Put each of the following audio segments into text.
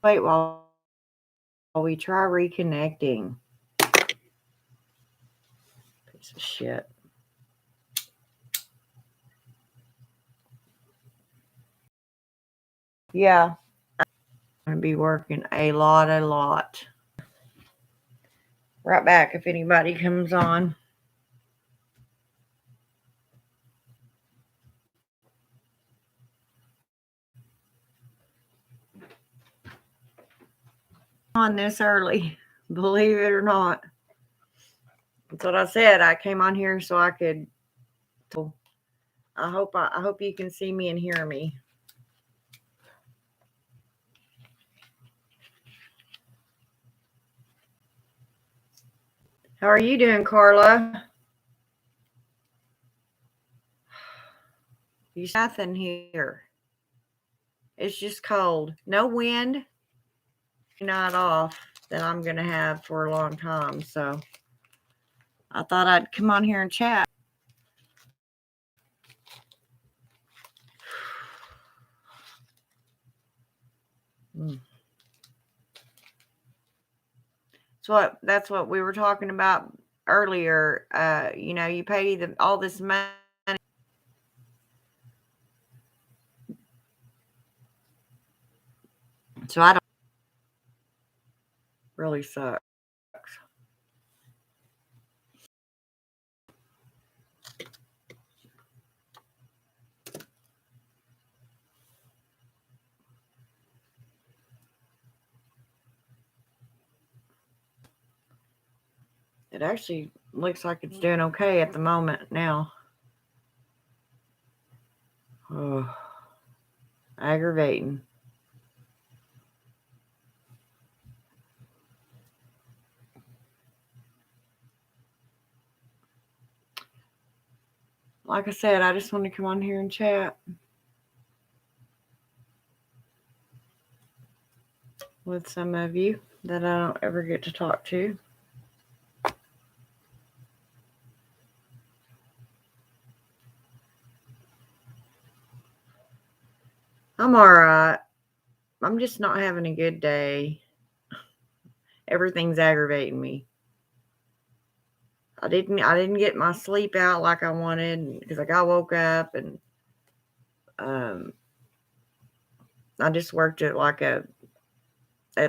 Wait while we try reconnecting. Piece of shit. Yeah, I'm going to be working a lot. Right back if anybody comes on. On this early, believe it or not. That's what I said. I came on here so I could. I hope you can see me and hear me. How are you doing, Carla? You nothing here. It's just cold. No wind. Not off that I'm gonna have for a long time. So I thought I'd come on here and chat. That's what we were talking about earlier. You pay all this money. So I don't really sucks. It actually looks like it's doing okay at the moment now. Oh, aggravating. Like I said, I just want to come on here and chat with some of you that I don't ever get to talk to. I'm all right. I'm just not having a good day. Everything's aggravating me. I didn't get my sleep out like I wanted because I woke up and um I just worked at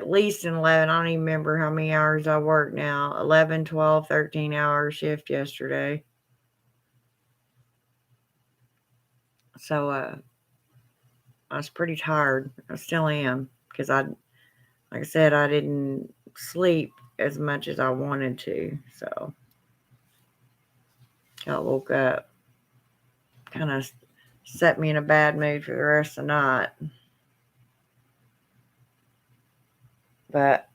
least an 11. I don't even remember how many hours I worked now. 11, 12, 13-hour shift yesterday. So I was pretty tired. I still am because like I said, I didn't sleep as much as I wanted to. So I woke up, kind of set me in a bad mood for the rest of the night. But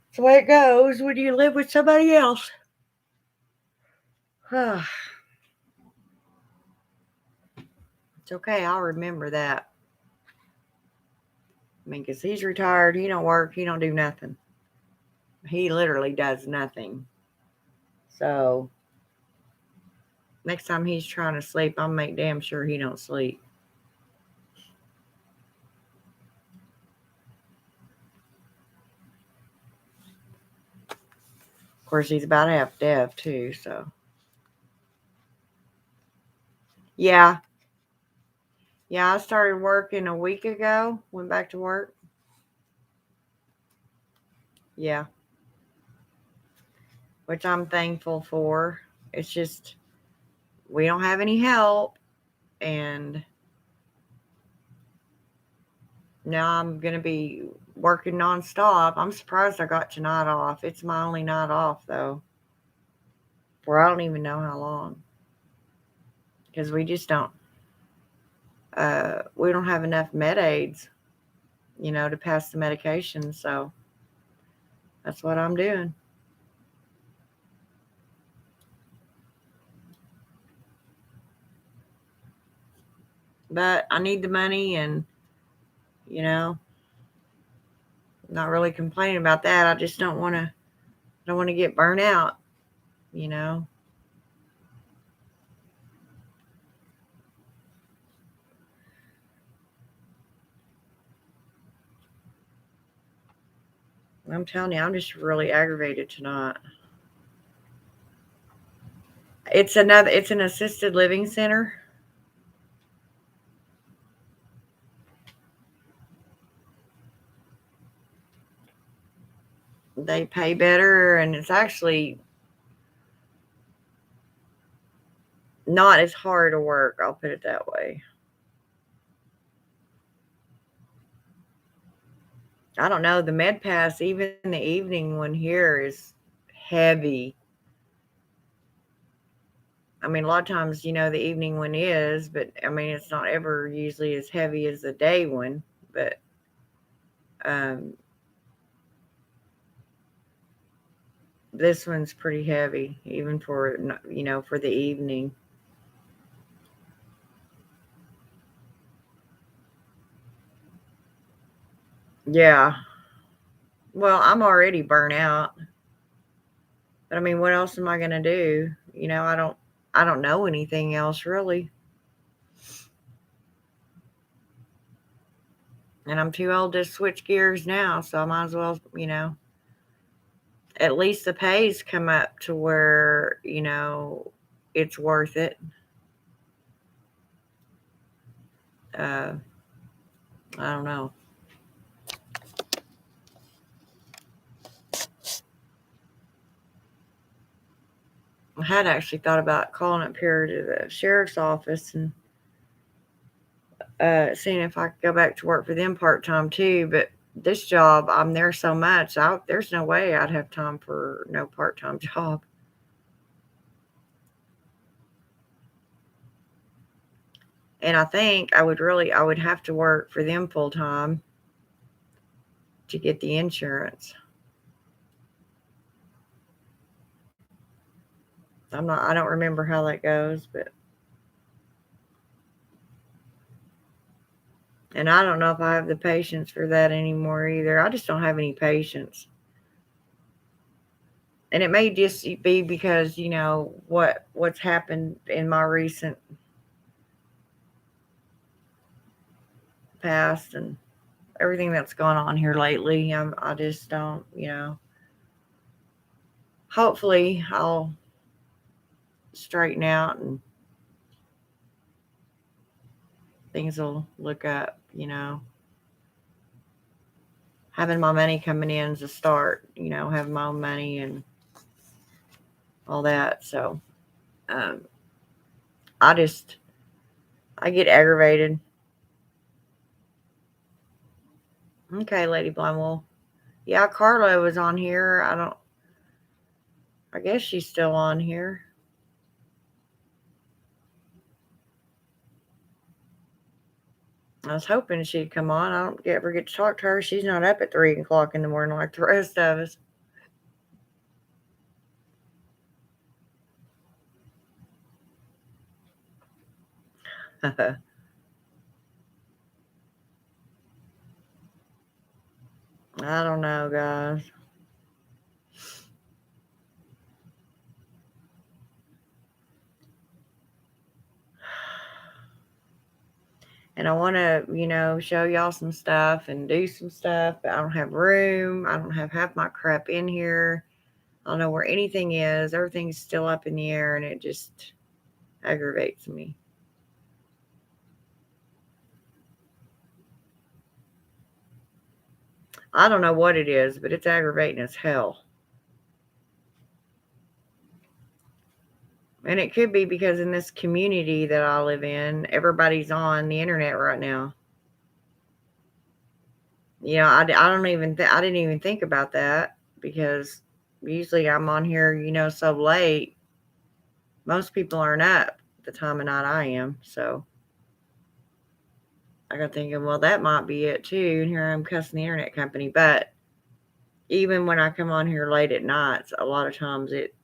it's the way it goes when you live with somebody else. It's okay. I'll remember that. I mean, because he's retired. He don't work. He don't do nothing. He literally does nothing. So next time he's trying to sleep, I'll make damn sure he don't sleep. Of course, he's about half deaf too. So yeah, I started working a week ago. Went back to work. Yeah, which I'm thankful for. It's just we don't have any help, and now I'm gonna be working nonstop. I'm surprised I got tonight off. It's my only night off though, for I don't even know how long, because we just don't. We don't have enough med aids, to pass the medication. So that's what I'm doing. But I need the money, and you know, not really complaining about that. I just don't want to get burnt out. You know. I'm telling you, I'm just really aggravated tonight. It's an assisted living center. They pay better, and it's actually not as hard to work. I'll put it that way. I don't know. The med pass, even the evening one here, is heavy. I mean, a lot of times, the evening one is, but I mean, it's not ever usually as heavy as the day one. But um, this one's pretty heavy, even for the evening. Yeah. Well, I'm already burnt out, but I mean, what else am I gonna do? I don't know anything else really, and I'm too old to switch gears now, so I might as well, at least the pay's come up to where it's worth it. Uh, I don't know. I had actually thought about calling up here to the sheriff's office and seeing if I could go back to work for them part time too. But this job, I'm there so much, there's no way I'd have time for no part time job. And I think I would have to work for them full time to get the insurance. I don't remember how that goes, but, and I don't know if I have the patience for that anymore either. I just don't have any patience. And it may just be because, what's happened in my recent past and everything that's gone on here lately. I just don't, hopefully I'll straighten out and things will look up, having my money coming in is a start, having my own money and all that. So, um, I just, I get aggravated. Okay, Lady Blumwell. Yeah, Carla was on here. I guess she's still on here. I was hoping she'd come on. I don't ever get to talk to her. She's not up at 3 o'clock in the morning like the rest of us. I don't know, guys. And I want to, show y'all some stuff and do some stuff, but I don't have room. I don't have half my crap in here. I don't know where anything is. Everything's still up in the air, and it just aggravates me. I don't know what it is, but it's aggravating as hell. And it could be because in this community that I live in, everybody's on the internet right now. I don't even I didn't even think about that because usually I'm on here, so late. Most people aren't up the time of night I am. So I got thinking, well, that might be it too. And here I'm cussing the internet company. But even when I come on here late at nights, a lot of times it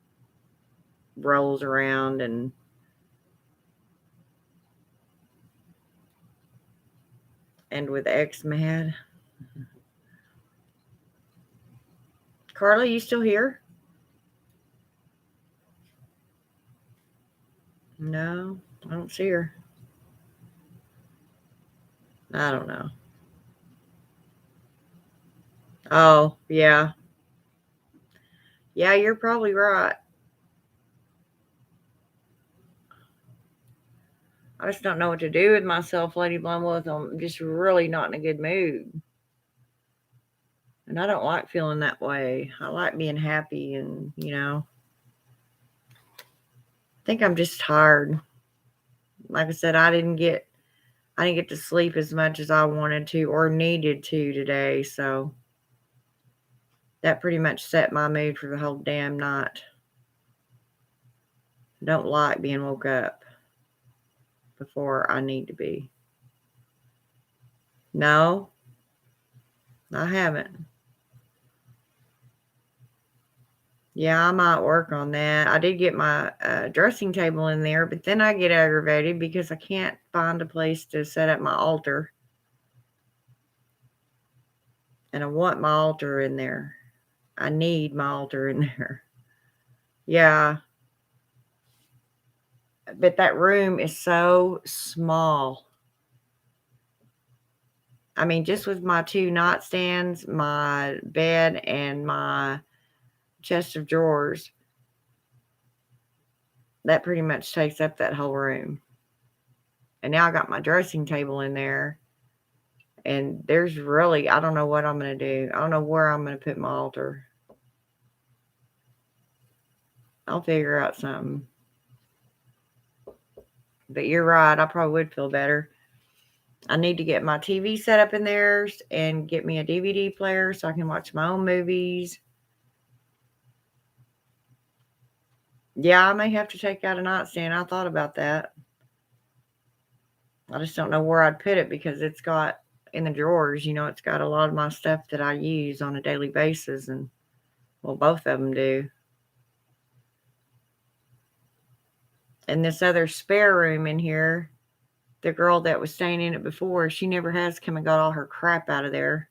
rolls around and with X mad. Carla, you still here? No, I don't see her. I don't know. Oh, yeah. Yeah, you're probably right. I just don't know what to do with myself, Lady Blumwolf. I'm just really not in a good mood. And I don't like feeling that way. I like being happy and, I think I'm just tired. Like I said, I didn't get to sleep as much as I wanted to or needed to today, so that pretty much set my mood for the whole damn night. I don't like being woke up before I need to be. No, I haven't. Yeah, I might work on that. I did get my dressing table in there, but then I get aggravated because I can't find a place to set up my altar. And I want my altar in there. I need my altar in there. Yeah, but that room is so small. I mean, just with my two nightstands, my bed, and my chest of drawers, that pretty much takes up that whole room. And now I got my dressing table in there. And there's really, I don't know what I'm going to do. I don't know where I'm going to put my altar. I'll figure out something. But you're right. I probably would feel better. I need to get my TV set up in there and get me a DVD player so I can watch my own movies. Yeah, I may have to take out a nightstand. I thought about that. I just don't know where I'd put it because it's got in the drawers, it's got a lot of my stuff that I use on a daily basis. And, well, both of them do. And this other spare room in here, the girl that was staying in it before, she never has come and got all her crap out of there.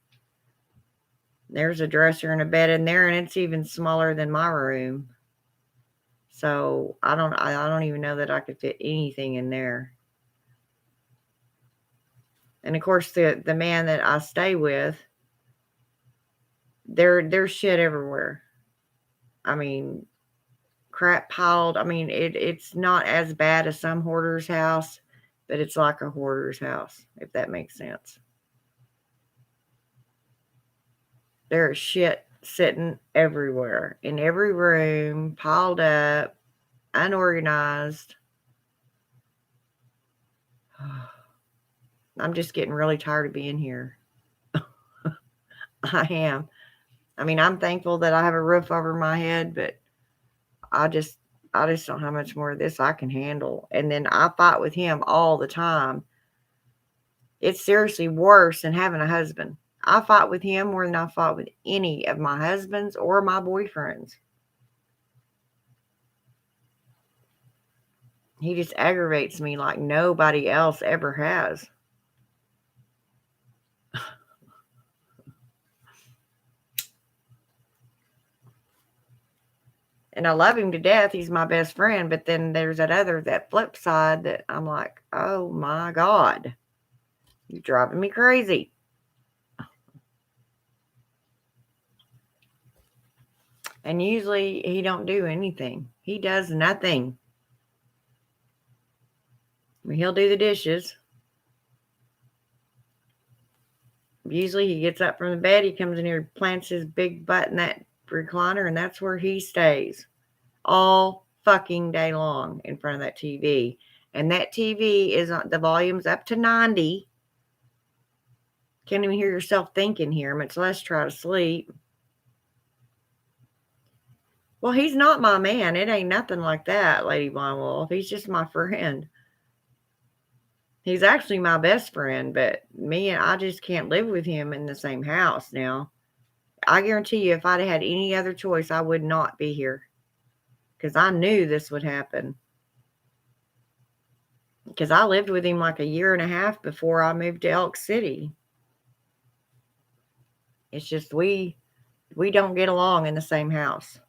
There's a dresser and a bed in there, and it's even smaller than my room. So I don't even know that I could fit anything in there. And of course, the man that I stay with, there's shit everywhere. I mean, crap piled. I mean, it's not as bad as some hoarder's house, but it's like a hoarder's house, if that makes sense. There's shit sitting everywhere, in every room, piled up, unorganized. I'm just getting really tired of being here. I am. I mean, I'm thankful that I have a roof over my head, but I just I just don't know how much more of this I can handle. And then I fight with him all the time. It's seriously worse than having a husband. I fight with him more than I fought with any of my husbands or my boyfriends. He just aggravates me like nobody else ever has. And I love him to death. He's my best friend. But then there's that flip side that I'm like, oh my God, you're driving me crazy. And usually he don't do anything. He does nothing. I mean, he'll do the dishes. Usually he gets up from the bed, he comes in here, plants his big butt in that recliner, and that's where he stays all fucking day long in front of that TV. And that TV is on, the volume's up to 90. Can't even hear yourself thinking here, much less try to sleep. Well, he's not my man. It ain't nothing like that, Lady Blind Wolf. He's just my friend. He's actually my best friend, but I just can't live with him in the same house now. I guarantee you, if I'd had any other choice, I would not be here. Because I knew this would happen. Because I lived with him like a year and a half before I moved to Elk City. It's just we don't get along in the same house.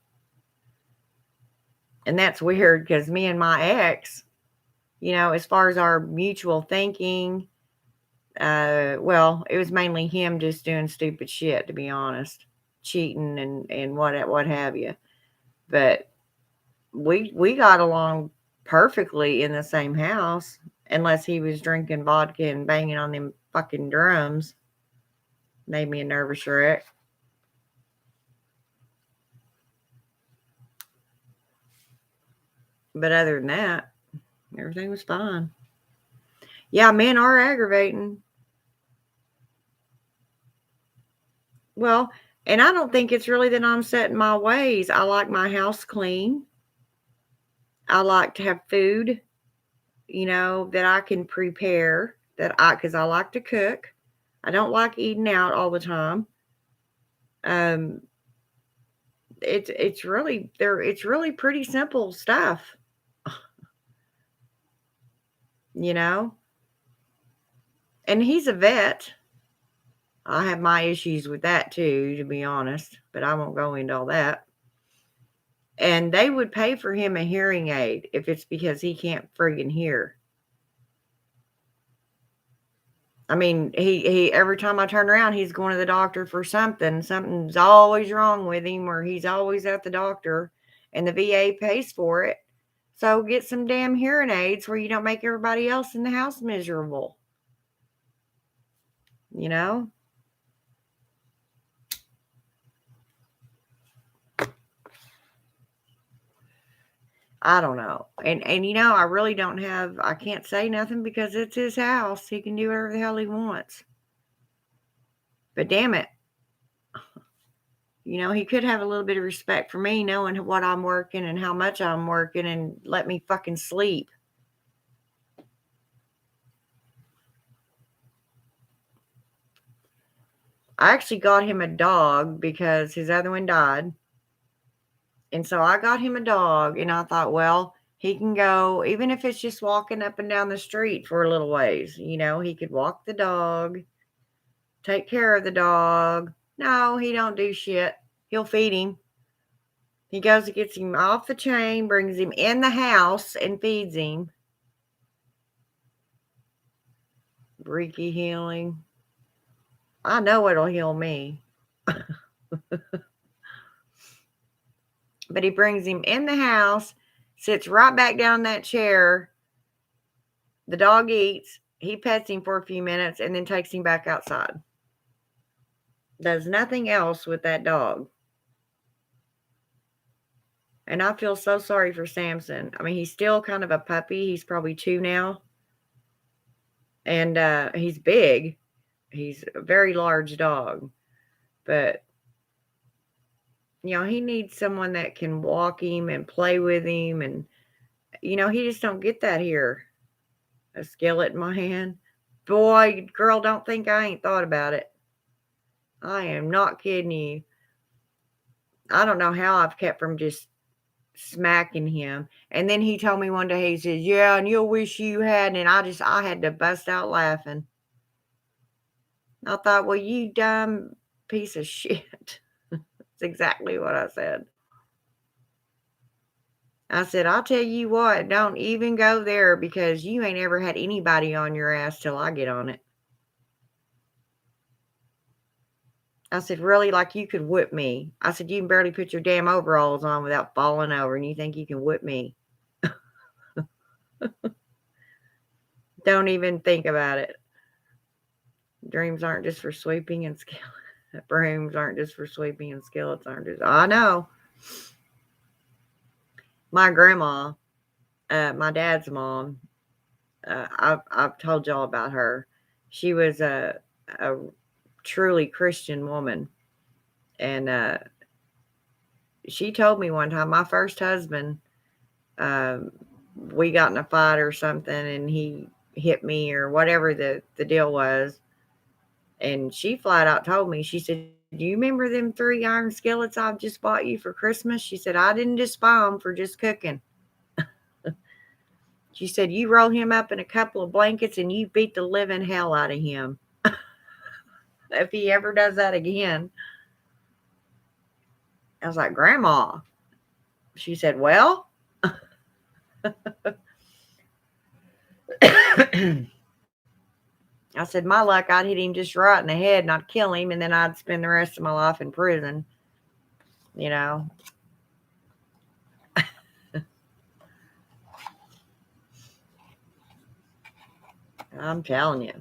And that's weird because me and my ex, as far as our mutual thinking, well, it was mainly him just doing stupid shit, to be honest, cheating and what have you. But we got along perfectly in the same house, unless he was drinking vodka and banging on them fucking drums. Made me a nervous wreck. But other than that, everything was fine. Yeah, men are aggravating. Well, and I don't think it's really that I'm set in my ways. I like my house clean. I like to have food, that I can prepare, because I like to cook. I don't like eating out all the time. Um, it's really pretty simple stuff, you know. And he's a vet. I have my issues with that too, to be honest, but I won't go into all that. And they would pay for him a hearing aid if it's because he can't friggin' hear. I mean, he every time I turn around, he's going to the doctor for something. Something's always wrong with him, or he's always at the doctor, and the VA pays for it. So get some damn hearing aids where you don't make everybody else in the house miserable. You know? I don't know. And I really don't have I can't say nothing because it's his house. He can do whatever the hell he wants. But damn it. He could have a little bit of respect for me knowing what I'm working and how much I'm working and let me fucking sleep. I actually got him a dog because his other one died. And so I got him a dog and I thought, well, he can go, even if it's just walking up and down the street for a little ways. He could walk the dog, take care of the dog. No, he don't do shit. He'll feed him. He goes and gets him off the chain, brings him in the house and feeds him. Reiki healing. I know it'll heal me. But he brings him in the house, sits right back down in that chair. The dog eats. He pets him for a few minutes and then takes him back outside. Does nothing else with that dog. And I feel so sorry for Samson. I mean, he's still kind of a puppy. He's probably 2 now. And he's big. He's a very large dog. But, he needs someone that can walk him and play with him. And, he just don't get that here. A skillet in my hand. Boy, girl, don't think I ain't thought about it. I am not kidding you. I don't know how I've kept from just smacking him. And then he told me one day, he says, yeah, and you'll wish you hadn't. And I had to bust out laughing. I thought, well, you dumb piece of shit. That's exactly what I said. I said, I'll tell you what, don't even go there because you ain't ever had anybody on your ass till I get on it. I said, really? Like you could whip me? I said, you can barely put your damn overalls on without falling over, and you think you can whip me? Don't even think about it. Dreams aren't just for sweeping and skillets. Brooms aren't just for sweeping and skillets aren't just. I know. My grandma, my dad's mom, I've told y'all about her. She was a truly Christian woman. And she told me one time, my first husband, we got in a fight or something and he hit me or whatever the deal was. And she flat out told me, she said, do you remember them 3 iron skillets I've just bought you for Christmas? She said, I didn't just buy them for just cooking. She said, you roll him up in a couple of blankets and you beat the living hell out of him. If he ever does that again. I was like, Grandma. She said, well. I said, my luck, I'd hit him just right in the head and I'd kill him and then I'd spend the rest of my life in prison. I'm telling you.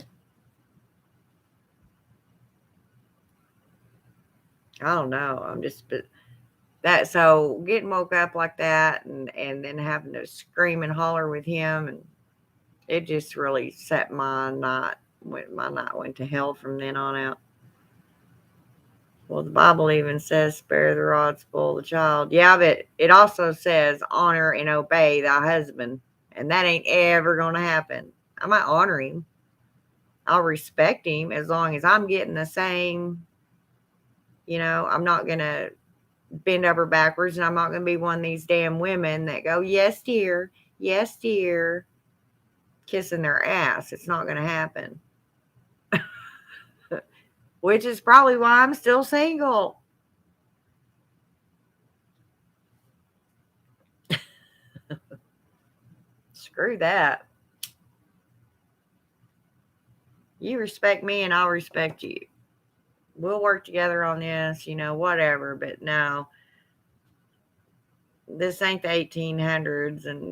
I don't know. I'm just but that so getting woke up like that and then having to scream and holler with him and it just really set my night went to hell from then on out. Well, the Bible even says, spare the rod, spoil the child. Yeah, but it also says, honor and obey thy husband. And that ain't ever going to happen. I might honor him. I'll respect him as long as I'm getting the same, I'm not going to bend over backwards and I'm not going to be one of these damn women that go, yes, dear, kissing their ass. It's not going to happen. Which is probably why I'm still single. Screw that. You respect me and I'll respect you. We'll work together on this, whatever. But no, this ain't the 1800s. And,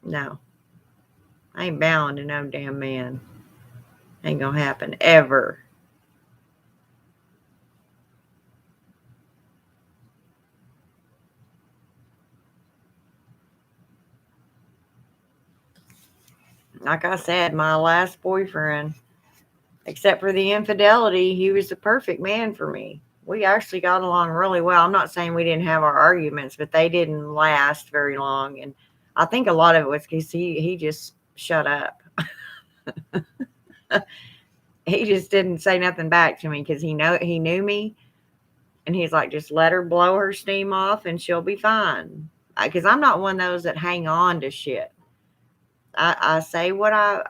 no, I ain't bowing to no damn man. Ain't gonna happen ever. Like I said, my last boyfriend, except for the infidelity, he was the perfect man for me. We actually got along really well. I'm not saying we didn't have our arguments, but they didn't last very long. And I think a lot of it was because he just shut up. He just didn't say nothing back to me because he knew me, and he's like, just let her blow her steam off and she'll be fine. Because I'm not one of those that hang on to shit. I say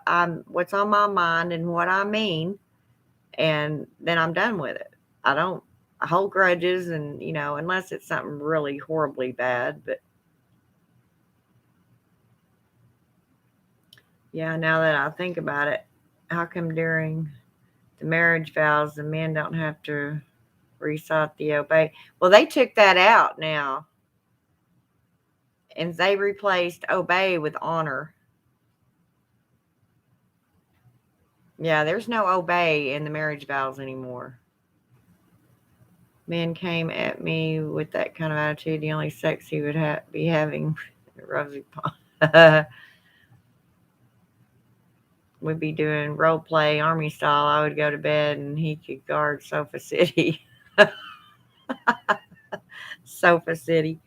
I'm what's on my mind and what I mean, and then I'm done with it. I don't hold grudges, and unless it's something really horribly bad. But yeah, now that I think about it, how come during the marriage vows the men don't have to recite the obey? Well, they took that out now, and they replaced obey with honor. Yeah, there's no obey in the marriage vows anymore. Men came at me with that kind of attitude. The only sex he would be having, Rosie would be doing role play, army style. I would go to bed and he could guard Sofa City. Sofa City.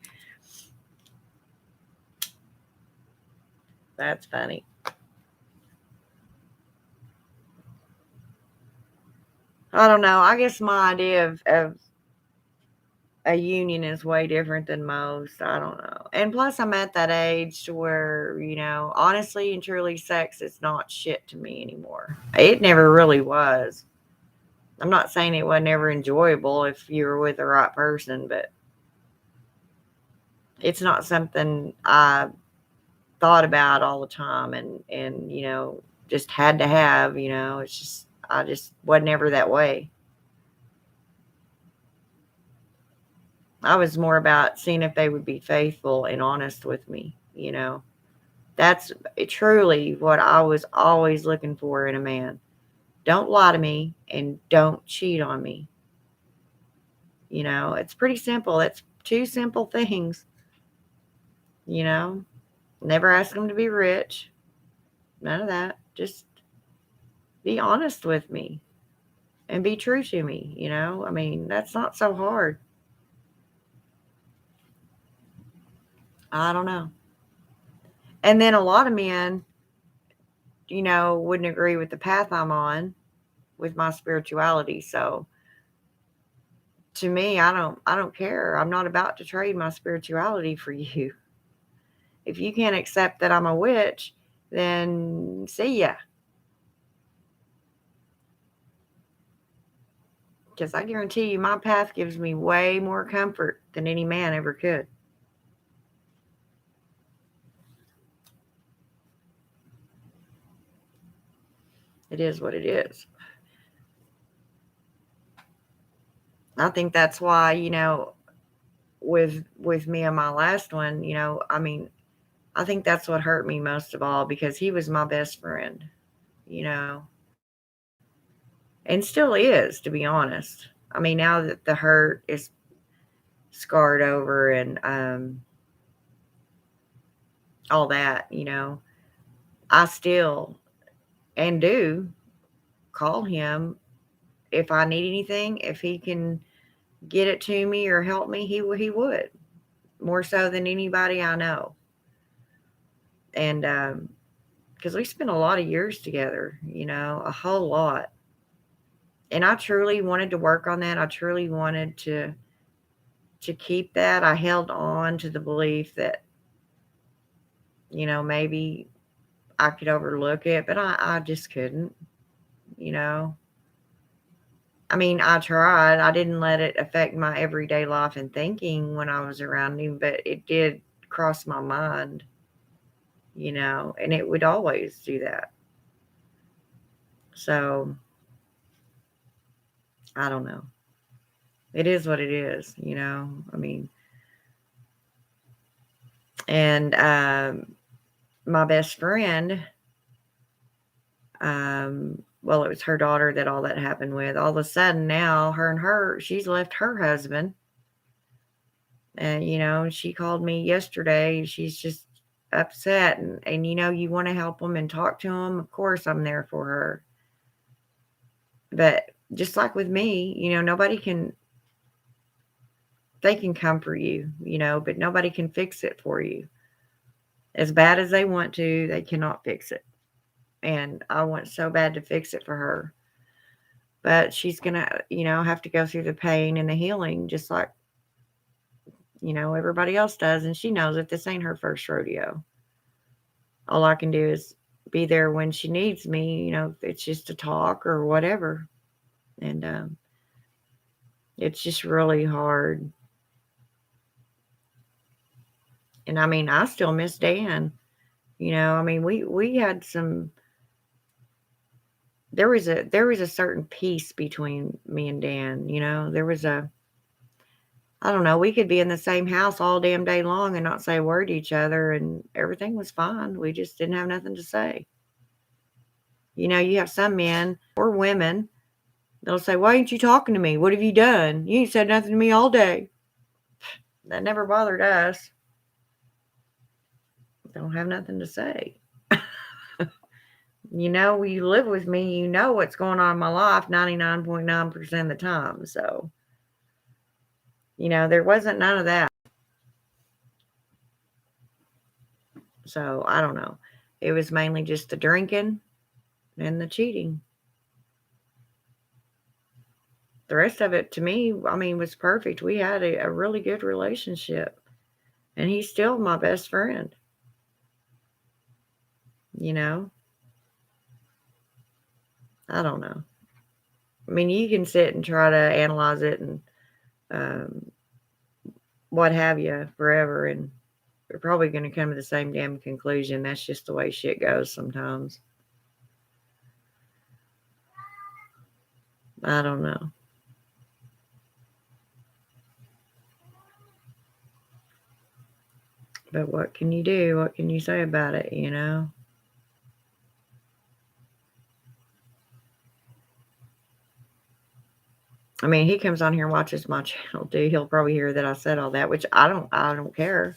That's funny. I don't know. I guess my idea of a union is way different than most. I don't know. And plus, I'm at that age to where, honestly and truly, sex is not shit to me anymore. It never really was. I'm not saying it wasn't ever enjoyable if you were with the right person, but it's not something I thought about all the time and just had to have. It's just I just wasn't ever that way. I was more about seeing if they would be faithful and honest with me. That's truly what I was always looking for in a man. Don't lie to me and don't cheat on me. It's pretty simple. It's two simple things. You know, Never ask them to be rich. None of that. Just be honest with me and be true to me. I mean, that's not so hard. I don't know. And then a lot of men, wouldn't agree with the path I'm on with my spirituality. So to me, I don't care. I'm not about to trade my spirituality for you. If you can't accept that I'm a witch, then see ya. Because I guarantee you, my path gives me way more comfort than any man ever could. It is what it is. I think that's why, with me and my last one, I mean, I think that's what hurt me most of all because he was my best friend, you know, and still is, to be honest. I mean, now that the hurt is scarred over and all that, I still and do call him if I need anything. If he can get it to me or help me, he would more so than anybody I know. And because we spent a lot of years together, a whole lot. And I truly wanted to work on that. I truly wanted to keep that. I held on to the belief that, maybe I could overlook it, but I just couldn't, you know. I mean, I tried. I didn't let it affect my everyday life and thinking when I was around him, but it did cross my mind, and it would always do that. So, I don't know. It is what it is. I mean, and my best friend, well, it was her daughter that all that happened with. All of a sudden now, she's left her husband. And, she called me yesterday. She's just upset. And you want to help them and talk to them. Of course, I'm there for her. But just like with me, they can comfort you, but nobody can fix it for you. As bad as they want to, they cannot fix it. And I want so bad to fix it for her. But she's going to, have to go through the pain and the healing just like, everybody else does. And she knows it. This ain't her first rodeo. All I can do is be there when she needs me, if it's just to talk or whatever. And it's just really hard. And I mean, I still miss Dan. I mean, we had some. There was a certain peace between me and Dan. There was a. I don't know. We could be in the same house all damn day long and not say a word to each other, and everything was fine. We just didn't have nothing to say. You have some men or women. They'll say, "Why ain't you talking to me? What have you done? You ain't said nothing to me all day." That never bothered us. Don't have nothing to say. You live with me, you know what's going on in my life 99.9% of the time. So, there wasn't none of that. So, I don't know. It was mainly just the drinking and the cheating. The rest of it, to me, I mean, was perfect. We had a really good relationship. And he's still my best friend. You know? I don't know. I mean, you can sit and try to analyze it and um, what have you forever, and we're probably going to come to the same damn conclusion. That's just the way shit goes sometimes. I don't know. But what can you do? What can you say about it? I mean, he comes on here and watches my channel too. He'll probably hear that I said all that, which I don't care.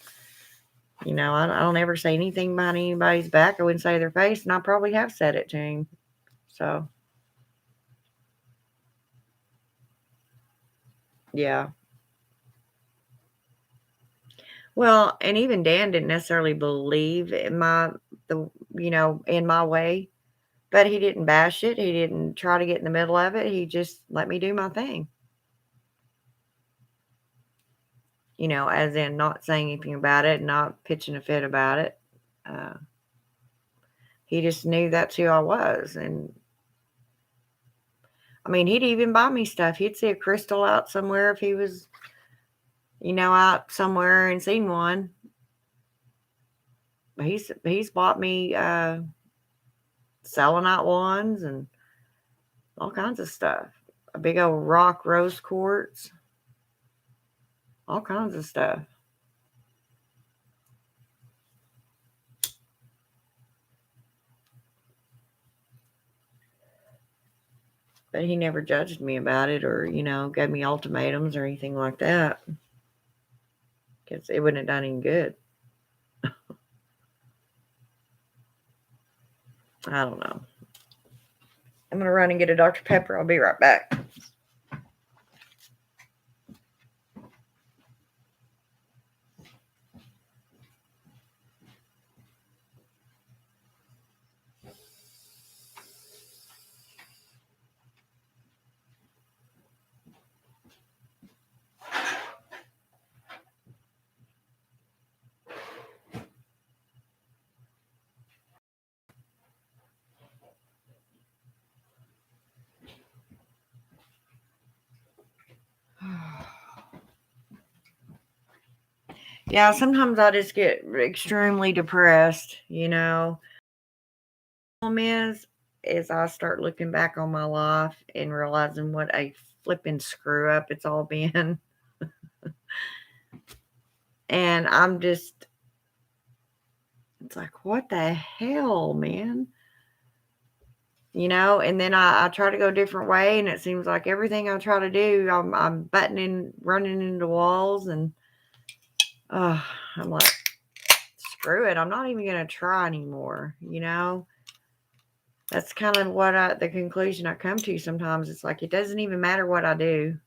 I don't ever say anything behind anybody's back. I wouldn't say their face, and I probably have said it to him. So, yeah. Well, and even Dan didn't necessarily believe in in my way, but he didn't bash it. He didn't try to get in the middle of it. He just let me do my thing. As in not saying anything about it, not pitching a fit about it. Uh, he just knew that's who I was. And I mean, he'd even buy me stuff. He'd see a crystal out somewhere if he was, out somewhere and seen one. He's bought me selenite ones and all kinds of stuff. A big old rock rose quartz, all kinds of stuff. But he never judged me about it or, gave me ultimatums or anything like that. Because it wouldn't have done any good. I don't know. I'm going to run and get a Dr. Pepper. I'll be right back. Yeah, sometimes I just get extremely depressed, Problem is I start looking back on my life and realizing what a flipping screw up it's all been. And it's like, what the hell, man? And then I try to go a different way, and it seems like everything I try to do, I'm running into walls, and I'm like, screw it, I'm not even going to try anymore, That's kind of the conclusion I come to sometimes. It's like, it doesn't even matter what I do,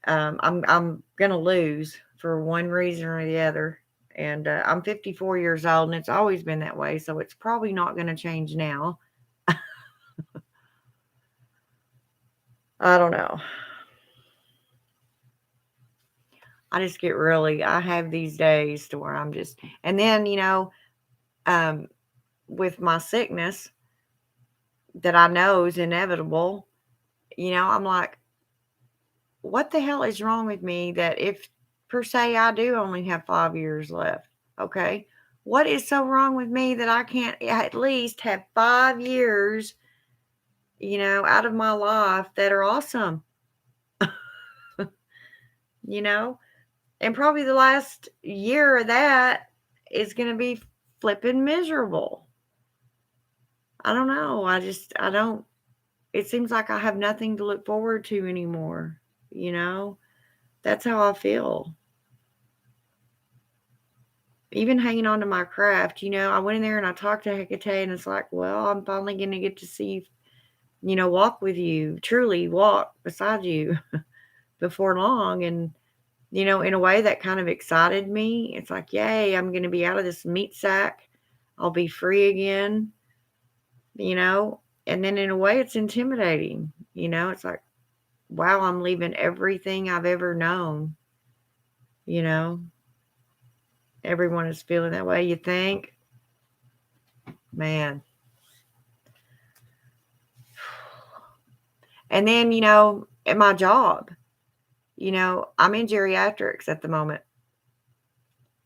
I'm going to lose for one reason or the other. And I'm 54 years old, and it's always been that way, so it's probably not going to change now. I don't know. I have these days to where I'm just, and then, um, with my sickness that I know is inevitable, I'm like, what the hell is wrong with me that if per se I do only have 5 years left? Okay. What is so wrong with me that I can't at least have 5 years, out of my life that are awesome, you know? And probably the last year of that is going to be flipping miserable. I don't know. I don't, it seems like I have nothing to look forward to anymore. You know, that's how I feel. Even hanging on to my craft, I went in there and I talked to Hecate, and it's like, well, I'm finally going to get to see, walk with you, truly walk beside you before long. And, in a way that kind of excited me. It's like, yay, I'm going to be out of this meat sack. I'll be free again, and then in a way it's intimidating. It's like, wow, I'm leaving everything I've ever known, you know. Everyone is feeling that way, you think? Man. And then, at my job, I'm in geriatrics at the moment.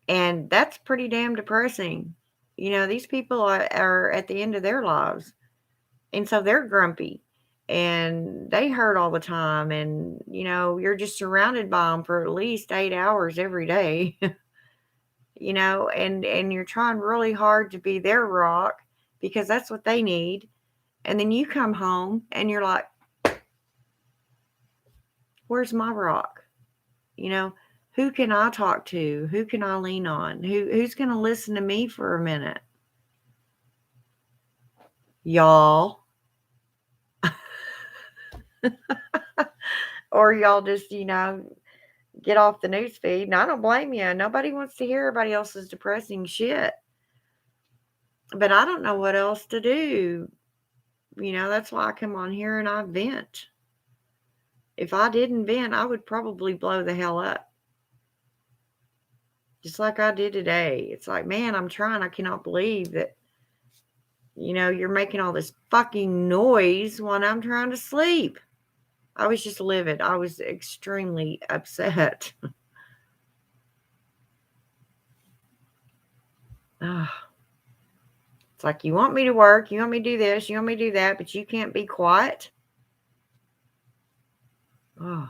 And that's pretty damn depressing. These people are at the end of their lives. And so they're grumpy and they hurt all the time. And, you're just surrounded by them for at least 8 hours every day, and you're trying really hard to be their rock because that's what they need. And then you come home and you're like, where's my rock? Who can I talk to? Who can I lean on? Who's going to listen to me for a minute? Y'all. Or y'all just, get off the news feed. And I don't blame you. Nobody wants to hear everybody else's depressing shit. But I don't know what else to do. That's why I come on here and I vent. If I didn't vent, I would probably blow the hell up. Just like I did today. It's like, man, I'm trying. I cannot believe that, you're making all this fucking noise when I'm trying to sleep. I was just livid. I was extremely upset. It's like, you want me to work, you want me to do this, you want me to do that, but you can't be quiet. Oh.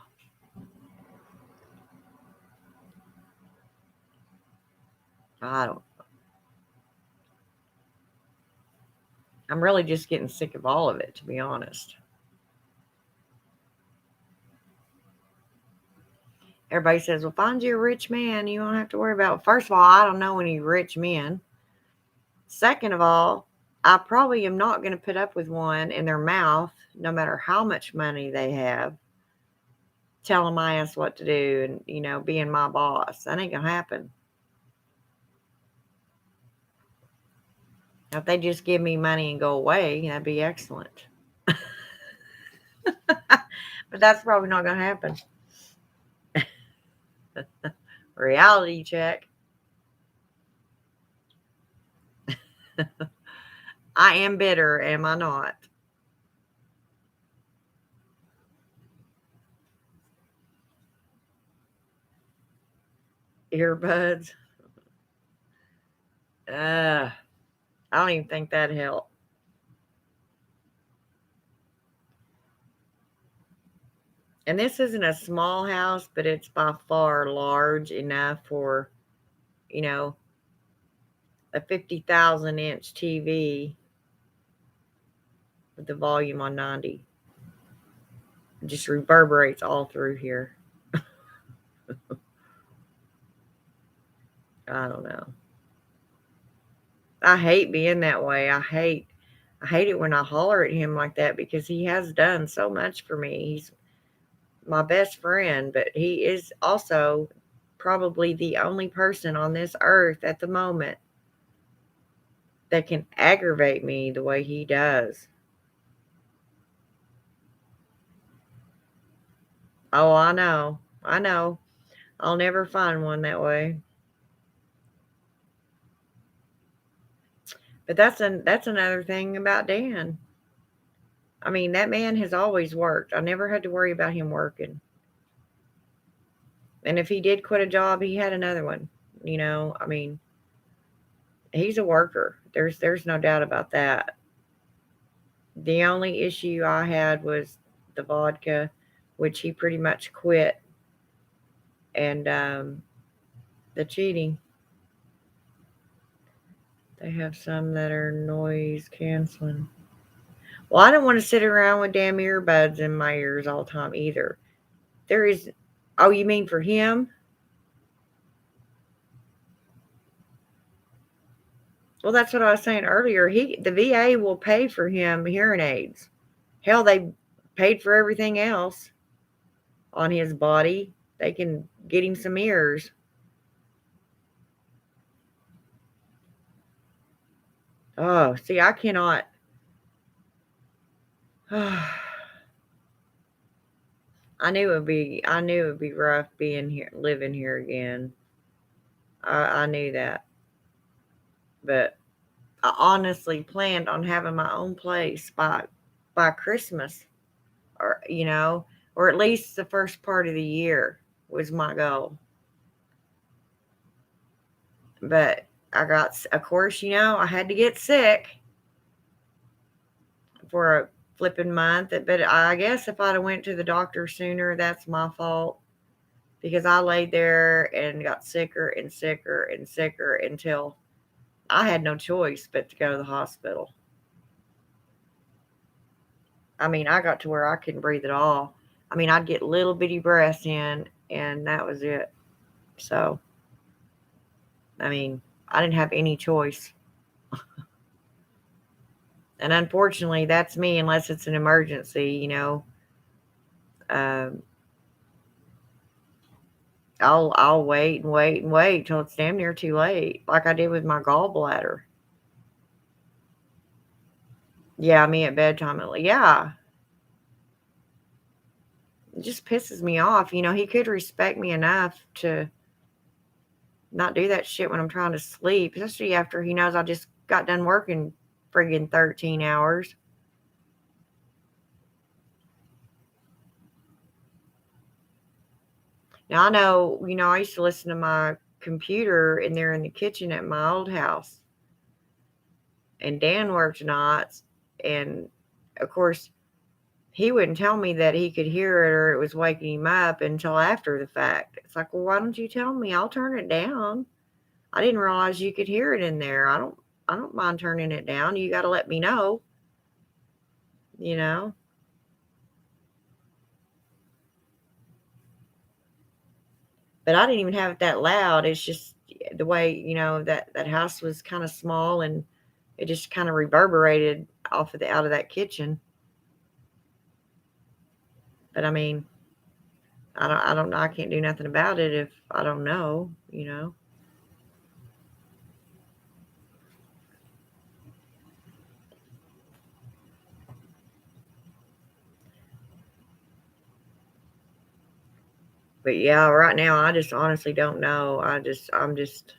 I I'm really just getting sick of all of it, to be honest. Everybody says, well, find you a rich man. You don't have to worry about it. First of all, I don't know any rich men. Second of all, I probably am not going to put up with one in their mouth, no matter how much money they have, telling my ass what to do and, being my boss. That ain't going to happen. If they just give me money and go away, that'd be excellent. But that's probably not going to happen. Reality check. I am bitter, am I not? Earbuds. I don't even think that'd help. And this isn't a small house, but it's by far large enough for, you know, a 50,000 inch TV with the volume on 90. It just reverberates all through here. I don't know. I hate being that way. I hate it when I holler at him like that because he has done so much for me. He's my best friend, but he is also probably the only person on this earth at the moment that can aggravate me the way he does. Oh, I know. I know. I'll never find one that way. But that's another thing about Dan. I mean, that man has always worked. I never had to worry about him working. And if he did quit a job, he had another one. I mean, he's a worker. There's no doubt about that. The only issue I had was the vodka, which he pretty much quit, and the cheating. They have some that are noise canceling. Well, I don't want to sit around with damn earbuds in my ears all the time either. There is. Oh, you mean for him? Well, that's what I was saying earlier. The VA will pay for him hearing aids. Hell, they paid for everything else on his body. They can get him some ears. Oh, see, I cannot. I knew it would be rough being here, living here again. I knew that, but I honestly planned on having my own place by Christmas, or at least the first part of the year was my goal. But of course, I had to get sick for a flipping month. But I guess if I'd have went to the doctor sooner, that's my fault because I laid there and got sicker and sicker and sicker until I had no choice but to go to the hospital. I mean, I got to where I couldn't breathe at all. I mean, I'd get little bitty breaths in, and that was it. So, I mean, I didn't have any choice. And unfortunately, that's me unless it's an emergency. Um, I'll wait and wait and wait till it's damn near too late, like I did with my gallbladder. Yeah, me at bedtime. Yeah, it just pisses me off. He could respect me enough to not do that shit when I'm trying to sleep, especially after he knows I just got done working friggin' 13 hours. Now I know, I used to listen to my computer in there in the kitchen at my old house. And Dan worked nights, and of course, he wouldn't tell me that he could hear it or it was waking him up until after the fact. It's like, well, why don't you tell me? I'll turn it down. I didn't realize you could hear it in there. I don't. I don't mind turning it down. You got to let me know, you know. But I didn't even have it that loud. It's just the way, that house was kind of small, and it just kind of reverberated out of that kitchen. But I mean, I don't know. I can't do nothing about it if I don't know. But yeah, right now I just honestly don't know. I'm just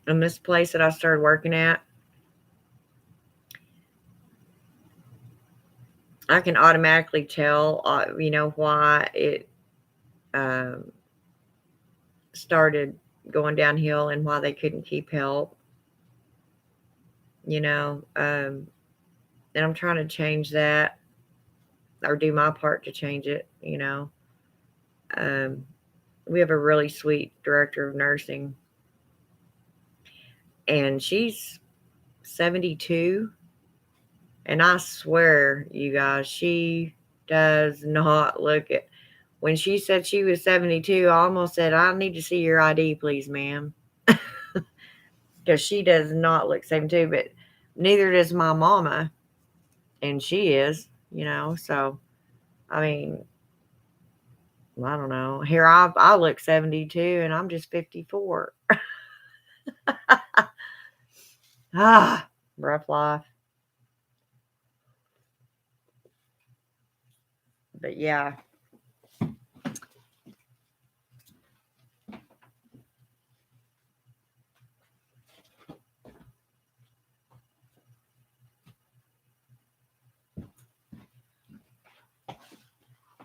in this place that I started working at. I can automatically tell, why it um, started going downhill and why they couldn't keep help. You know, and I'm trying to change that or do my part to change it. Um, we have a really sweet director of nursing, and she's 72. And I swear, you guys, she does not look it. When she said she was 72, I almost said, I need to see your ID, please, ma'am. Because she does not look 72, but neither does my mama. And she is. So, I mean, I don't know. Here I look 72 and I'm just 54. Ah, rough life. But yeah.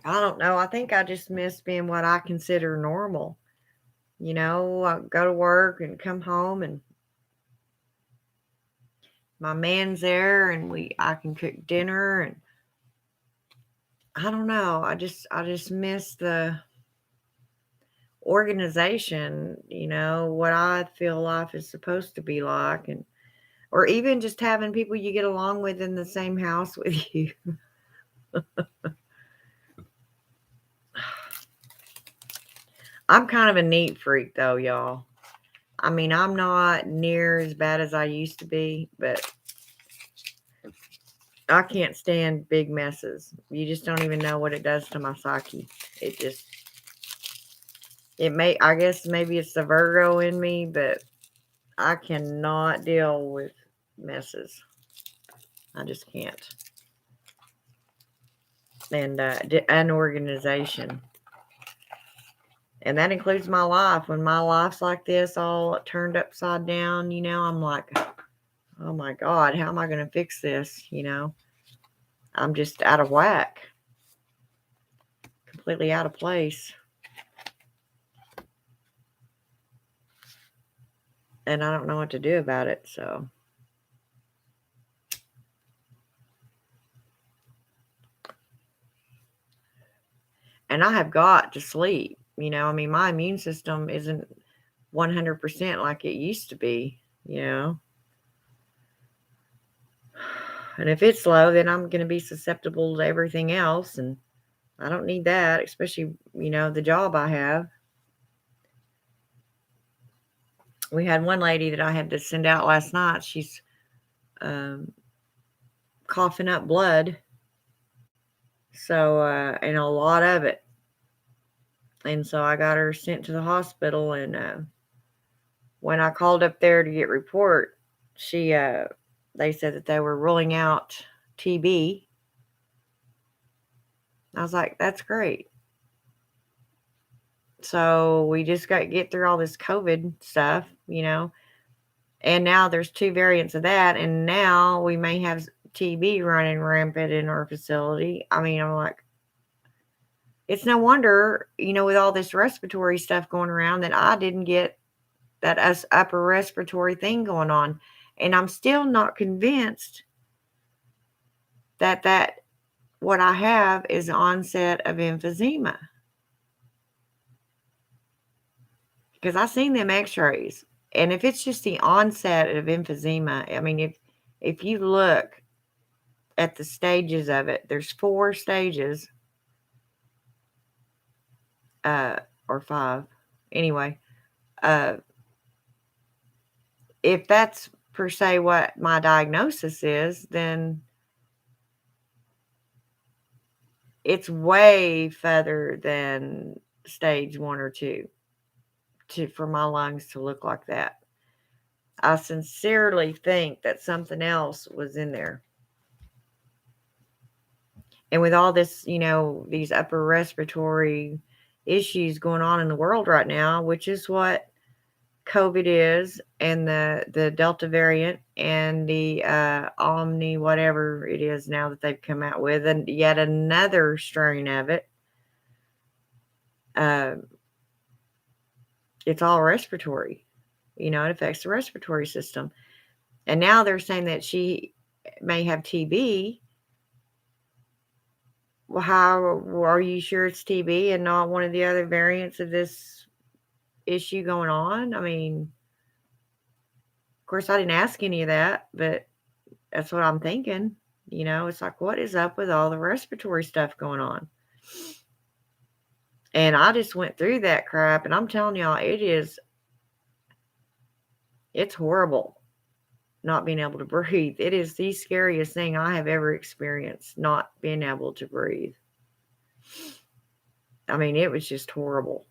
I don't know. I think I just miss being what I consider normal. I go to work and come home, and my man's there, and I can cook dinner, and I don't know. I just miss the organization, what I feel life is supposed to be like, and or even just having people you get along with in the same house with you. I'm kind of a neat freak though, y'all. I mean, I'm not near as bad as I used to be, but I can't stand big messes. You just don't even know what it does to my psyche. It just, I guess maybe it's the Virgo in me, but I cannot deal with messes. I just can't. And unorganization. And that includes my life. When my life's like this, all turned upside down, I'm like, oh my God, how am I going to fix this? I'm just out of whack, completely out of place. And I don't know what to do about it. So, and I have got to sleep. I mean, my immune system isn't 100% like it used to be, you know. And if it's low, then I'm going to be susceptible to everything else. And I don't need that, especially, the job I have. We had one lady that I had to send out last night. She's um, coughing up blood. So, and a lot of it. And so I got her sent to the hospital. And when I called up there to get report, they said that they were ruling out TB. I was like, that's great. So we just got to get through all this COVID stuff. And now there's 2 variants of that. And now we may have TB running rampant in our facility. I mean, I'm like, it's no wonder, with all this respiratory stuff going around, that I didn't get that upper respiratory thing going on. And I'm still not convinced that what I have is onset of emphysema. because I seen them X-rays, and if it's just the onset of emphysema, I mean, if you look at the stages of it, there's 4 stages, or 5. Anyway, uh, if that's per se what my diagnosis is, then it's way further than stage 1 or 2 for my lungs to look like that. I sincerely think that something else was in there. And with all this, these upper respiratory issues going on in the world right now, which is what COVID is, and the Delta variant, and the Omni, whatever it is now that they've come out with, and yet another strain of it. It's all respiratory. It affects the respiratory system. And now they're saying that she may have TB. Well, how are you sure it's TB and not one of the other variants of this issue going on? I mean, of course, I didn't ask any of that, but that's what I'm thinking. It's like, what is up with all the respiratory stuff going on? And I just went through that crap, and I'm telling y'all, it's horrible not being able to breathe. It is the scariest thing I have ever experienced, not being able to breathe. I mean, it was just horrible.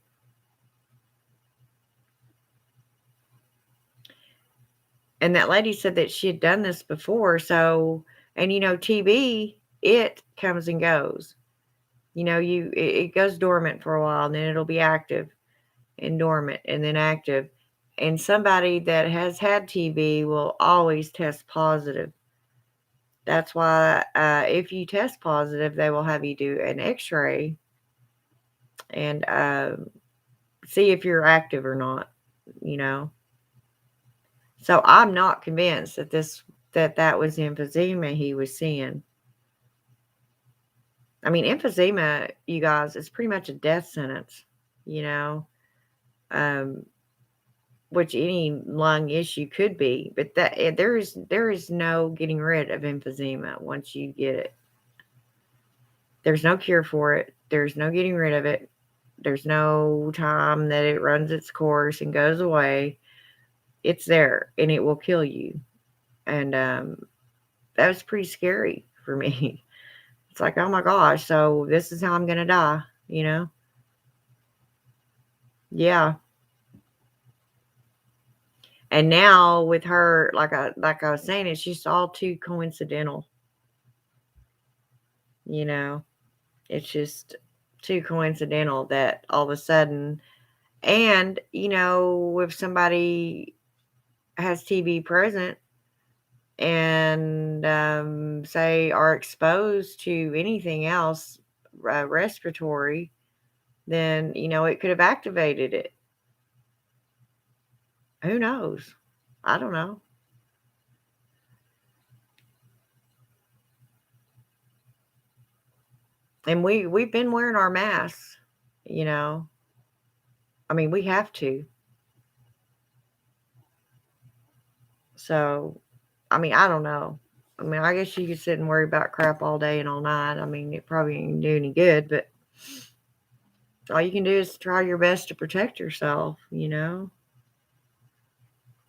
And that lady said that she had done this before. So, and TB, it comes and goes. It goes dormant for a while, and then it'll be active and dormant and then active. And somebody that has had TB will always test positive. That's why if you test positive, they will have you do an X-ray and see if you're active or not. So I'm not convinced that was emphysema he was seeing. I mean, emphysema, you guys, is pretty much a death sentence, which any lung issue could be. But there is no getting rid of emphysema once you get it. There's no cure for it. There's no getting rid of it. There's no time that it runs its course and goes away. It's there, and it will kill you. And that was pretty scary for me. It's like, oh my gosh, so this is how I'm going to die, Yeah. And now with her, like I was saying, it's just all too coincidental. It's just too coincidental that all of a sudden, and, if somebody has TB present and say are exposed to anything else respiratory, then it could have activated it. Who knows? I don't know. And we've been wearing our masks. I mean, we have to. So, I mean, I don't know. I mean, I guess you could sit and worry about crap all day and all night. I mean, it probably ain't do any good, but all you can do is try your best to protect yourself,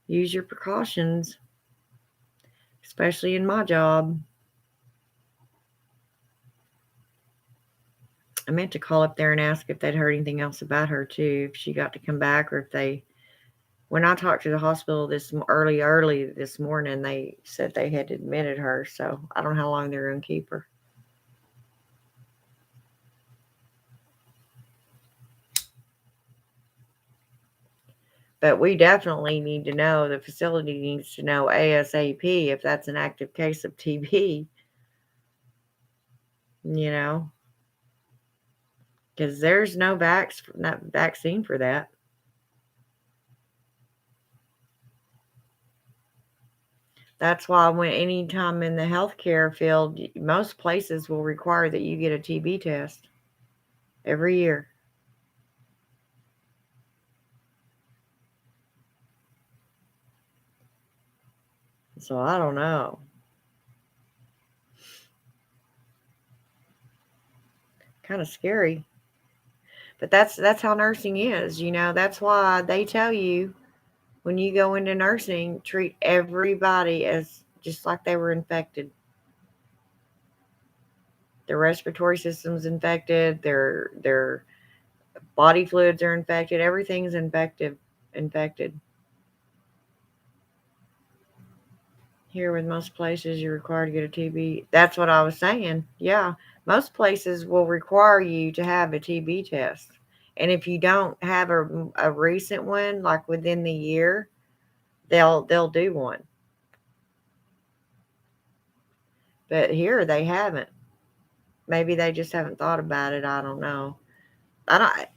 Use your precautions, especially in my job. I meant to call up there and ask if they'd heard anything else about her, too, if she got to come back, or if when I talked to the hospital this early this morning, they said they had admitted her, so I don't know how long they're going to keep her. But we definitely need to know, the facility needs to know ASAP if that's an active case of TB, because there's no vaccine for that. That's why anytime in the healthcare field, most places will require that you get a TB test every year. So I don't know. Kind of scary. But that's how nursing is, you know. That's why they tell you when you go into nursing, treat everybody as just like they were infected. Their respiratory system's infected, their body fluids are infected, everything's infected. Here with most places you're required to get a TB. That's what I was saying. Yeah. Most places will require you to have a TB test. And if you don't have a recent one, like within the year, they'll do one. But here they haven't. Maybe they just haven't thought about it. I don't know. I don't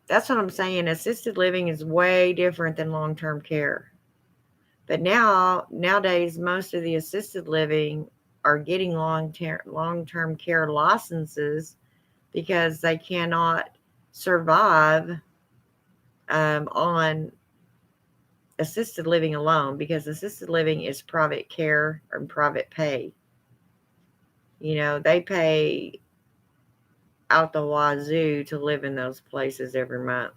That's what I'm saying. Assisted living is way different than long-term care. But nowadays most of the assisted living are getting long-term care licenses because they cannot survive on assisted living alone, because assisted living is private care and private pay. You know, they pay out the wazoo to live in those places every month.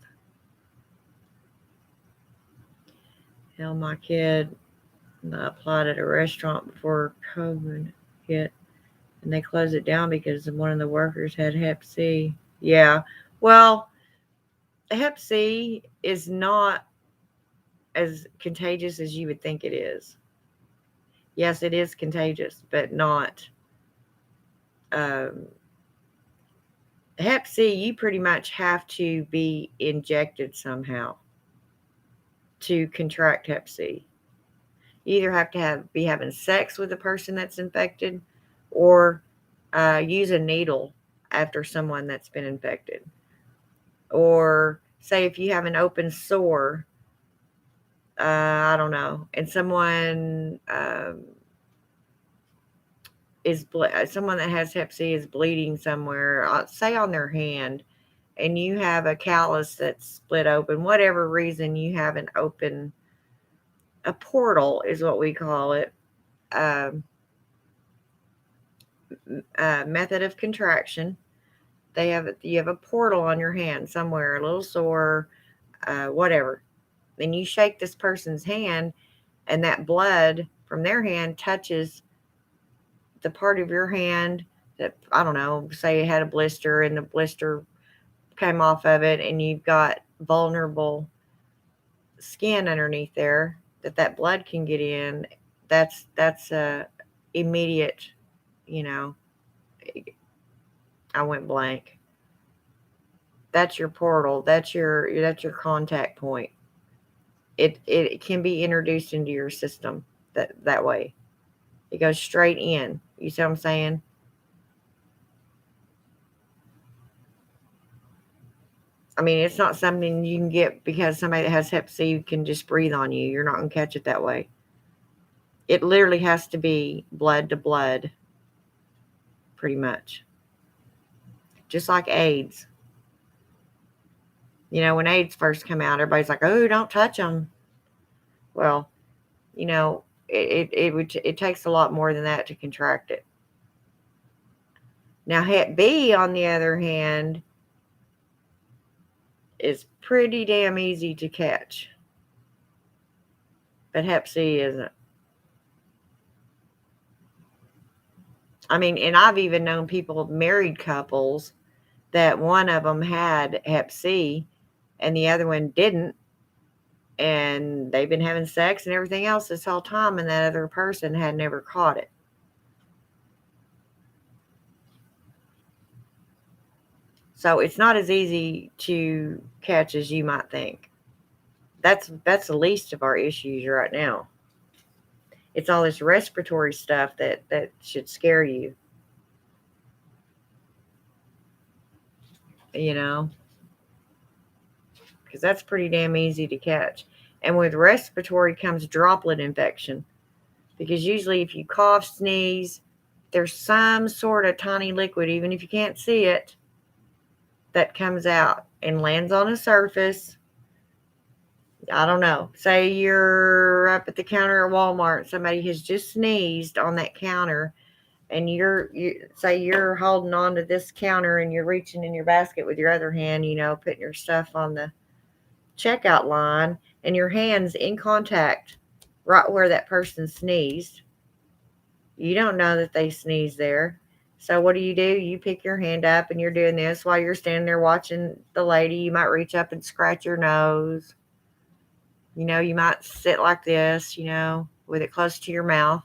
Hell, my kid applied at a restaurant before COVID hit, and they closed it down because one of the workers had Hep C. Yeah, well, Hep C is not as contagious as you would think it is. Yes, it is contagious, but not. Um, Hep C, you pretty much have to be injected somehow to contract Hep C. You either have to be having sex with the person that's infected, or use a needle after someone that's been infected. Or say if you have an open sore, I don't know, and someone someone that has Hep C is bleeding somewhere, say on their hand, and you have a callus that's split open, whatever reason you have an open, a portal is what we call it, um, method of contraction. You have a portal on your hand somewhere, a little sore, whatever. Then you shake this person's hand, and that blood from their hand touches the part of your hand that, I don't know, say it had a blister and the blister came off of it, and you've got vulnerable skin underneath there that blood can get in. That's a immediate, you know, I went blank. That's your portal. That's your contact point. It can be introduced into your system that way. It goes straight in. You see what I'm saying? I mean, it's not something you can get because somebody that has Hep C can just breathe on you. You're not going to catch it that way. It literally has to be blood to blood, pretty much. Just like AIDS. You know, when AIDS first came out, everybody's like, "Oh, don't touch them." Well, you know, it takes a lot more than that to contract it. Now, Hep B, on the other hand, is pretty damn easy to catch, but Hep C isn't. I mean, and I've even known people, married couples, that one of them had Hep C and the other one didn't, and they've been having sex and everything else this whole time, and that other person had never caught it. So it's not as easy to catch as you might think. That's the least of our issues right now. It's all this respiratory stuff that should scare you. You know, because that's pretty damn easy to catch. And with respiratory comes droplet infection, because usually if you cough, sneeze, there's some sort of tiny liquid, even if you can't see it, that comes out and lands on a surface. I don't know. Say you're up at the counter at Walmart, somebody has just sneezed on that counter, and you say you're holding on to this counter and you're reaching in your basket with your other hand, putting your stuff on the checkout line, and your hands in contact right where that person sneezed. You don't know that they sneezed there. So what do? You pick your hand up and you're doing this while you're standing there watching the lady. You might reach up and scratch your nose. You might sit like this, with it close to your mouth.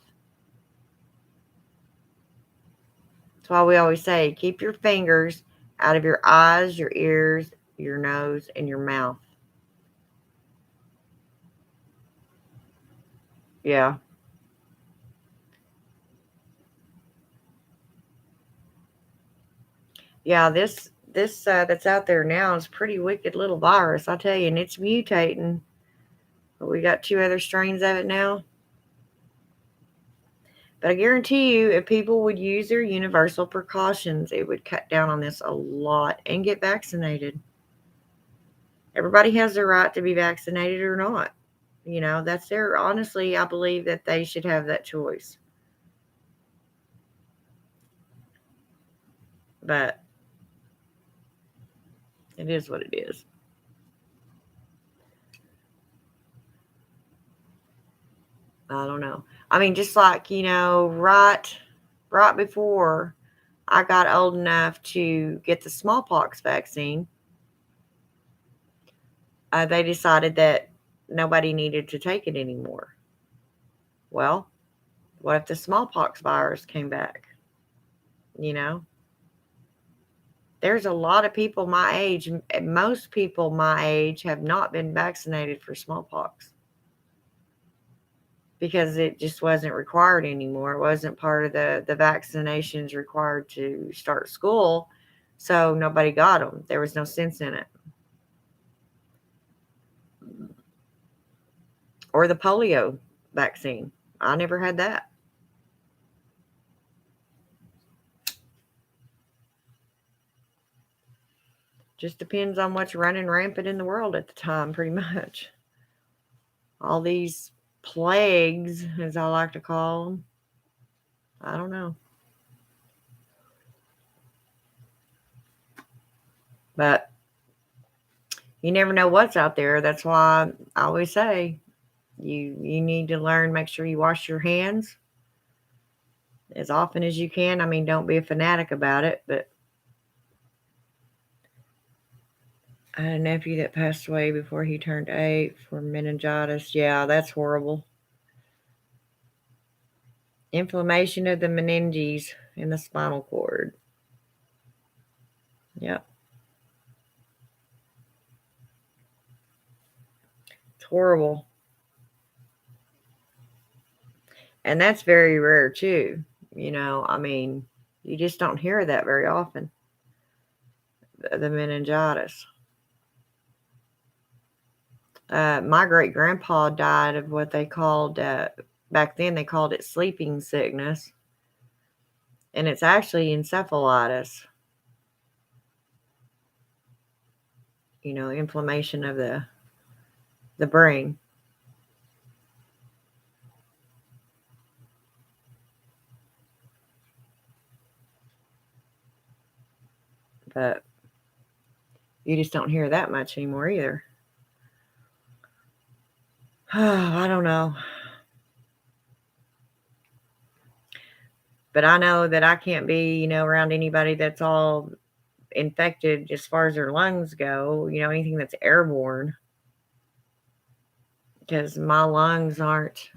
That's why we always say keep your fingers out of your eyes, your ears, your nose, and your mouth. Yeah. Yeah, this that's out there now is a pretty wicked little virus, I tell you, and it's mutating. But we got two other strains of it now. But I guarantee you, if people would use their universal precautions, it would cut down on this a lot and get vaccinated. Everybody has the right to be vaccinated or not. That's their, honestly, I believe that they should have that choice. But it is what it is. I don't know. I mean, just like, right before I got old enough to get the smallpox vaccine, they decided that nobody needed to take it anymore. Well, what if the smallpox virus came back? You know, there's a lot of people my age, most people my age have not been vaccinated for smallpox because it just wasn't required anymore. It wasn't part of the vaccinations required to start school. So nobody got them. There was no sense in it. Or the polio vaccine. I never had that. Just depends on what's running rampant in the world at the time, pretty much. All these plagues, as I like to call them. I don't know. But you never know what's out there. That's why I always say you need to learn, make sure you wash your hands as often as you can. I mean, don't be a fanatic about it, but I had a nephew that passed away before he turned 8 for meningitis. Yeah, that's horrible. Inflammation of the meninges in the spinal cord. Yep. It's horrible. And that's very rare too. I mean, you just don't hear that very often. The meningitis. My great grandpa died of what they called, back then they called it sleeping sickness. And it's actually encephalitis, inflammation of the brain. But you just don't hear that much anymore either. I don't know. But I know that I can't be, around anybody that's all infected as far as their lungs go, anything that's airborne. Because my lungs aren't,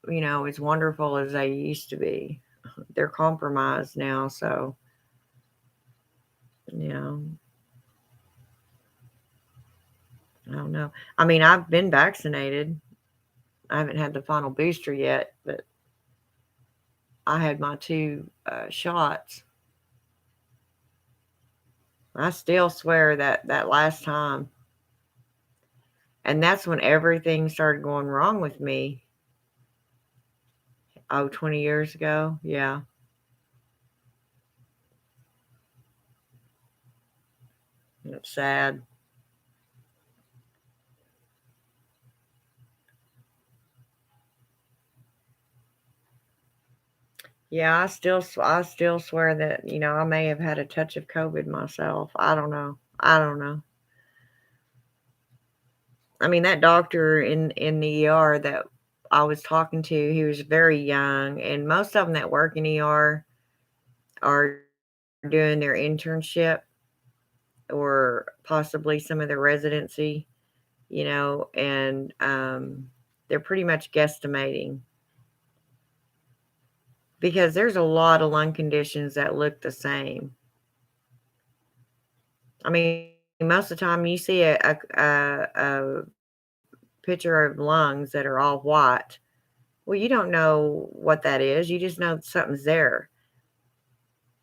as wonderful as they used to be. They're compromised now, so, you know, I don't know. I mean, I've been vaccinated. I haven't had the final booster yet, but I had my two shots. I still swear that last time, and that's when everything started going wrong with me. Oh, 20 years ago. Yeah. It's sad. Yeah, I still swear that, I may have had a touch of COVID myself. I don't know. I don't know. I mean, that doctor in the ER that I was talking to, he was very young, and most of them that work in ER are doing their internship or possibly some of their residency, and they're pretty much guesstimating because there's a lot of lung conditions that look the same. I mean, most of the time you see a picture of lungs that are all white. Well, you don't know what that is. You just know something's there.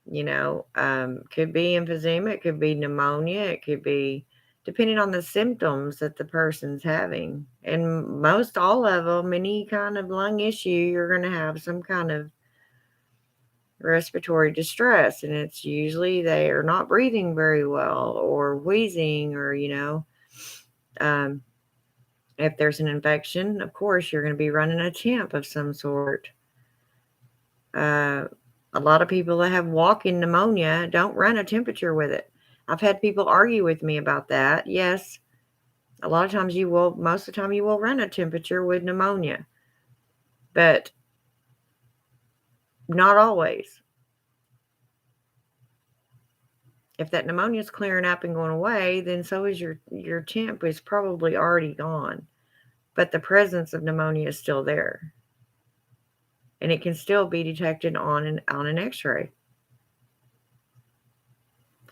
Could be emphysema, it could be pneumonia, it could be depending on the symptoms that the person's having. And most all of them, any kind of lung issue, you're going to have some kind of respiratory distress. And it's usually they are not breathing very well or wheezing or, um, if there's an infection, of course, you're going to be running a temp of some sort. Uh, a lot of people that have walk-in pneumonia don't run a temperature with it. I've had people argue with me about that. Yes, a lot of times most of the time you will run a temperature with pneumonia, but not always. If that pneumonia is clearing up and going away, then so is your temp is probably already gone, but the presence of pneumonia is still there, and it can still be detected on an X-ray.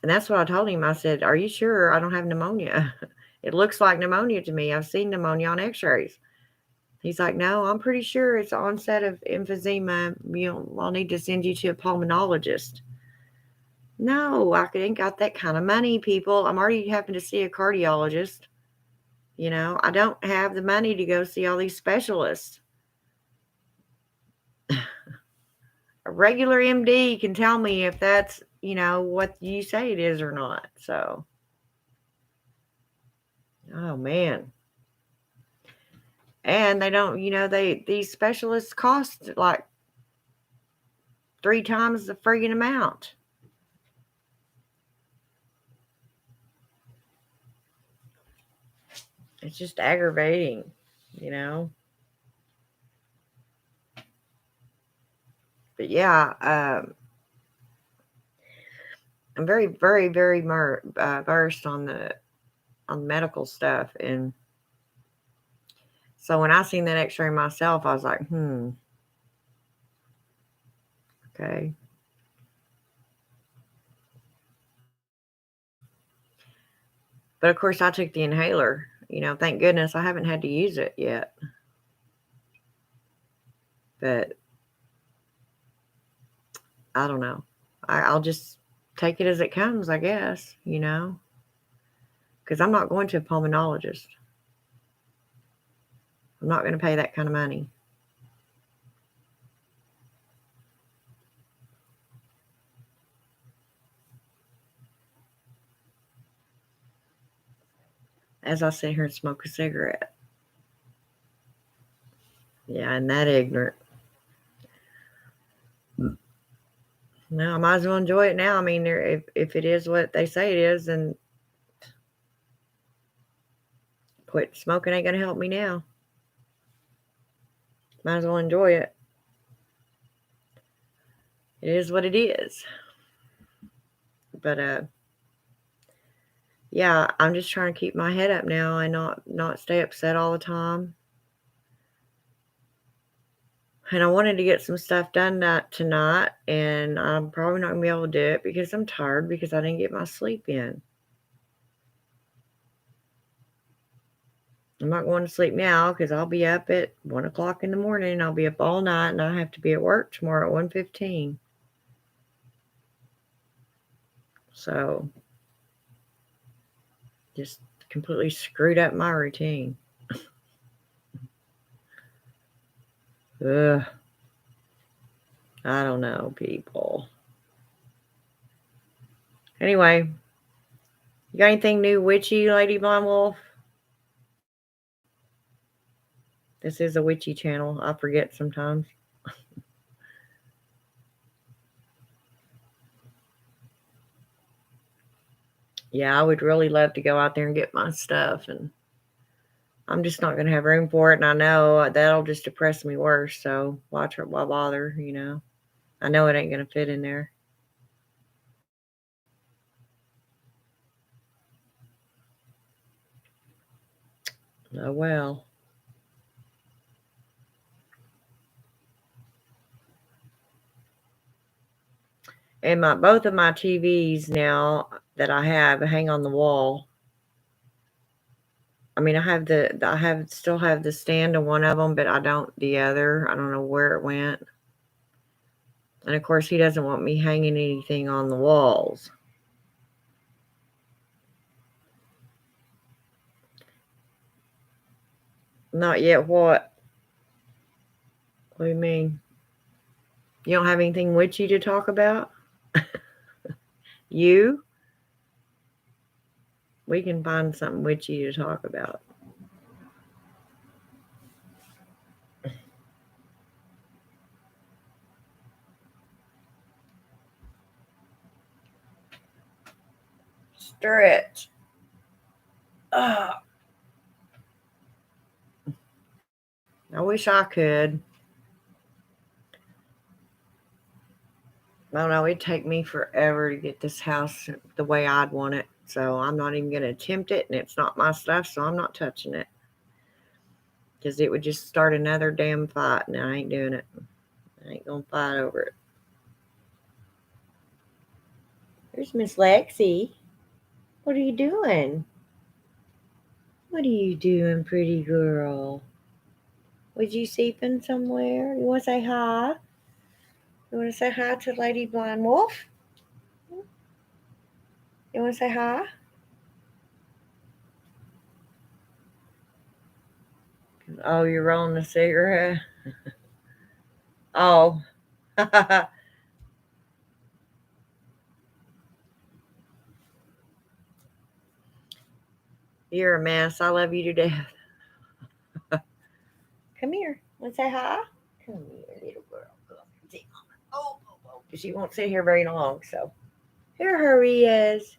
And that's what I told him. I said, "Are you sure I don't have pneumonia? It looks like pneumonia to me. I've seen pneumonia on X-rays." He's like, "No, I'm pretty sure it's onset of emphysema. I'll need to send you to a pulmonologist." No, I ain't got that kind of money, people. I'm already having to see a cardiologist. I don't have the money to go see all these specialists. A regular MD can tell me if that's, what you say it is or not. So, oh man. And they don't, these specialists cost like 3 times the friggin' amount. It's just aggravating, you know. But yeah, I'm very, very, very versed on medical stuff, and so when I seen that X-ray myself, I was like, okay. But of course, I took the inhaler. Thank goodness I haven't had to use it yet. But I don't know. I'll just take it as it comes, I guess. Because I'm not going to a pulmonologist. I'm not going to pay that kind of money. As I sit here and smoke a cigarette. Yeah, and that ignorant. No, I might as well enjoy it now. I mean, if it is what they say it is, then quit smoking ain't going to help me now. Might as well enjoy it. It is what it is. But yeah, I'm just trying to keep my head up now and not stay upset all the time. And I wanted to get some stuff done tonight, and I'm probably not gonna be able to do it because I'm tired because I didn't get my sleep in. I'm not going to sleep now because I'll be up at 1 o'clock in the morning. I'll be up all night, and I have to be at work tomorrow at 1:15. So just completely screwed up my routine. Ugh. I don't know, people. Anyway, you got anything new witchy, Lady Blind Wolf? This is a witchy channel. I forget sometimes. Yeah, I would really love to go out there and get my stuff, and I'm just not going to have room for it. And I know that'll just depress me worse. So why bother, you know? I know it ain't going to fit in there. Oh, well. And both of my TVs now that I have hang on the wall. I mean, I still have the stand on one of them, but I don't the other. I don't know where it went. And of course, he doesn't want me hanging anything on the walls. Not yet. What? What do you mean? You don't have anything witchy to talk about? You? We can find something witchy to talk about. Stretch. Ugh. I wish I could. I don't know. It'd take me forever to get this house the way I'd want it. So I'm not even going to attempt it. And it's not my stuff. So I'm not touching it. Because it would just start another damn fight. And I ain't doing it. I ain't going to fight over it. There's Miss Lexi. What are you doing? What are you doing, pretty girl? Was you sleeping somewhere? You want to say hi? You want to say hi to Lady Blind Wolf? You want to say hi? Oh, you're rolling a cigarette? Oh. You're a mess. I love you to death. Come here. Want to say hi? Come here, little girl. Come sit. Oh, oh, oh. She won't sit here very long, so. Here her is.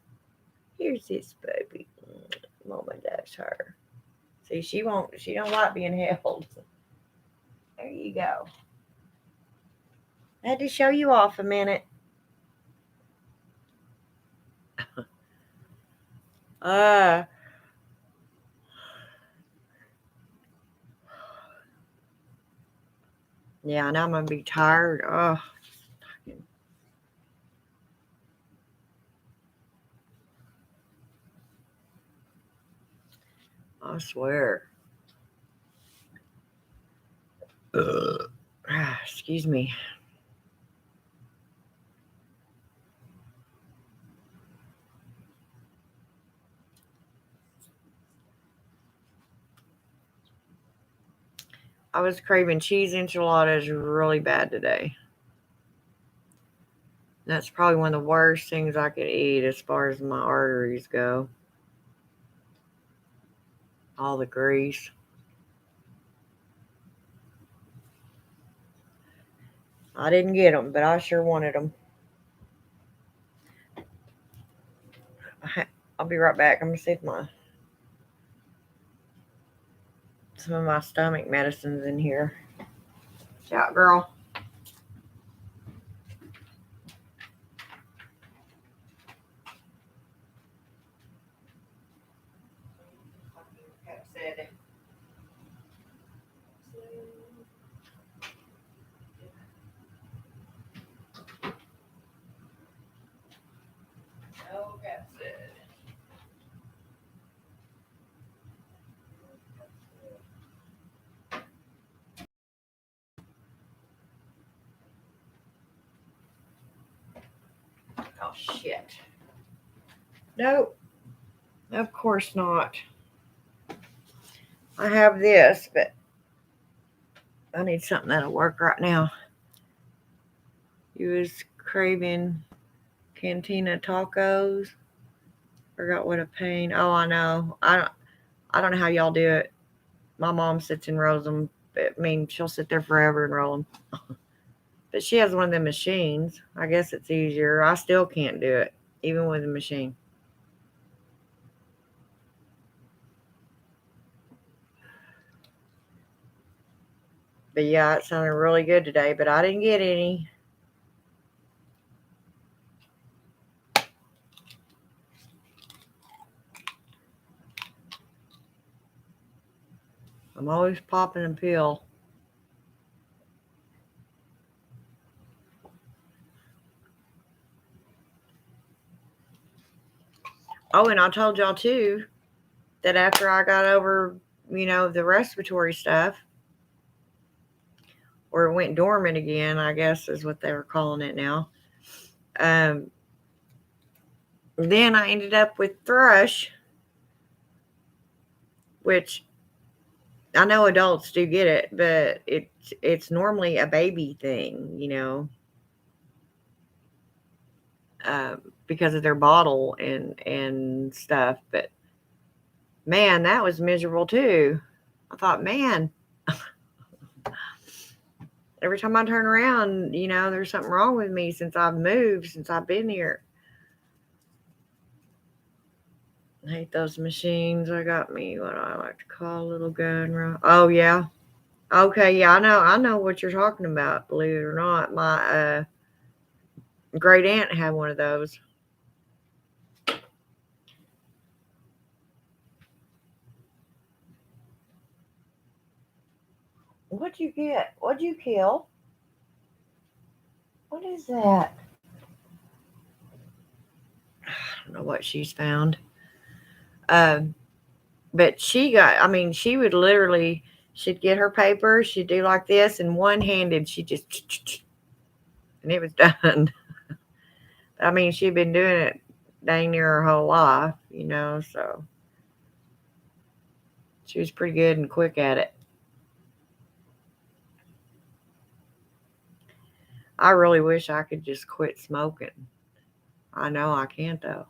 Here's this baby. Mama loves her. See, she don't like being held. There you go. I had to show you off a minute. Uh, yeah, and I'm gonna be tired. Oh, I swear. Excuse me. I was craving cheese enchiladas really bad today. That's probably one of the worst things I could eat as far as my arteries go. All the grease. I didn't get them, but I sure wanted them. I'll be right back. I'm gonna see if some of my stomach medicine's in here. Shout, girl. Oh shit. Nope. Of course not. I have this, but I need something that'll work right now. You was craving cantina tacos. Forgot what a pain. Oh, I know. I don't know how y'all do it. My mom sits and rolls them. I mean, she'll sit there forever and roll them. But she has one of them machines. I guess it's easier. I still can't do it, even with a machine. But yeah, it sounded really good today, but I didn't get any. I'm always popping a pill. Oh, and I told y'all too that after I got over, the respiratory stuff, or it went dormant again, I guess is what they were calling it now. Um, then I ended up with thrush, which I know adults do get it, but it's normally a baby thing, because of their bottle and stuff. But man, that was miserable too. I thought, man, every time I turn around, there's something wrong with me since I've moved, since I've been here. I hate those machines. I got me what I like to call a little gun. Oh yeah. Okay, yeah, I know what you're talking about, believe it or not. My great aunt had one of those. What'd you get? What'd you kill? What is that? I don't know what she's found. Um, but I mean, she would literally, she'd get her paper, she'd do like this, and one handed, she just, and it was done. I mean, she'd been doing it dang near her whole life, so she was pretty good and quick at it. I really wish I could just quit smoking. I know I can't, though.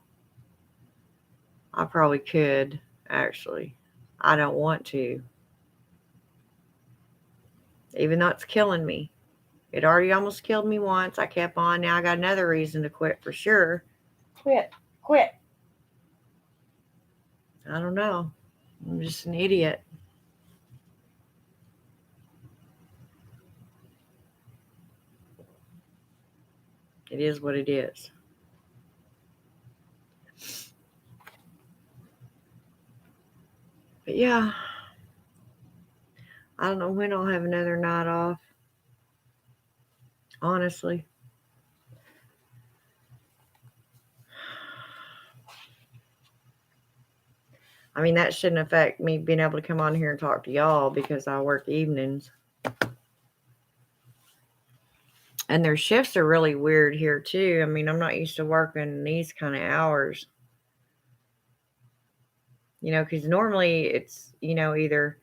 I probably could, actually. I don't want to, even though it's killing me. It already almost killed me once. I kept on. Now I got another reason to quit for sure. Quit. Quit. I don't know. I'm just an idiot. It is what it is. But yeah, I don't know when I'll have another night off. Honestly. I mean, that shouldn't affect me being able to come on here and talk to y'all because I work evenings. And their shifts are really weird here, too. I mean, I'm not used to working these kind of hours. Because normally it's, either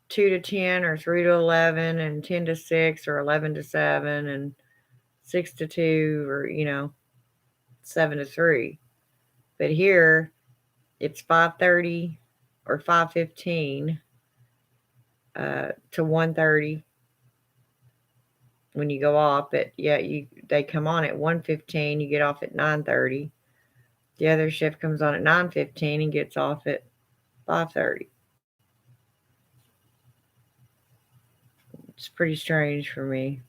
2 to 10 or 3 to 11 and 10 to 6 or 11 to 7 and 6 to 2 or, 7 to 3. But here it's 5:30 or 5:15 to 1:30 when you go off. But yeah, they come on at 1:15, you get off at 9:30. The other shift comes on at 9:15 and gets off at 5:30. It's pretty strange for me.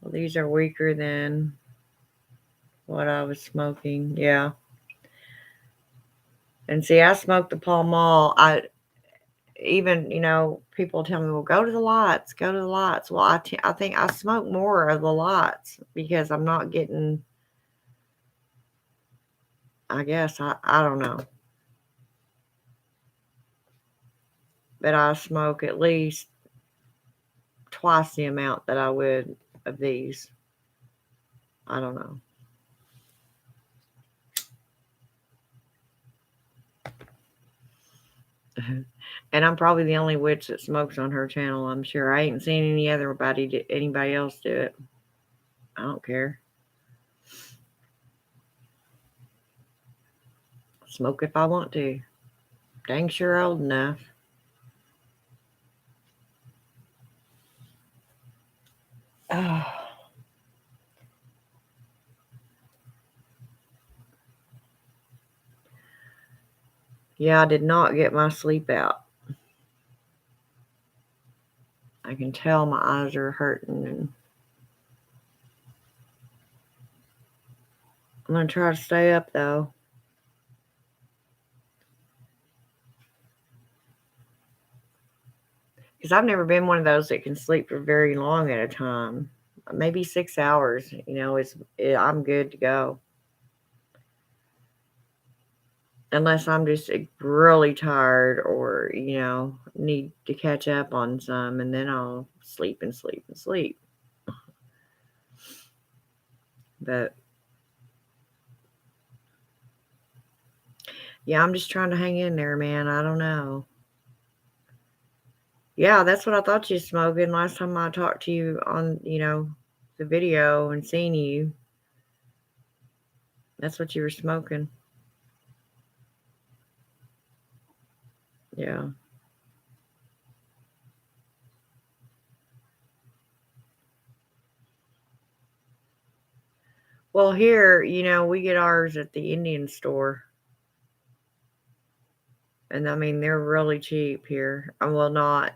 Well, these are weaker than what I was smoking. Yeah. And see, I smoked the Pall Mall. Even, people tell me, well, go to the lights, go to the lights. Well, I think I smoke more of the lights because I'm not getting, I guess, I don't know. But I smoke at least twice the amount that I would of these. I don't know. And I'm probably the only witch that smokes on her channel, I'm sure. I ain't seen anybody else do it. I don't care. Smoke if I want to. Dang sure old enough. Oh. Yeah, I did not get my sleep out. I can tell my eyes are hurting, and I'm going to try to stay up, though. Because I've never been one of those that can sleep for very long at a time. Maybe 6 hours, I'm good to go. Unless I'm just really tired or, need to catch up on some, and then I'll sleep and sleep and sleep. But yeah, I'm just trying to hang in there, man. I don't know. Yeah, that's what I thought you were smoking last time I talked to you on, the video and seen you. That's what you were smoking. Yeah. Well, here, we get ours at the Indian store. And I mean, they're really cheap here. Well, not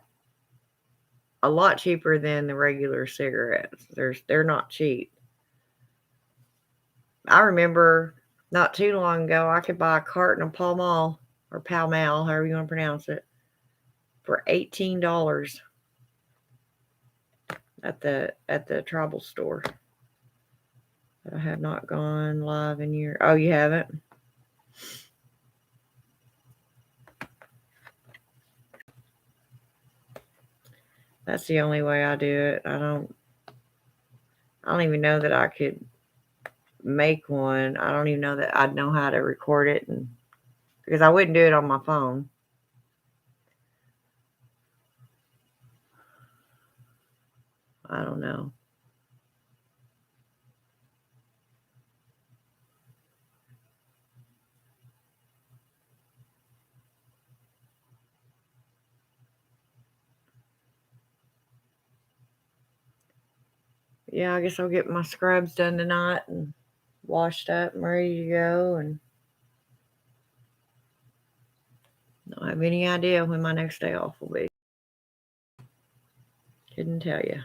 a lot cheaper than the regular cigarettes. They're not cheap. I remember not too long ago, I could buy a carton of Pall Mall or Pall Mall, however you want to pronounce it, for $18 at the tribal store. But I have not gone live in years. Oh, you haven't? That's the only way I do it. I don't even know that I could make one. I don't even know that I'd know how to record it, and because I wouldn't do it on my phone. I don't know. Yeah, I guess I'll get my scrubs done tonight and washed up and ready to go, and don't have any idea when my next day off will be. Couldn't tell you.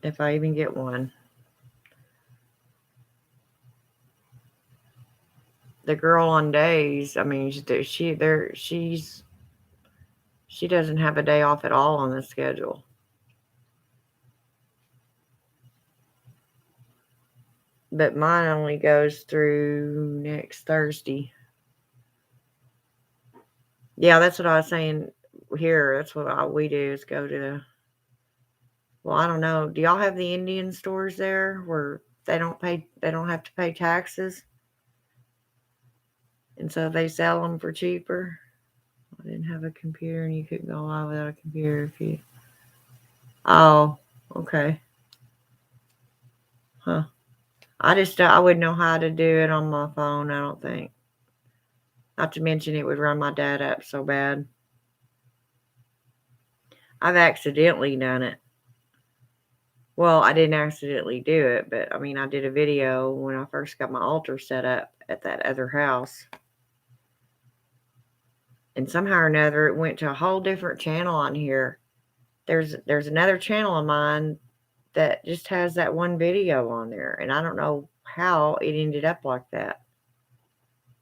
If I even get one. The girl on days, I mean, she doesn't have a day off at all on the schedule. But mine only goes through next Thursday. Yeah, that's what I was saying here. That's what we do is go to. Well, I don't know. Do y'all have the Indian stores there where they don't have to pay taxes? And so they sell them for cheaper? I didn't have a computer, and you couldn't go live without a computer if you. Oh, okay. Huh. I wouldn't know how to do it on my phone, I don't think. Not to mention it would run my data up so bad. I've accidentally done it. Well, I didn't accidentally do it, but I mean, I did a video when I first got my altar set up at that other house. And somehow or another, it went to a whole different channel on here. There's another channel of mine that just has that one video on there, and I don't know how it ended up like that.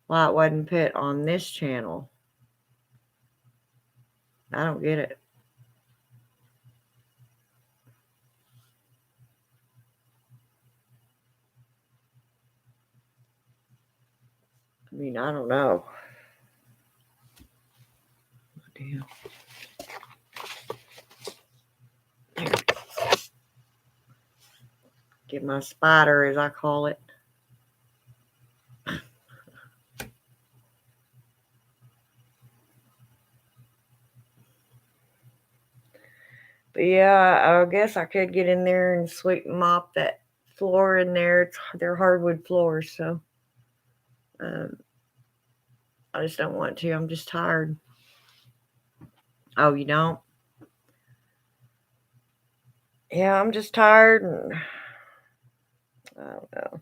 Why it wasn't put on this channel. I don't get it. I mean, I don't know. Damn. Get my spider, as I call it. But yeah, I guess I could get in there and sweep and mop that floor in there. They're hardwood floors, so I just don't want to. I'm just tired. Oh, you don't? Yeah, I'm just tired, and I don't know.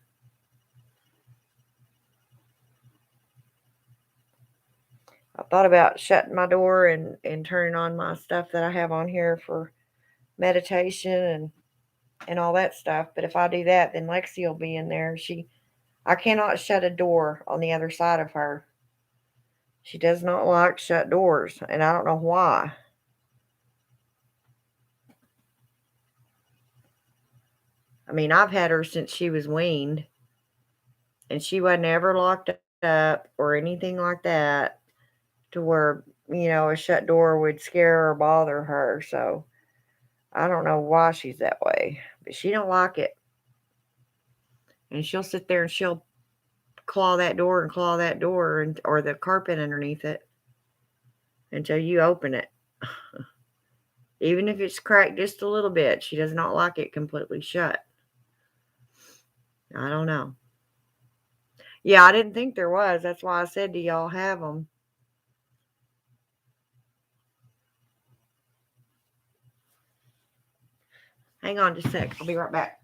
I thought about shutting my door and turning on my stuff that I have on here for meditation and all that stuff. But if I do that, then Lexi will be in there. I cannot shut a door on the other side of her. She does not like shut doors, and I don't know why. I mean, I've had her since she was weaned, and she wasn't ever locked up or anything like that to where, a shut door would scare or bother her. So I don't know why she's that way, but she don't like it. And she'll sit there and she'll claw that door and claw that door or the carpet underneath it until you open it. Even if it's cracked just a little bit, she does not like it completely shut. I don't know. Yeah, I didn't think there was. That's why I said, do y'all have them? Hang on just a sec. I'll be right back.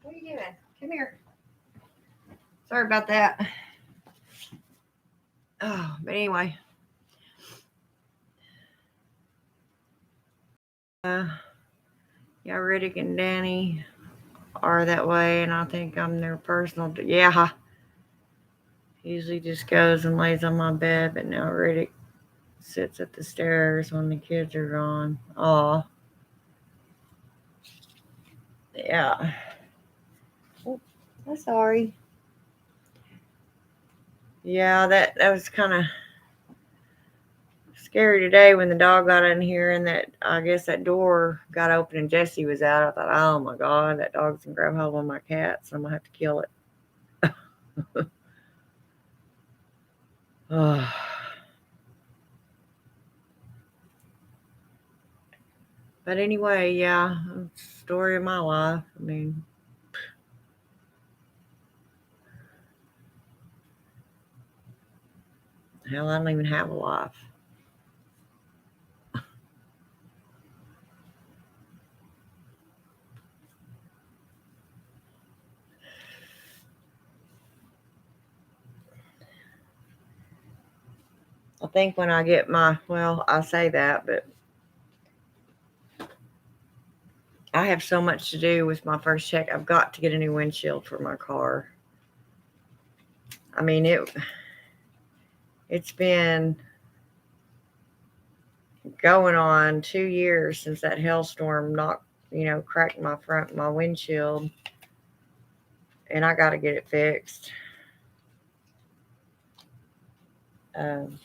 What are you doing? Come here. Sorry about that. Oh, but anyway. Yeah, Riddick and Danny are that way, and I think I'm their personal. Yeah. He usually just goes and lays on my bed, but now Riddick sits at the stairs when the kids are gone. Oh, yeah. Oh, I'm sorry. Yeah, that was kind of scary today when the dog got in here and that I guess that door got open and Jesse was out. I thought, oh my God, that dog's gonna grab hold of my cat, so I'm gonna have to kill it. Oh. But anyway, yeah, story of my life. I mean, hell, I don't even have a life. I think when I get I say that, but I have so much to do with my first check. I've got to get a new windshield for my car. I mean, it's been going on 2 years since that hailstorm knocked cracked my windshield, and I got to get it fixed. And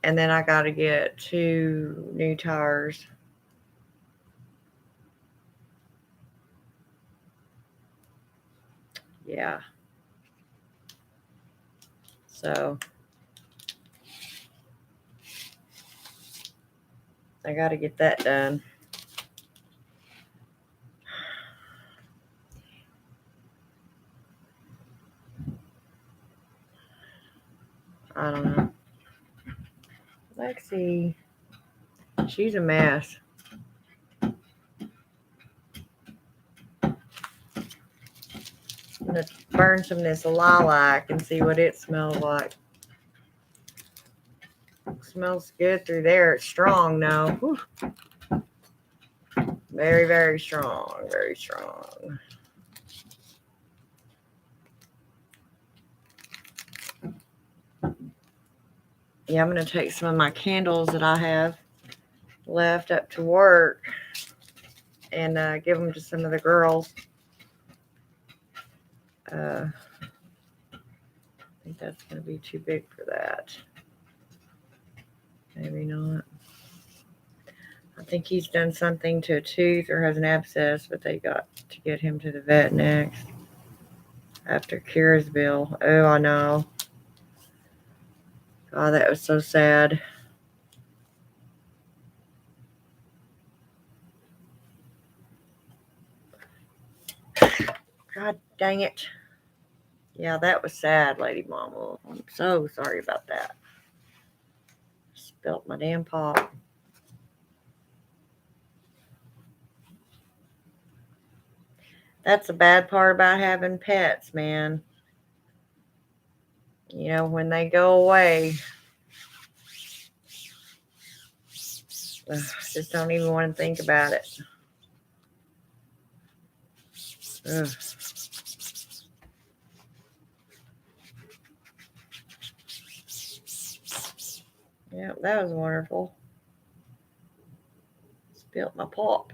then I got to get 2 new tires. Yeah. So I got to get that done. I don't know. Lexi, she's a mess. I'm going to burn some of this lilac and see what it smells like. It smells good through there. It's strong now. Whew. Very, very strong. Very strong. Yeah, I'm going to take some of my candles that I have left up to work and give them to some of the girls. I think that's going to be too big for that. Maybe not. I think he's done something to a tooth or has an abscess, but they got to get him to the vet next after Kira's bill. Oh, I know. God, that was so sad. God dang it. Yeah, that was sad, Lady Mama. I'm so sorry about that. Spilt my damn pop. That's the bad part about having pets, man. When they go away, just don't even want to think about it. Ugh. Yeah, that was wonderful. Spilt my pop.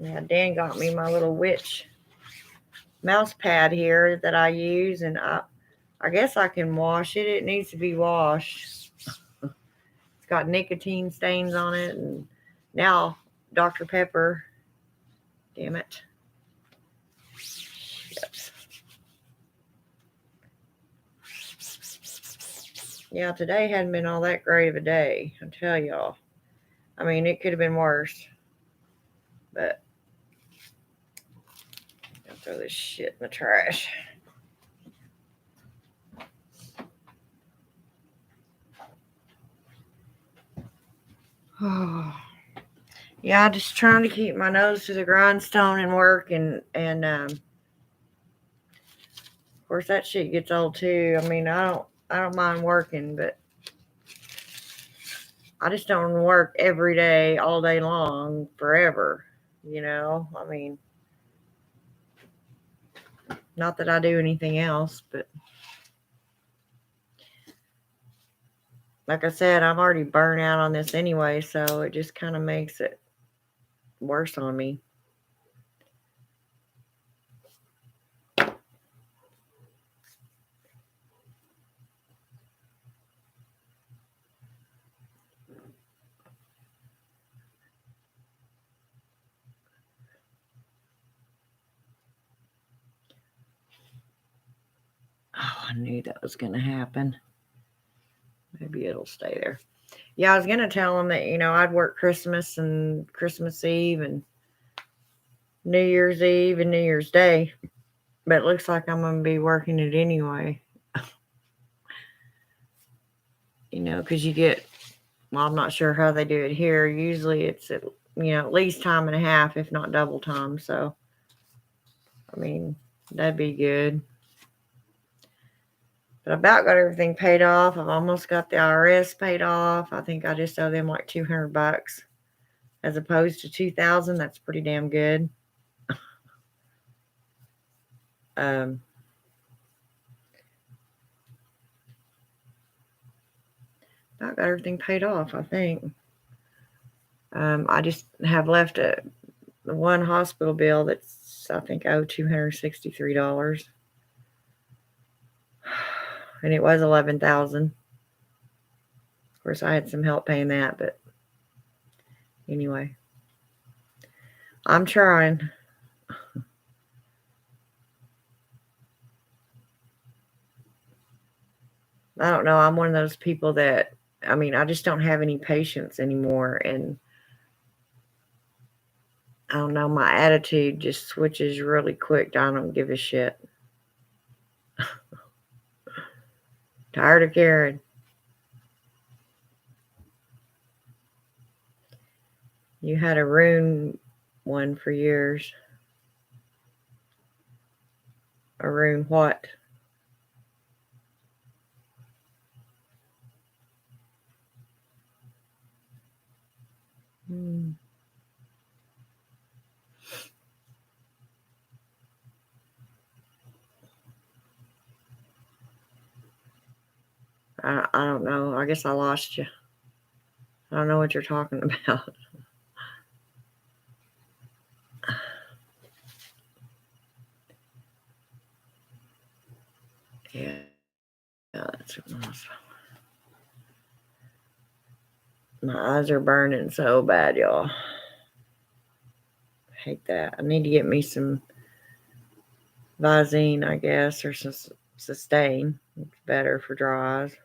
Yeah, Dan got me my little witch mouse pad here that I use, and I guess I can wash it. It needs to be washed. It's got nicotine stains on it, and now Dr. Pepper. Damn it. Shit. Yeah, today hadn't been all that great of a day, I tell y'all. I mean, it could have been worse, but I'll throw this shit in the trash. Yeah, just trying to keep my nose to the grindstone and work, and of course that shit gets old too. I mean, I don't mind working, but I just don't work every day, all day long, forever. I mean, not that I do anything else, but like I said, I'm already burnt out on this anyway, so it just kind of makes it worse on me. Oh, I knew that was going to happen. Maybe it'll stay there. Yeah, I was going to tell them that, I'd work Christmas and Christmas Eve and New Year's Eve and New Year's Day. But it looks like I'm going to be working it anyway. Because you get, well, I'm not sure how they do it here. Usually it's at least time and a half, if not double time. So, I mean, that'd be good. But I about got everything paid off. I've almost got the IRS paid off. I think I just owe them like $200 as opposed to $2,000. That's pretty damn good. I got everything paid off, I think. I just have left one hospital bill that's, I think, owed $263. And it was 11,000. Of course, I had some help paying that, but anyway, I'm trying. I don't know. I'm one of those people that, I mean, I just don't have any patience anymore. And I don't know, my attitude just switches really quick. I don't give a shit. Tired of caring. You had a rune one for years. A rune what? Hmm. I don't know. I guess I lost you. I don't know what you're talking about. Yeah, that's what it was. My eyes are burning so bad, y'all. Hate that. I need to get me some Visine, I guess, or some Sustain. It's better for dry eyes.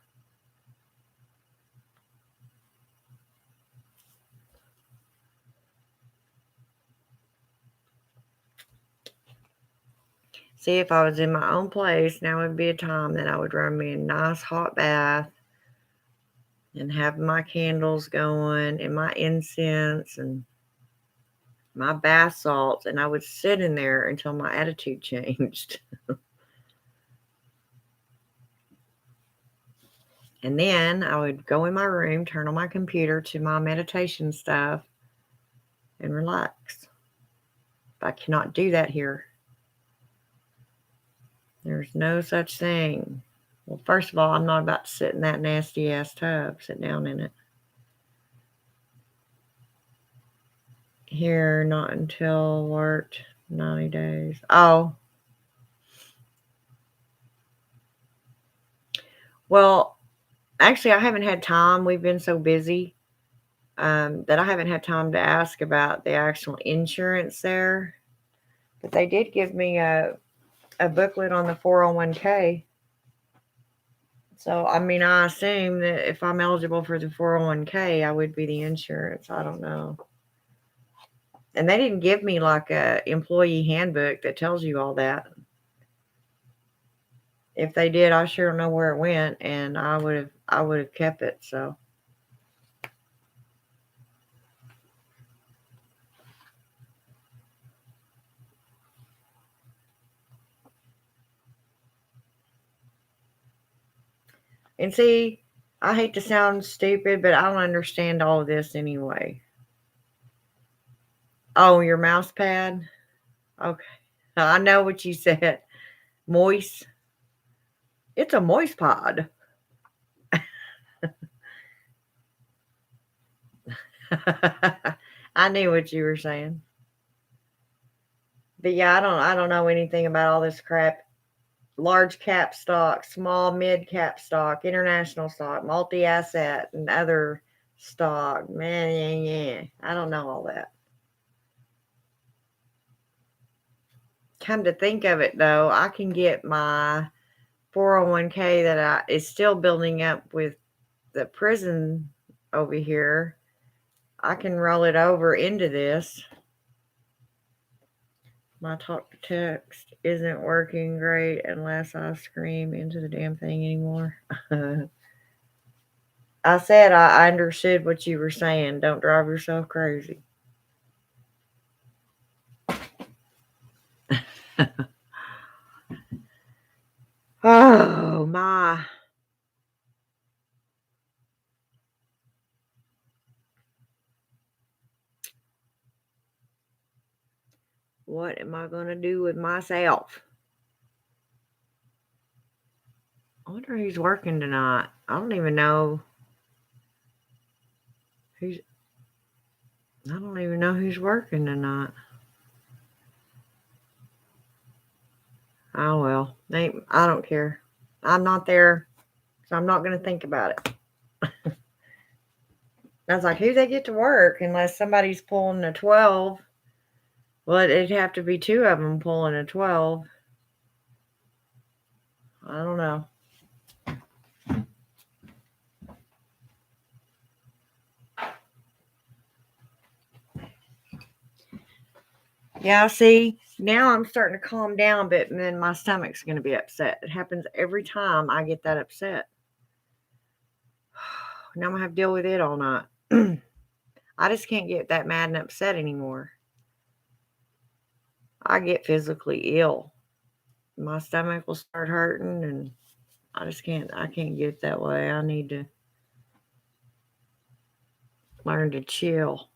See, if I was in my own place, now would be a time that I would run me a nice hot bath and have my candles going and my incense and my bath salts, and I would sit in there until my attitude changed. And then I would go in my room, turn on my computer to my meditation stuff, and relax. But I cannot do that here. There's no such thing. Well, first of all, I'm not about to sit in that nasty ass tub, sit down in it. Here, not until worked 90 days. Oh, well, actually, I haven't had time. We've been so busy that I haven't had time to ask about the actual insurance there. But they did give me a booklet on the 401k. So, I mean, I assume that if I'm eligible for the 401k, I would be the insurance. I don't know. And they didn't give me like a employee handbook that tells you all that. If they did, I sure don't know where it went, and I would have kept it. So, and see, I hate to sound stupid, but I don't understand all of this anyway. Oh, your mouse pad? Okay. I know what you said. Moist. It's a moist pod. I knew what you were saying. But yeah, I don't know anything about all this crap. Large cap stock, small mid cap stock, international stock, multi asset, and other stock. Man, yeah. I don't know all that. Come to think of it though, I can get my 401k that is still building up with the prison over here. I can roll it over into this. My talk to text isn't working great unless I scream into the damn thing anymore. I said I understood what you were saying. Don't drive yourself crazy. Oh my. What am I going to do with myself? wonder who's working tonight. I don't even know who's. I don't even know who's working tonight. Oh well, I don't care. I'm not there, so I'm not going to think about it. I was like, who they get to work unless somebody's pulling a 12? Well, it'd have to be two of them pulling a 12. I don't know. Yeah, see, now I'm starting to calm down, but then my stomach's going to be upset. It happens every time I get that upset. Now I'm going to have to deal with it all night. I just can't get that mad and upset anymore. I get physically ill. My stomach will start hurting, and I can't get that way. I need to learn to chill.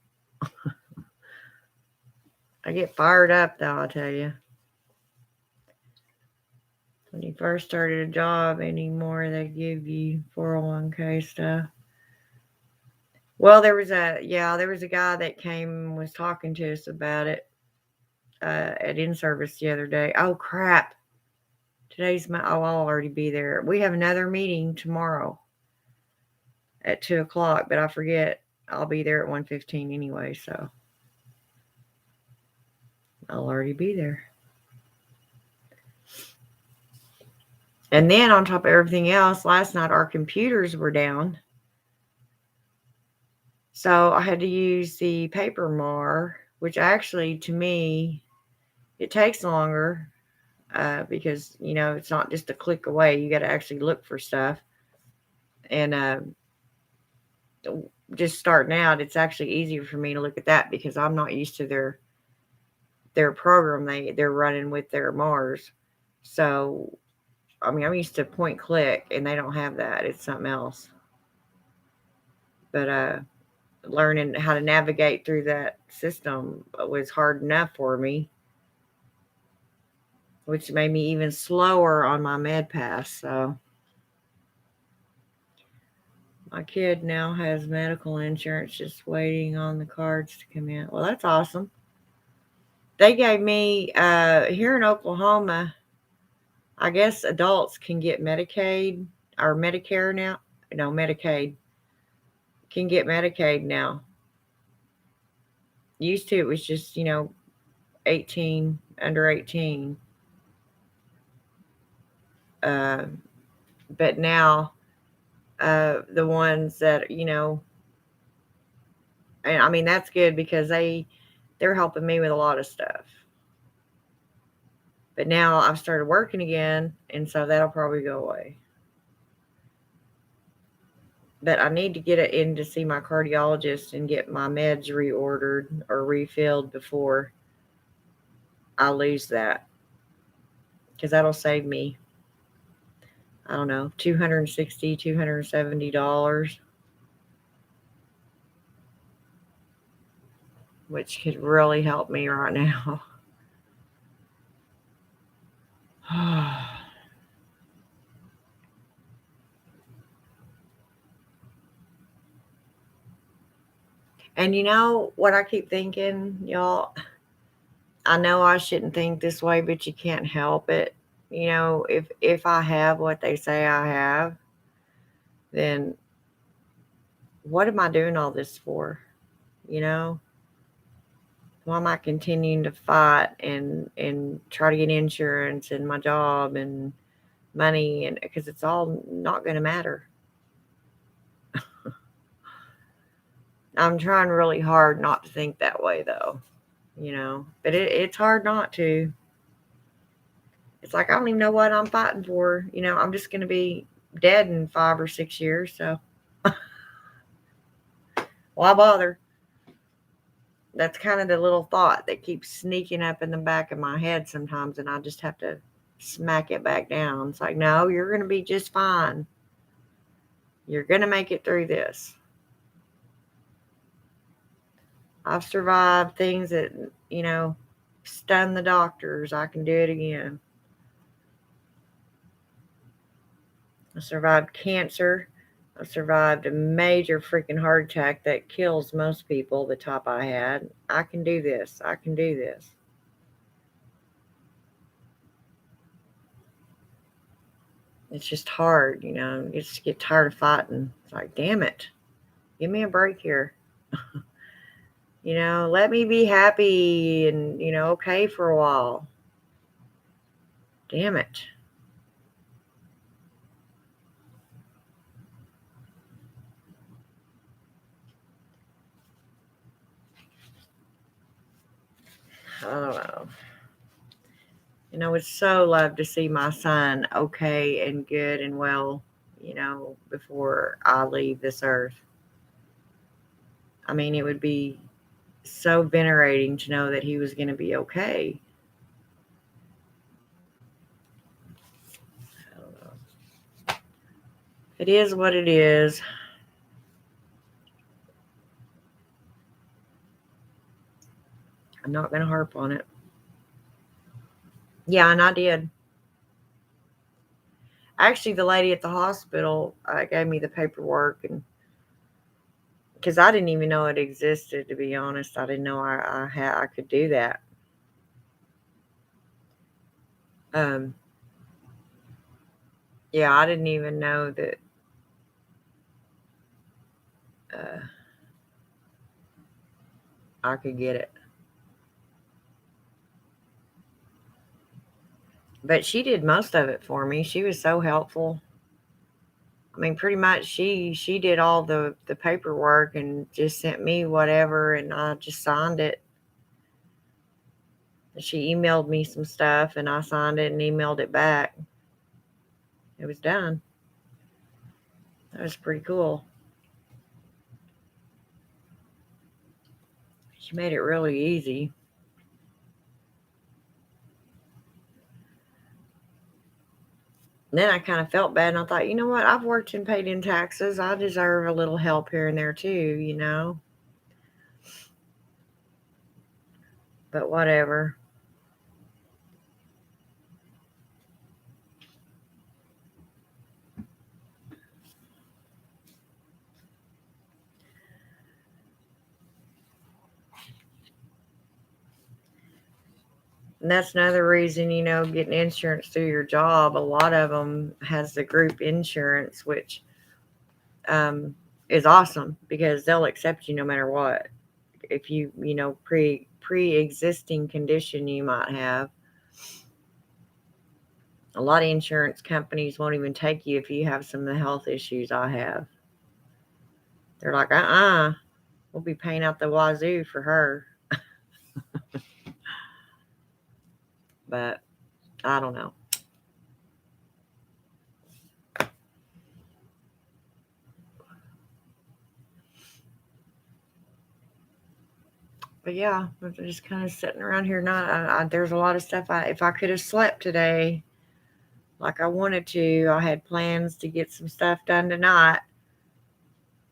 I get fired up, though, I tell you. When you first started a job anymore, they give you 401k stuff. Well, there was a guy that came and was talking to us about it at in-service the other day. Oh, crap. I'll already be there. We have another meeting tomorrow at 2 o'clock, but I forget I'll be there at 1:15 anyway, so I'll already be there. And then on top of everything else, last night our computers were down. So I had to use the paper mar, which actually, to me, it takes longer because, it's not just a click away. You got to actually look for stuff. And just starting out, it's actually easier for me to look at that because I'm not used to their program they're running with their Mars. So, I mean, I'm used to point click, and they don't have that. It's something else. But learning how to navigate through that system was hard enough for me, which made me even slower on my med pass. So my kid now has medical insurance, just waiting on the cards to come in. Well, that's awesome. They gave me here in Oklahoma, I guess adults can get Medicaid or Medicare now. No, Medicaid can get Medicaid now. Used to it was just, 18, under 18. Uh, but now the ones that, and I mean, that's good because they're helping me with a lot of stuff. But now I've started working again, and so that'll probably go away. But I need to get it in to see my cardiologist and get my meds reordered or refilled before I lose that. Because that'll save me, I don't know, $260, $270, which could really help me right now. And you know what I keep thinking, y'all? I know I shouldn't think this way, but you can't help it. If I have what they say I have, then what am I doing all this for? You know? Why am I continuing to fight and try to get insurance and my job and money, and because it's all not going to matter. I'm trying really hard not to think that way though, but it's hard not to. It's like I don't even know what I'm fighting for. I'm just going to be dead in 5 or 6 years, so why bother? That's kind of the little thought that keeps sneaking up in the back of my head sometimes, and I just have to smack it back down. It's like, no, you're going to be just fine. You're going to make it through this. I've survived things that, stun the doctors. I can do it again. I survived cancer. I survived a major freaking heart attack that kills most people, the top I had. I can do this. I can do this. It's just hard, you just get tired of fighting. It's like, damn it. Give me a break here. Let me be happy and, okay for a while. Damn it. I don't know. Would so love to see my son okay and good and well, before I leave this earth. I mean, it would be so venerating to know that he was going to be okay. I don't know. It is what it is. I'm not going to harp on it. Yeah, and I did. Actually, the lady at the hospital gave me the paperwork, and because I didn't even know it existed, to be honest, I didn't know I could do that. Um, yeah, I didn't even know that. Uh, I could get it. But she did most of it for me. She was so helpful. I mean, pretty much she did all the paperwork and just sent me whatever, and I just signed it. She emailed me some stuff, and I signed it and emailed it back. It was done. That was pretty cool. She made it really easy. And then I kind of felt bad, and I thought, you know what? I've worked and paid in taxes. I deserve a little help here and there too. But whatever. And that's another reason, getting insurance through your job. A lot of them has the group insurance, which um, is awesome because they'll accept you no matter what. If pre-existing condition you might have, a lot of insurance companies won't even take you if you have some of the health issues I have. They're like, we'll be paying out the wazoo for her. But I don't know. But yeah, I'm just kind of sitting around here. There's a lot of stuff. If I could have slept today, like I wanted to, I had plans to get some stuff done tonight,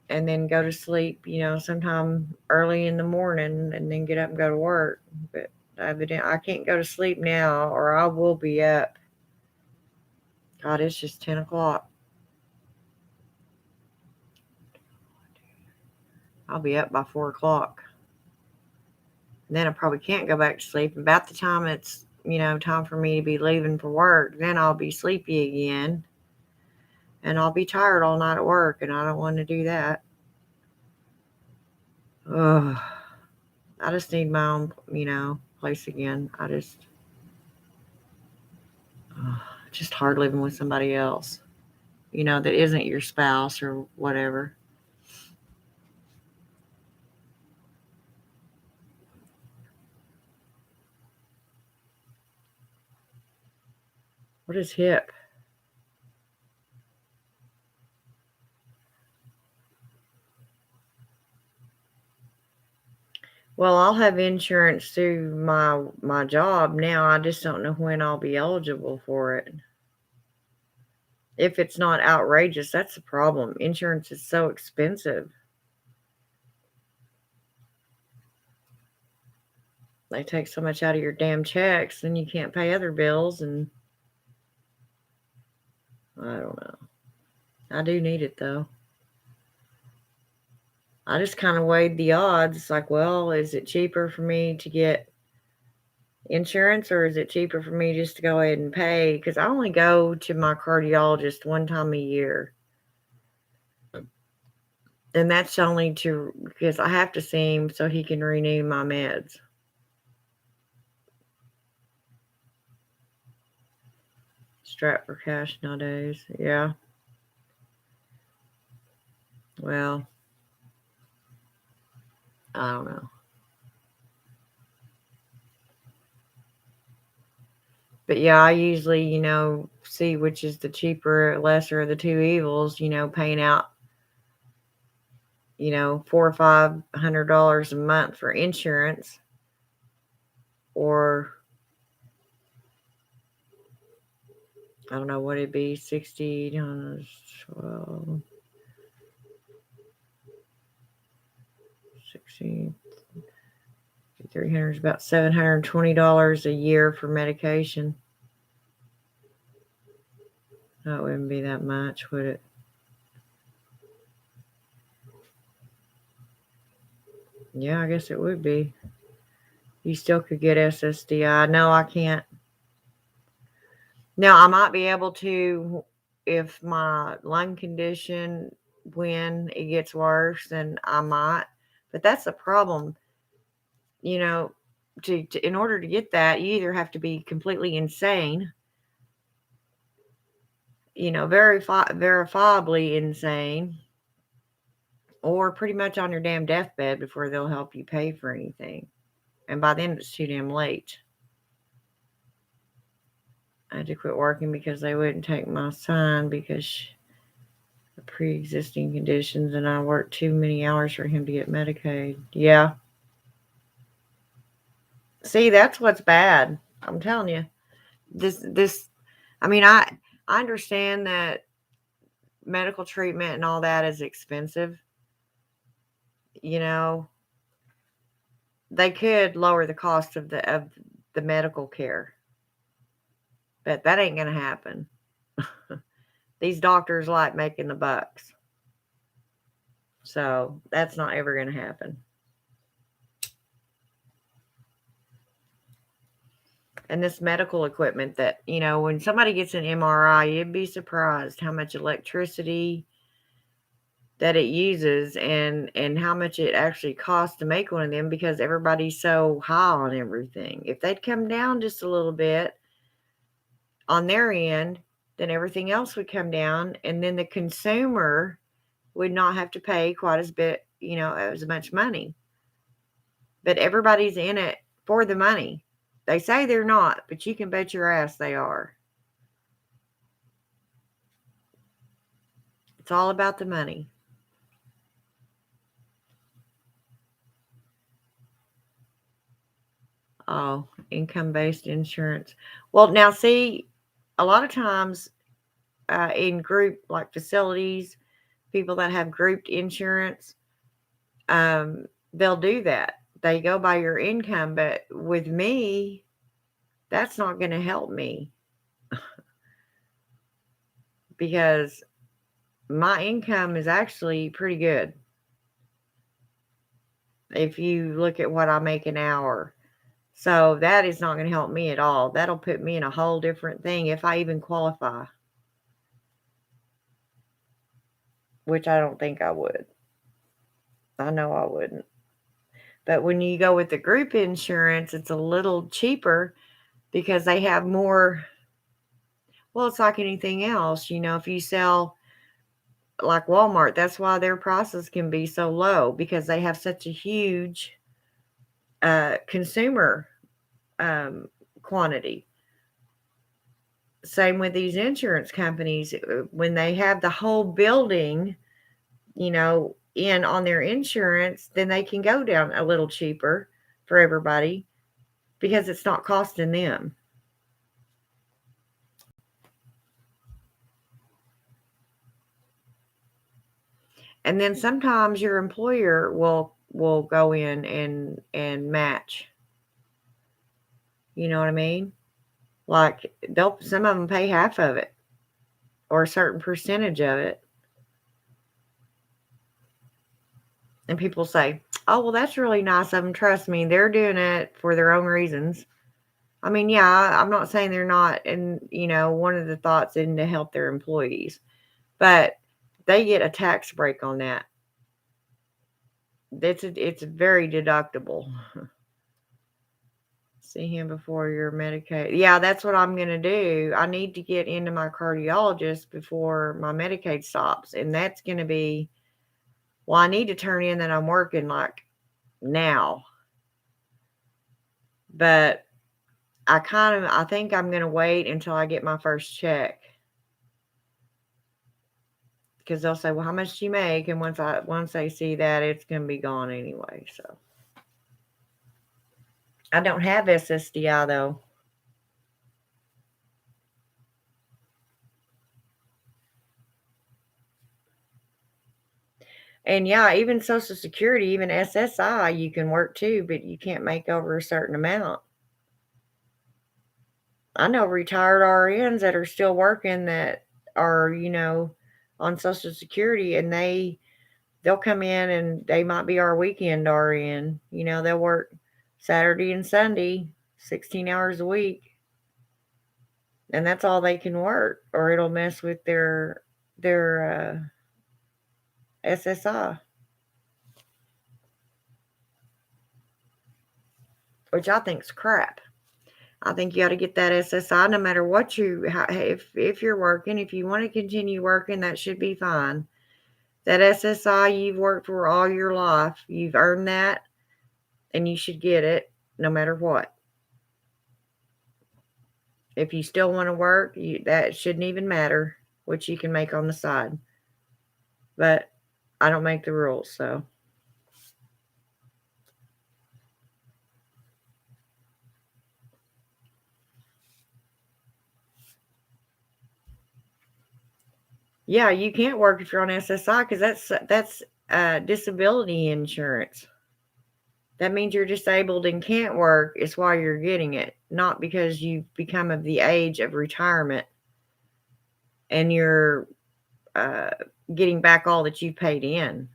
and then go to sleep. Sometime early in the morning, and then get up and go to work. But evidently, I can't go to sleep now, or I will be up. God, it's just 10 o'clock. I'll be up by 4 o'clock. And then I probably can't go back to sleep. About the time it's, time for me to be leaving for work, then I'll be sleepy again. And I'll be tired all night at work, and I don't want to do that. Ugh. I just need my own, place again. Just hard living with somebody else, that isn't your spouse or whatever. What is hip? Well, I'll have insurance through my job now. I just don't know when I'll be eligible for it. If it's not outrageous, that's the problem. Insurance is so expensive. They take so much out of your damn checks, then you can't pay other bills, and I don't know. I do need it though. I just kind of weighed the odds. It's like, well, is it cheaper for me to get insurance or is it cheaper for me just to go ahead and pay? Because I only go to my cardiologist one time a year. And that's only because I have to see him so he can renew my meds. Strapped for cash nowadays. Yeah. Well, I don't know. But yeah, I usually, see which is the cheaper, lesser of the two evils, paying out, $400 or $500 a month for insurance, or I don't know what it'd be, 60 times 12, 60, 300 is about $720 a year for medication. That wouldn't be that much, would it? Yeah, I guess it would be. You still could get SSDI. No, I can't. Now, I might be able to if my lung condition, when it gets worse, then I might. But that's the problem. You know, in order to get that, you either have to be completely insane, verifiably insane, or pretty much on your damn deathbed before they'll help you pay for anything. And by then, it's too damn late. I had to quit working because they wouldn't take my son because of pre-existing conditions, and I worked too many hours for him to get Medicaid. Yeah. See, that's what's bad. I'm telling you. This. I mean, I understand that medical treatment and all that is expensive. You know, they could lower the cost of the medical care, but that ain't gonna happen. These doctors like making the bucks, so that's not ever gonna happen. And this medical equipment that, when somebody gets an MRI, you'd be surprised how much electricity that it uses and how much it actually costs to make one of them because everybody's so high on everything. If they'd come down just a little bit on their end, then everything else would come down and then the consumer would not have to pay quite as much money. But everybody's in it for the money. They say they're not, but you can bet your ass they are. It's all about the money. Oh, income-based insurance. Well, now see, a lot of times in group like facilities, people that have grouped insurance, they'll do that. They go by your income, but with me, that's not going to help me because my income is actually pretty good. If you look at what I make an hour. So that is not going to help me at all. That'll put me in a whole different thing if I even qualify, which I don't think I would. I know I wouldn't. But when you go with the group insurance, it's a little cheaper because they have more. Well, it's like anything else. If you sell like Walmart, that's why their prices can be so low because they have such a huge consumer quantity. Same with these insurance companies. When they have the whole building, in on their insurance, then they can go down a little cheaper for everybody because it's not costing them. And then sometimes your employer will go in and match. You know what I mean? Like some of them pay half of it or a certain percentage of it. And people say, oh, well, that's really nice of them. Trust me, they're doing it for their own reasons. I mean, yeah, I'm not saying they're not. And, one of the thoughts is to help their employees. But they get a tax break on that. It's very deductible. See him before you're Medicaid. Yeah, that's what I'm going to do. I need to get into my cardiologist before my Medicaid stops. And that's going to be, well, I need to turn in that I'm working like now. But I think I'm going to wait until I get my first check. Because they'll say, well, how much do you make? And once they see that, it's going to be gone anyway. So I don't have SSDI though. And yeah, even Social Security, even SSI, you can work too, but you can't make over a certain amount. I know retired RNs that are still working that are, on Social Security, and they'll come in and they might be our weekend RN. They'll work Saturday and Sunday, 16 hours a week, and that's all they can work, or it'll mess with their SSI, which I think's crap. I think you ought to get that SSI no matter what if you're working. If you want to continue working, that should be fine. That SSI you've worked for all your life, you've earned that, and you should get it no matter what. If you still want to work, that shouldn't even matter what you can make on the side. But I don't make the rules, so. Yeah, you can't work if you're on SSI because that's disability insurance. That means you're disabled and can't work is why you're getting it, not because you've become of the age of retirement and you're uh, getting back all that you paid in.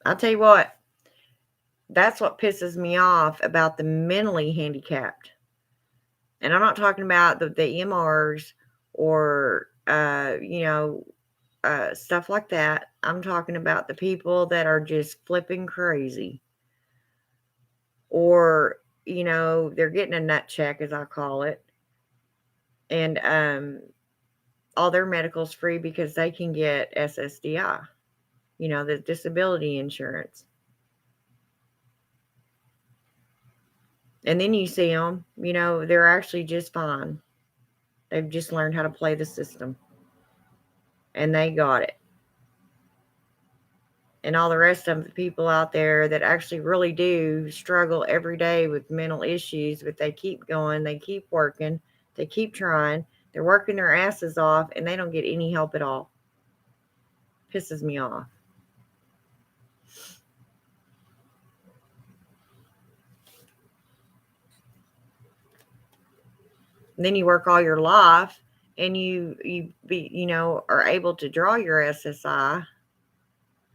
I'll tell you what, that's what pisses me off about the mentally handicapped. And I'm not talking about the MRs or, stuff like that. I'm talking about the people that are just flipping crazy. Or, they're getting a nut check, as I call it. And all their medical's free because they can get SSDI, the disability insurance. And then you see them, they're actually just fine. They've just learned how to play the system. And they got it. And all the rest of the people out there that actually really do struggle every day with mental issues, but they keep going, they keep working, they keep trying, they're working their asses off, and they don't get any help at all. Pisses me off. And then you work all your life and are able to draw your SSI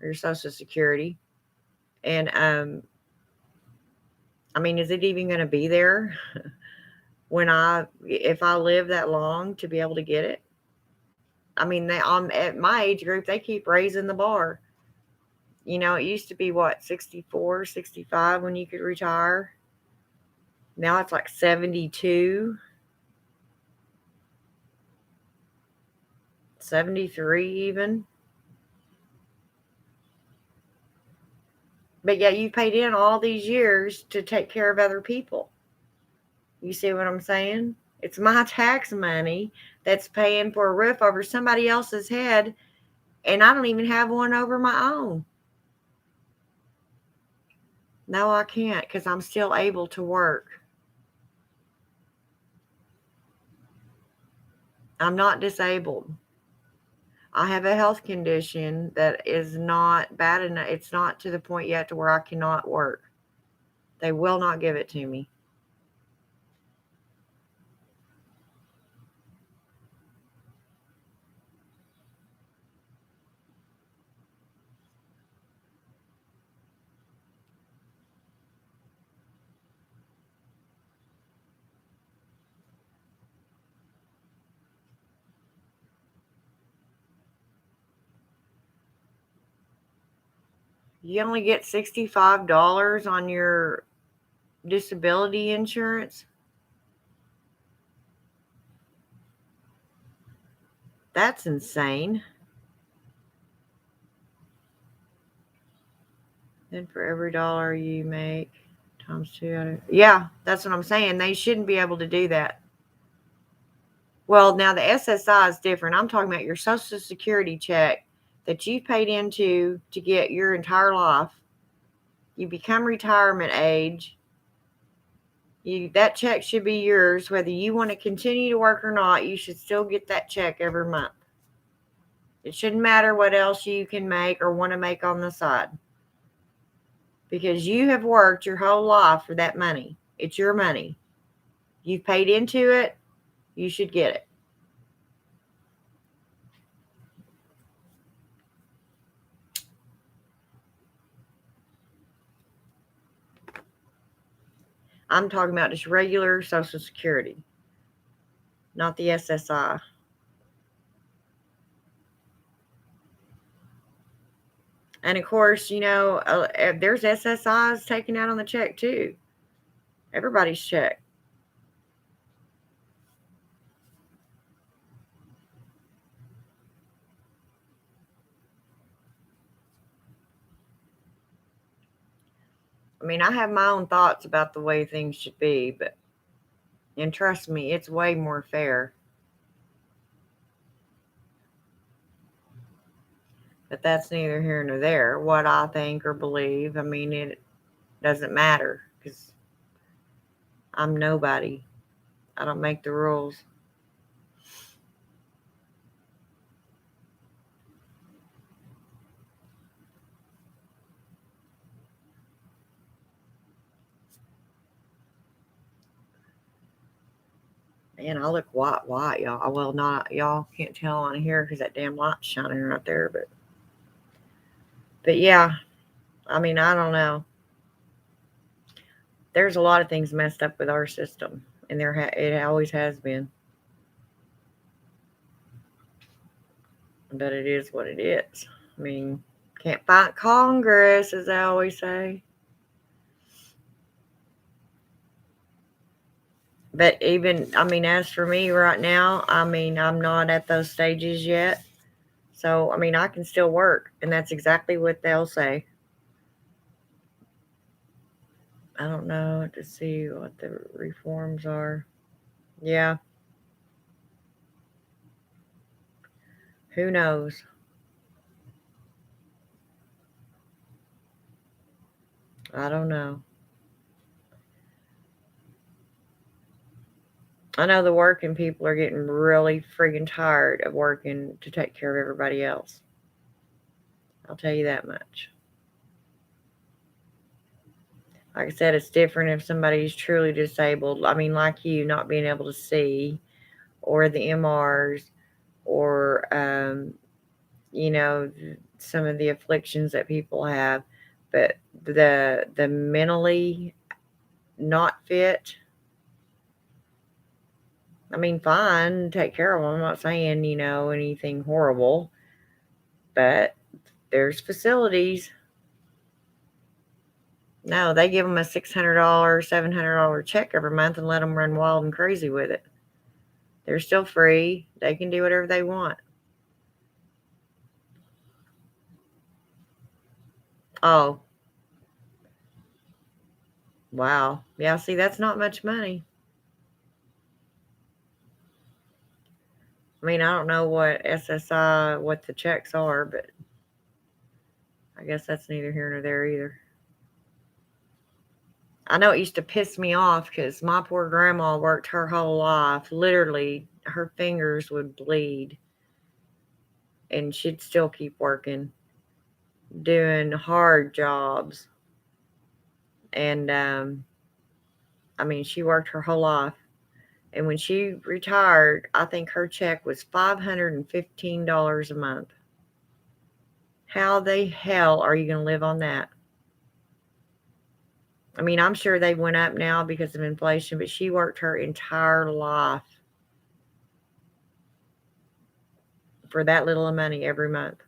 or your Social Security. And I mean, is it even going to be there if I live that long to be able to get it? I mean, at my age group, they keep raising the bar. It used to be what, 64, 65 when you could retire. Now it's like 72, 73 even. But yet you paid in all these years to take care of other people. You see what I'm saying? It's my tax money that's paying for a roof over somebody else's head, and I don't even have one over my own. No, I can't because I'm still able to work. I'm not disabled. I have a health condition that is not bad enough. It's not to the point yet to where I cannot work. They will not give it to me. You only get $65 on your disability insurance. That's insane. Then for every dollar you make times two. Yeah, that's what I'm saying. They shouldn't be able to do that. Well, now the SSI is different. I'm talking about your Social Security check that you paid into to get your entire life. You become retirement age. That check should be yours, whether you want to continue to work or not. You should still get that check every month. It shouldn't matter what else you can make or want to make on the side, because you have worked your whole life for that money. It's your money. You've paid into it. You should get it. I'm talking about just regular Social Security, not the SSI. And of course, there's SSIs taken out on the check too. Everybody's check. I mean, I have my own thoughts about the way things should be, and trust me, it's way more fair. But that's neither here nor there. What I think or believe, I mean, it doesn't matter because I'm nobody. I don't make the rules. Man, I look white, y'all. Well, not y'all can't tell on here because that damn light's shining right there. But yeah, I mean, I don't know. There's a lot of things messed up with our system, and it always has been. But it is what it is. I mean, can't fight Congress, as they always say. But even, I mean, as for me right now, I mean, I'm not at those stages yet. So, I mean, I can still work, and that's exactly what they'll say. I don't know to see what the reforms are. Yeah, who knows? I don't know. I know the working people are getting really friggin' tired of working to take care of everybody else. I'll tell you that much. Like I said, it's different if somebody's truly disabled. I mean, like you, not being able to see, or the MRs, or you know, some of the afflictions that people have. But the mentally not fit, I mean, fine, take care of them. I'm not saying, anything horrible, but there's facilities. No, they give them a $600, $700 check every month and let them run wild and crazy with it. They're still free. They can do whatever they want. Oh, wow. Yeah, see, that's not much money. I mean, I don't know what SSI, what the checks are, but I guess that's neither here nor there either. I know it used to piss me off because my poor grandma worked her whole life. Literally, her fingers would bleed, and she'd still keep working, doing hard jobs. And I mean, she worked her whole life. And when she retired, I think her check was $515 a month. How the hell are you going to live on that? I mean, I'm sure they went up now because of inflation, but she worked her entire life for that little of money every month.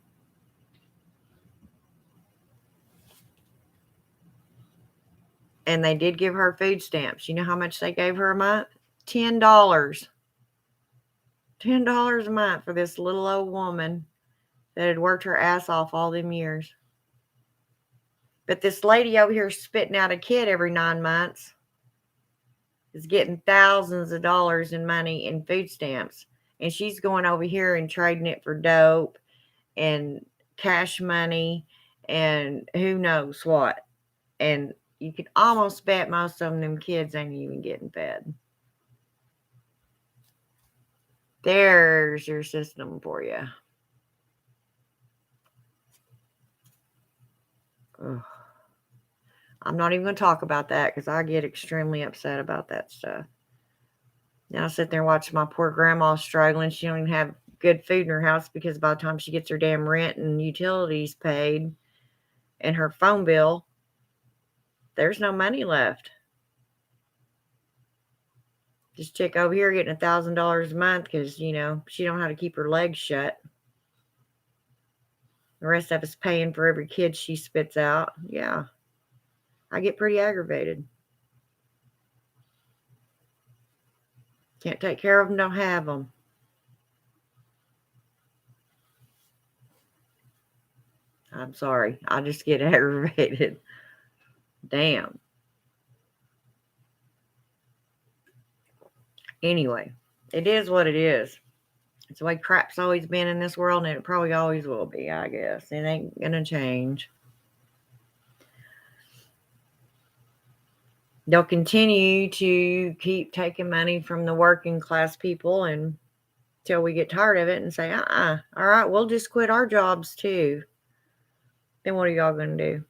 And they did give her food stamps. You know how much they gave her a month? $10. $10 a month for this little old woman that had worked her ass off all them years. But this lady over here spitting out a kid every 9 months is getting thousands of dollars in money in food stamps. And she's going over here and trading it for dope and cash money and who knows what. And you can almost bet most of them kids ain't even getting fed. There's your system for you. Ugh. I'm not even going to talk about that because I get extremely upset about that stuff. Now I sit there and watch my poor grandma struggling. She don't even have good food in her house because by the time she gets her damn rent and utilities paid and her phone bill, there's no money left. This chick over here getting $1,000 a month because, she don't know how to keep her legs shut. The rest of us paying for every kid she spits out. Yeah. I get pretty aggravated. Can't take care of them, don't have them. I'm sorry. I just get aggravated. Damn. Anyway, it is what it is. It's the way crap's always been in this world, and it probably always will be, I guess. It ain't gonna change. They'll continue to keep taking money from the working class people until we get tired of it and say, all right, we'll just quit our jobs too. Then what are y'all gonna do?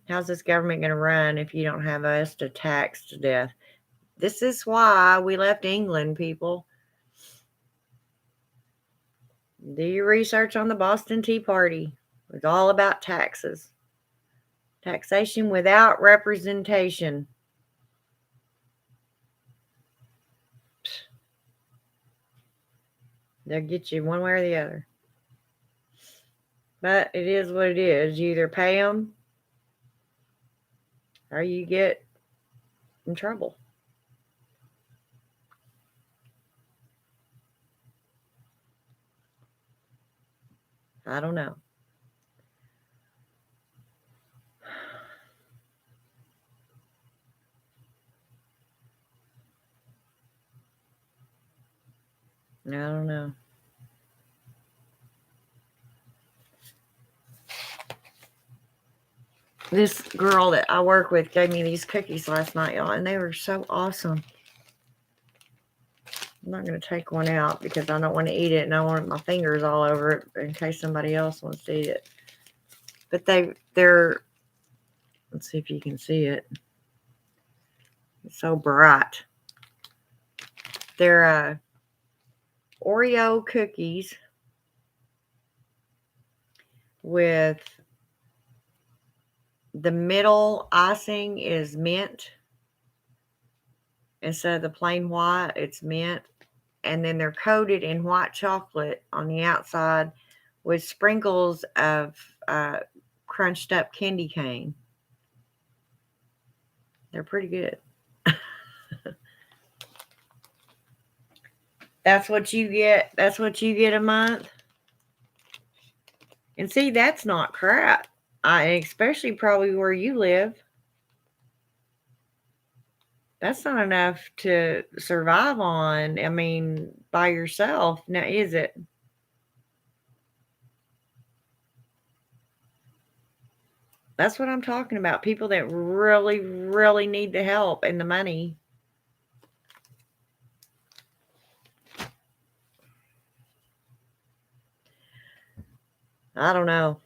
How's this government gonna run if you don't have us to tax to death? This is why we left England, people. Do your research on the Boston Tea Party. It's all about taxes. Taxation without representation. They'll get you one way or the other. But it is what it is. You either pay them or you get in trouble. I don't know. I don't know. This girl that I work with gave me these cookies last night, y'all, and they were so awesome. I'm not going to take one out because I don't want to eat it and I want my fingers all over it in case somebody else wants to eat it. But they're, let's see if you can see it. It's so bright. They're Oreo cookies with the middle icing is mint. Instead of the plain white, it's mint. And then they're coated in white chocolate on the outside with sprinkles of crunched up candy cane. They're pretty good. That's what you get. That's what you get a month. And see, that's not crap. Especially probably where you live. That's not enough to survive on. I mean, by yourself. Now, is it? That's what I'm talking about. People that really, really need the help and the money. I don't know.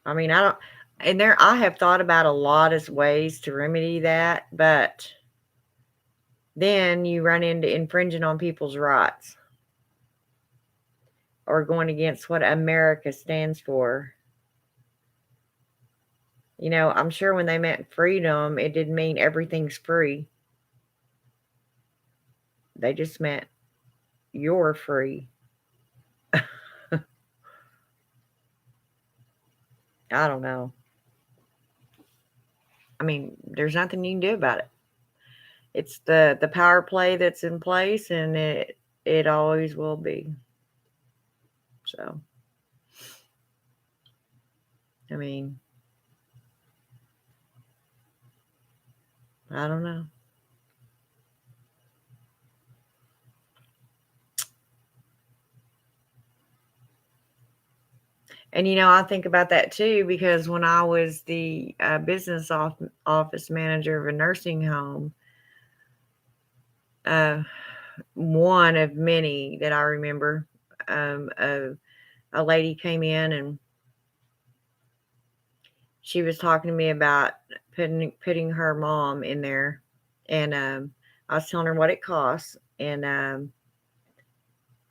I mean, I have thought about a lot of ways to remedy that, but then you run into infringing on people's rights or going against what America stands for. I'm sure when they meant freedom, it didn't mean everything's free. They just meant you're free. I don't know. I mean, there's nothing you can do about it. It's the power play that's in place, and it always will be. So, I mean, I don't know. And I think about that too because when I was the business office manager of a nursing home, uh, one of many that I remember, a lady came in and she was talking to me about putting her mom in there, and I was telling her what it costs, and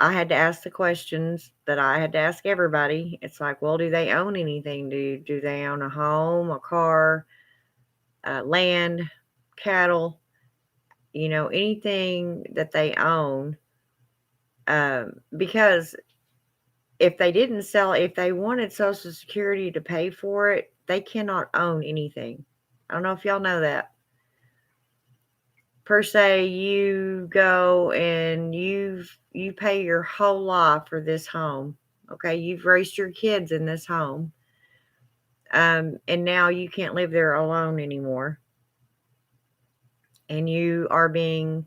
I had to ask the questions that I had to ask everybody. It's like, well, do they own anything? Do they own a home, a car, land, cattle? Anything that they own. Because if they wanted Social Security to pay for it, they cannot own anything. I don't know if y'all know that. Per se, you go and you pay your whole life for this home. Okay, you've raised your kids in this home, and now you can't live there alone anymore, and you are being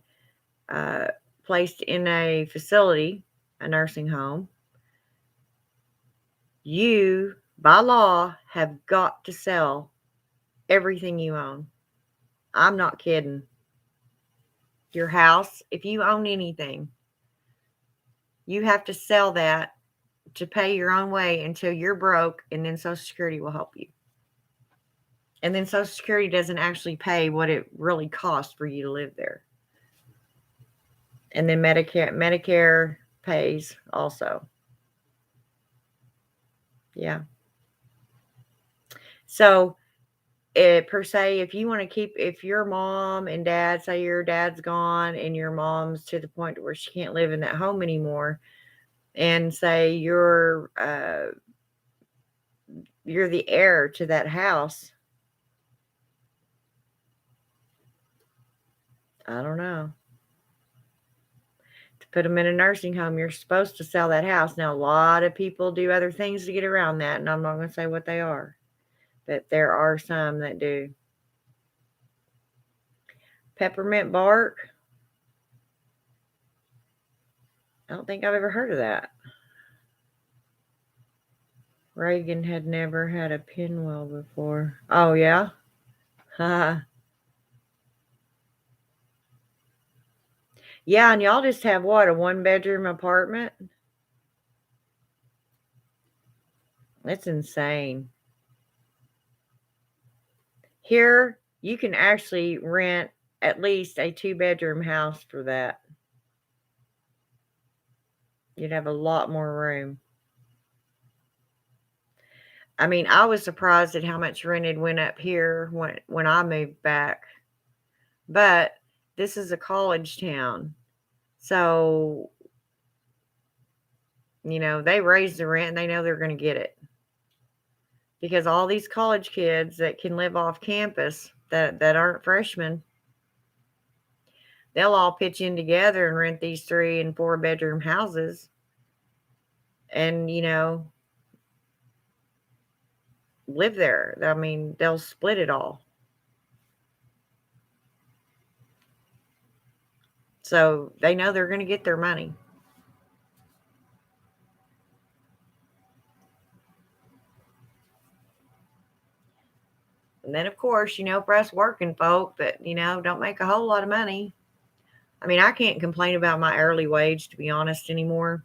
uh, placed in a facility, a nursing home. You, by law, have got to sell everything you own. I'm not kidding. Your house, if you own anything, you have to sell that to pay your own way until you're broke, and then Social Security will help you. And then Social Security doesn't actually pay what it really costs for you to live there. And then Medicare pays also. Yeah. So per se, if you want to if your mom and dad, say your dad's gone and your mom's to the point where she can't live in that home anymore, and say you're the heir to that house, I don't know. To put them in a nursing home, you're supposed to sell that house. Now, a lot of people do other things to get around that, and I'm not going to say what they are, but there are some that do. Peppermint bark. I don't think I've ever heard of that. Reagan had never had a pinwheel before. Oh, yeah? Yeah, and y'all just have what, a one-bedroom apartment? That's insane. Here, you can actually rent at least a two-bedroom house for that. You'd have a lot more room. I mean, I was surprised at how much rented went up here when I moved back. But this is a college town. So, they raise the rent and they know they're going to get it. Because all these college kids that can live off campus that aren't freshmen, they'll all pitch in together and rent these 3 and 4 bedroom houses. And, live there. I mean, they'll split it all. So they know they're going to get their money. And then, of course, for us working folk that, don't make a whole lot of money. I mean, I can't complain about my hourly wage, to be honest, anymore,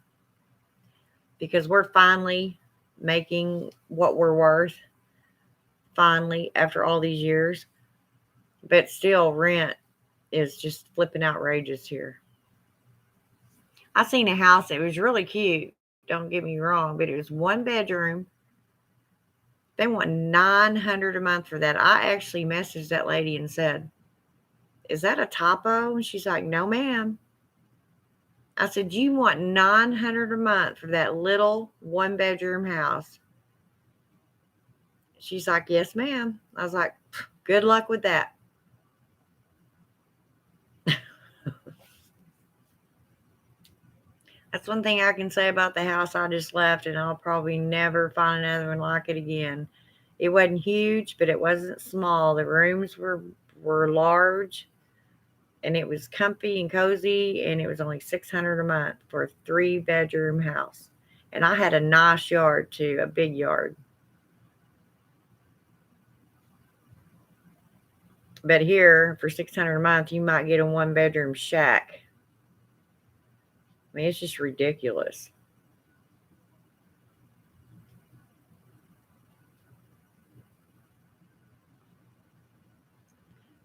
because we're finally making what we're worth, finally, after all these years. But still, rent is just flipping outrageous here. I seen a house that was really cute, don't get me wrong, but it was one bedroom. They want $900 a month for that. I actually messaged that lady and said, "Is that a typo?" And she's like, "No, ma'am." I said, "You want $900 a month for that little one bedroom house?" She's like, yes, ma'am. I was like, good luck with that. That's one thing I can say about the house I just left, and I'll probably never find another one like it again. It wasn't huge, but it wasn't small. The rooms were large, and it was comfy and cozy, and it was only $600 a month for a 3-bedroom house. And I had a nice yard too, a big yard. But here, for $600 a month, you might get a 1-bedroom shack. I mean, it's just ridiculous.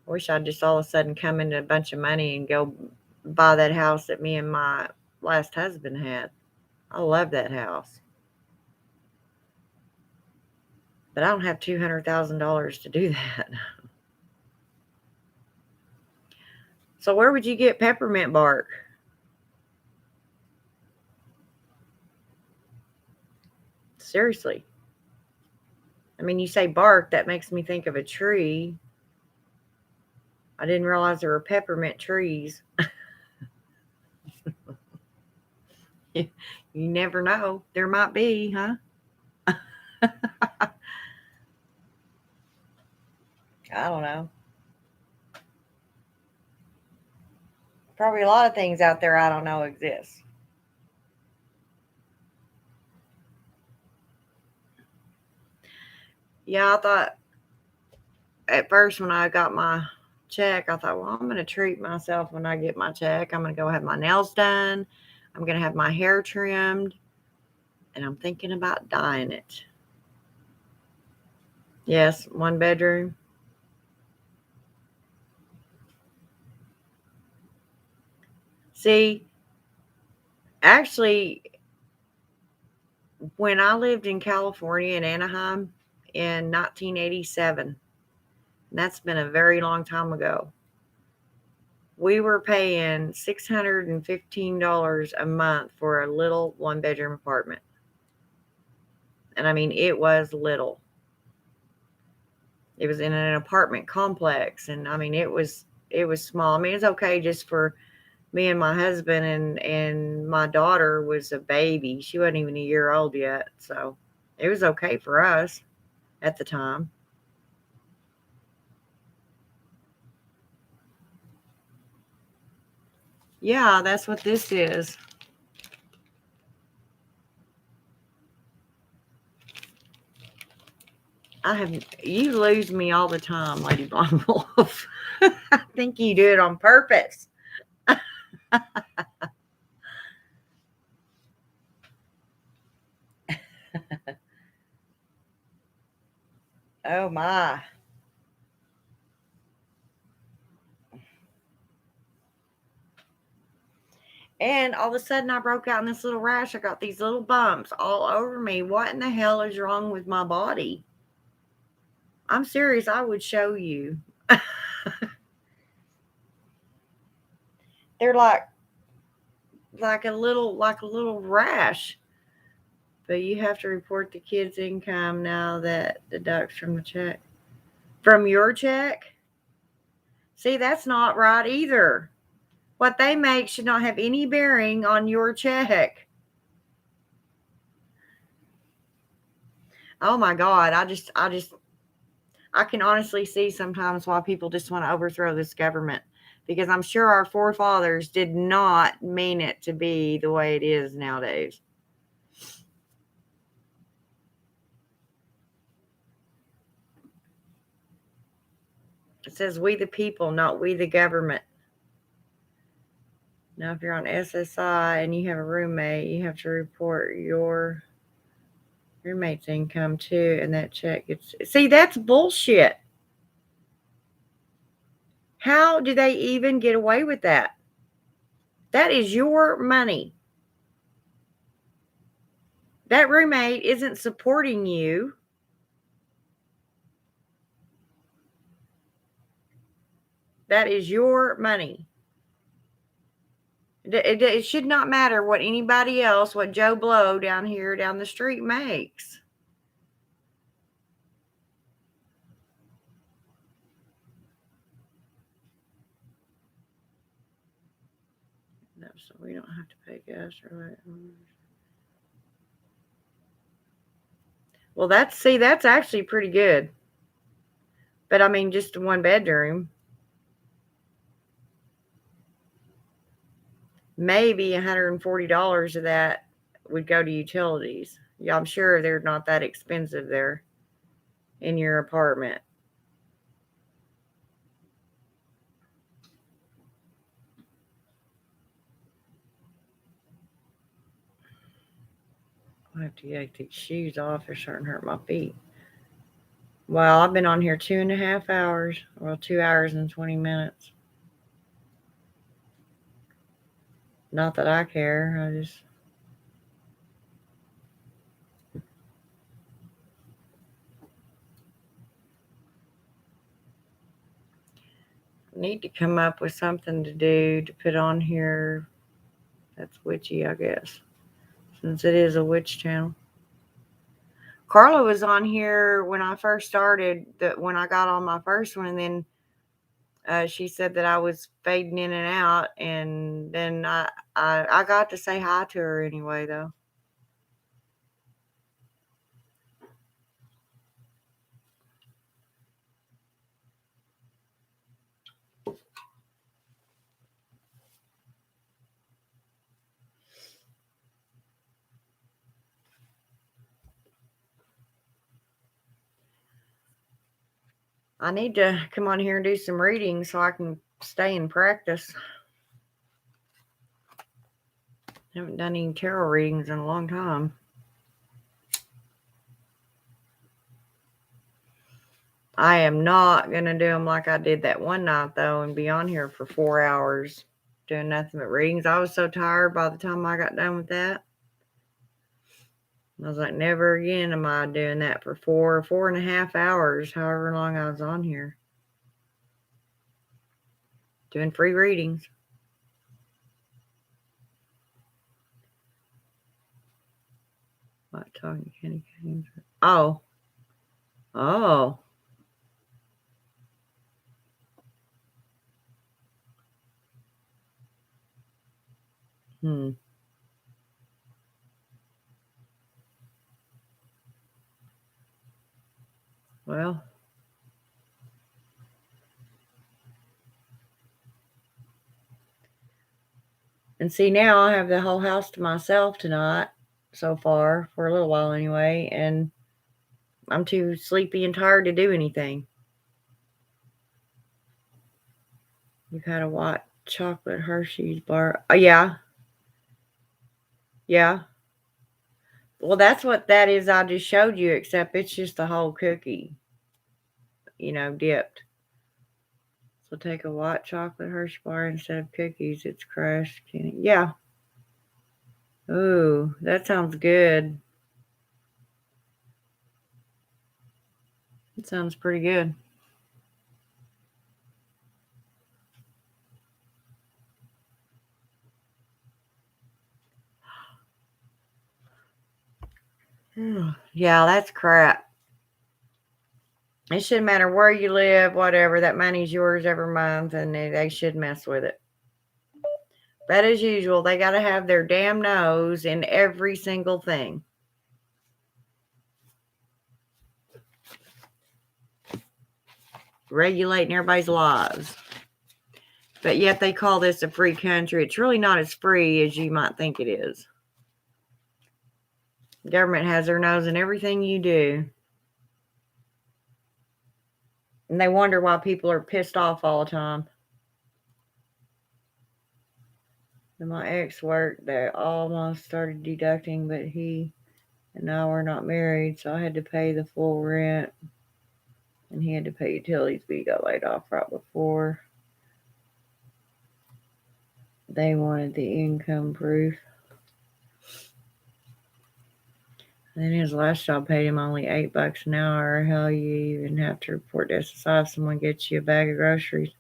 I wish I'd just all of a sudden come into a bunch of money and go buy that house that me and my last husband had. I love that house. But I don't have $200,000 to do that. So where would you get peppermint bark? Seriously. I mean, you say bark, that makes me think of a tree. I didn't realize there were peppermint trees. You never know. There might be, huh? I don't know. Probably a lot of things out there I don't know exist. Yeah, I thought at first when I got my check, I thought, well, I'm going to treat myself when I get my check. I'm going to go have my nails done. I'm going to have my hair trimmed. And I'm thinking about dyeing it. Yes, 1 bedroom. See, actually, when I lived in California in Anaheim in 1987, that's been a very long time ago, we were paying $615 a month for a little 1-bedroom apartment. And I mean, it was little. It was in an apartment complex, and I mean, it was small. I mean, it's okay just for me and my husband, and my daughter was a baby. She wasn't even a year old yet, so it was okay for us at the time. Yeah, that's what this is. You lose me all the time, Lady Blonde Wolf. I think you do it on purpose. Oh my. And all of a sudden I broke out in this little rash. I got these little bumps all over me. What in the hell is wrong with my body? I'm serious, I would show you. They're like a little rash. But you have to report the kid's income now that deducts from the check. From your check? See, that's not right either. What they make should not have any bearing on your check. Oh my God. I can honestly see sometimes why people just want to overthrow this government, because I'm sure our forefathers did not mean it to be the way it is nowadays. It says we the people, not we the government. Now, if you're on SSI and you have a roommate, you have to report your roommate's income too, and that check gets. See, that's bullshit. How do they even get away with that? That is your money. That roommate isn't supporting you. That is your money. It should not matter what anybody else, what Joe Blow down here down the street makes. So we don't have to pay gas or light. Well, that's actually pretty good. But I mean, just a one bedroom. Maybe $140 of that would go to utilities. Yeah, I'm sure they're not that expensive there in your apartment. I have to take these shoes off. They're starting to hurt my feet. Well, I've been on here 2.5 hours. Well, 2 hours and 20 minutes. Not that I care. I just need to come up with something to do to put on here that's witchy, I guess, since it is a witch channel. Carla was on here when I first started, that when I got on my first one, and then she said that I was fading in and out, and then I got to say hi to her anyway, though. I need to come on here and do some reading so I can stay in practice. I haven't done any tarot readings in a long time. I am not going to do them like I did that one night, though, and be on here for 4 hours doing nothing but readings. I was so tired by the time I got done with that. I was like, never again am I doing that for 4.5 hours, however long I was on here. Doing free readings. What talking candy canes? Oh. Oh. Hmm. Well. And see, now I have the whole house to myself tonight, so far, for a little while anyway, and I'm too sleepy and tired to do anything. You've had a white chocolate Hershey's bar. Oh, yeah. Yeah. Well, that's what that is I just showed you, except it's just a whole cookie, dipped. So take a white chocolate Hershey bar instead of cookies. It's crushed. Yeah. Ooh, that sounds good. It sounds pretty good. Yeah, that's crap. It shouldn't matter where you live, whatever. That money's yours every month, and they should mess with it. But as usual, they got to have their damn nose in every single thing. Regulating everybody's lives. But yet they call this a free country. It's really not as free as you might think it is. The government has their nose in everything you do. And they wonder why people are pissed off all the time. And my ex worked, they almost started deducting, but he and I were not married, so I had to pay the full rent. And he had to pay utilities, but he got laid off right before they wanted the income proof. And then his last job paid him only $8 an hour. Hell, you even have to report to SSI if someone gets you a bag of groceries.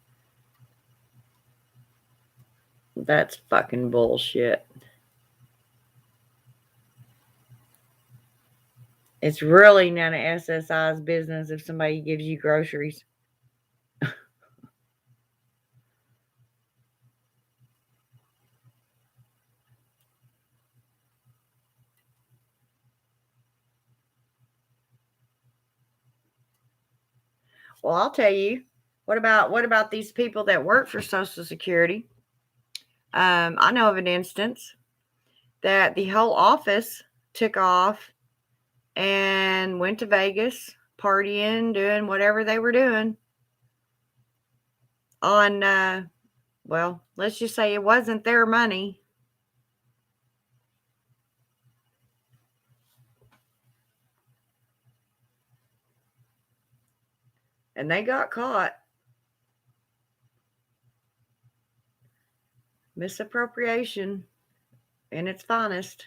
That's fucking bullshit. It's really none of SSI's business if somebody gives you groceries. Well, I'll tell you. What about these people that work for Social Security? I know of an instance that the whole office took off and went to Vegas, partying, doing whatever they were doing on, well, let's just say it wasn't their money. And they got caught. Misappropriation in its finest.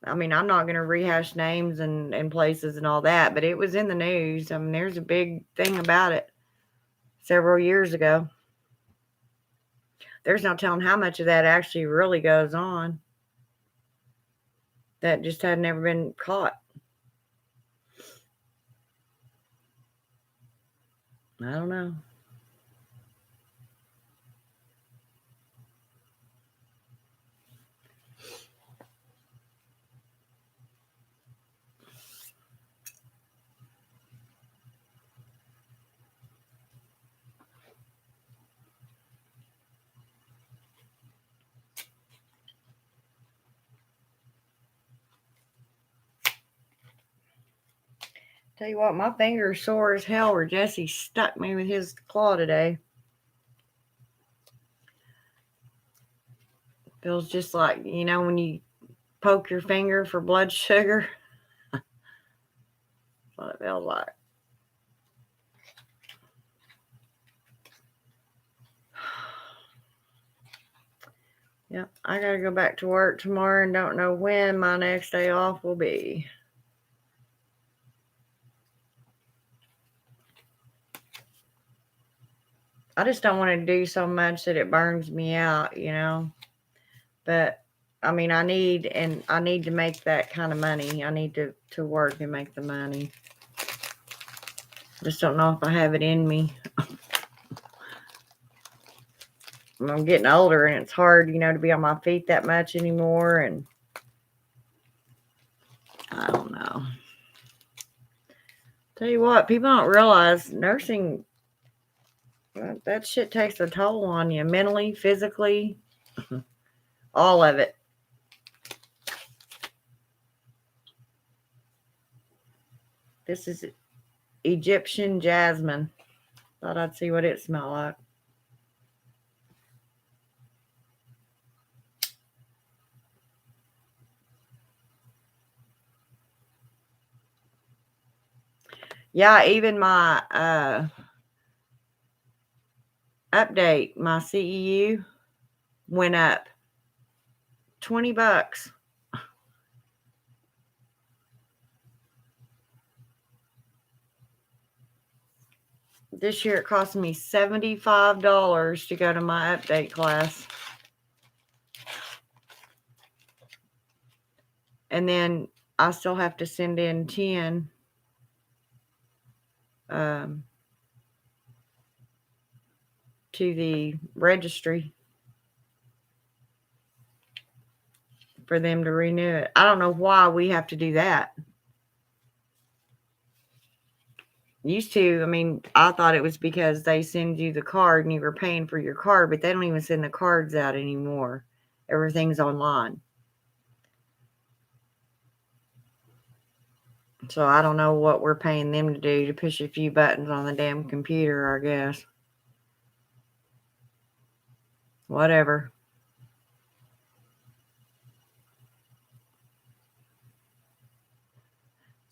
I mean, I'm not going to rehash names and places and all that, but it was in the news. I mean, there's a big thing about it several years ago. There's no telling how much of that actually really goes on that just had never been caught. I don't know. Tell you what, my finger's sore as hell where Jesse stuck me with his claw today. Feels just like, when you poke your finger for blood sugar. That's what it feels like. Yep, I gotta go back to work tomorrow and don't know when my next day off will be. I just don't want to do so much that it burns me out, But I mean, I need to make that kind of money. I need to work and make the money. Just don't know if I have it in me. I'm getting older and it's hard, to be on my feet that much anymore. And I don't know. Tell you what, people don't realize nursing, that shit takes a toll on you mentally, physically, all of it. This is Egyptian jasmine. Thought I'd see what it smelled like. Yeah, even my update, my CEU went up $20. This year it cost me $75 to go to my update class. And then I still have to send in 10 to the registry for them to renew it. I don't know why we have to do that. Used to, I mean, I thought it was because they send you the card and you were paying for your card, but they don't even send the cards out anymore. Everything's online. So I don't know what we're paying them to do, to push a few buttons on the damn computer, I guess. Whatever.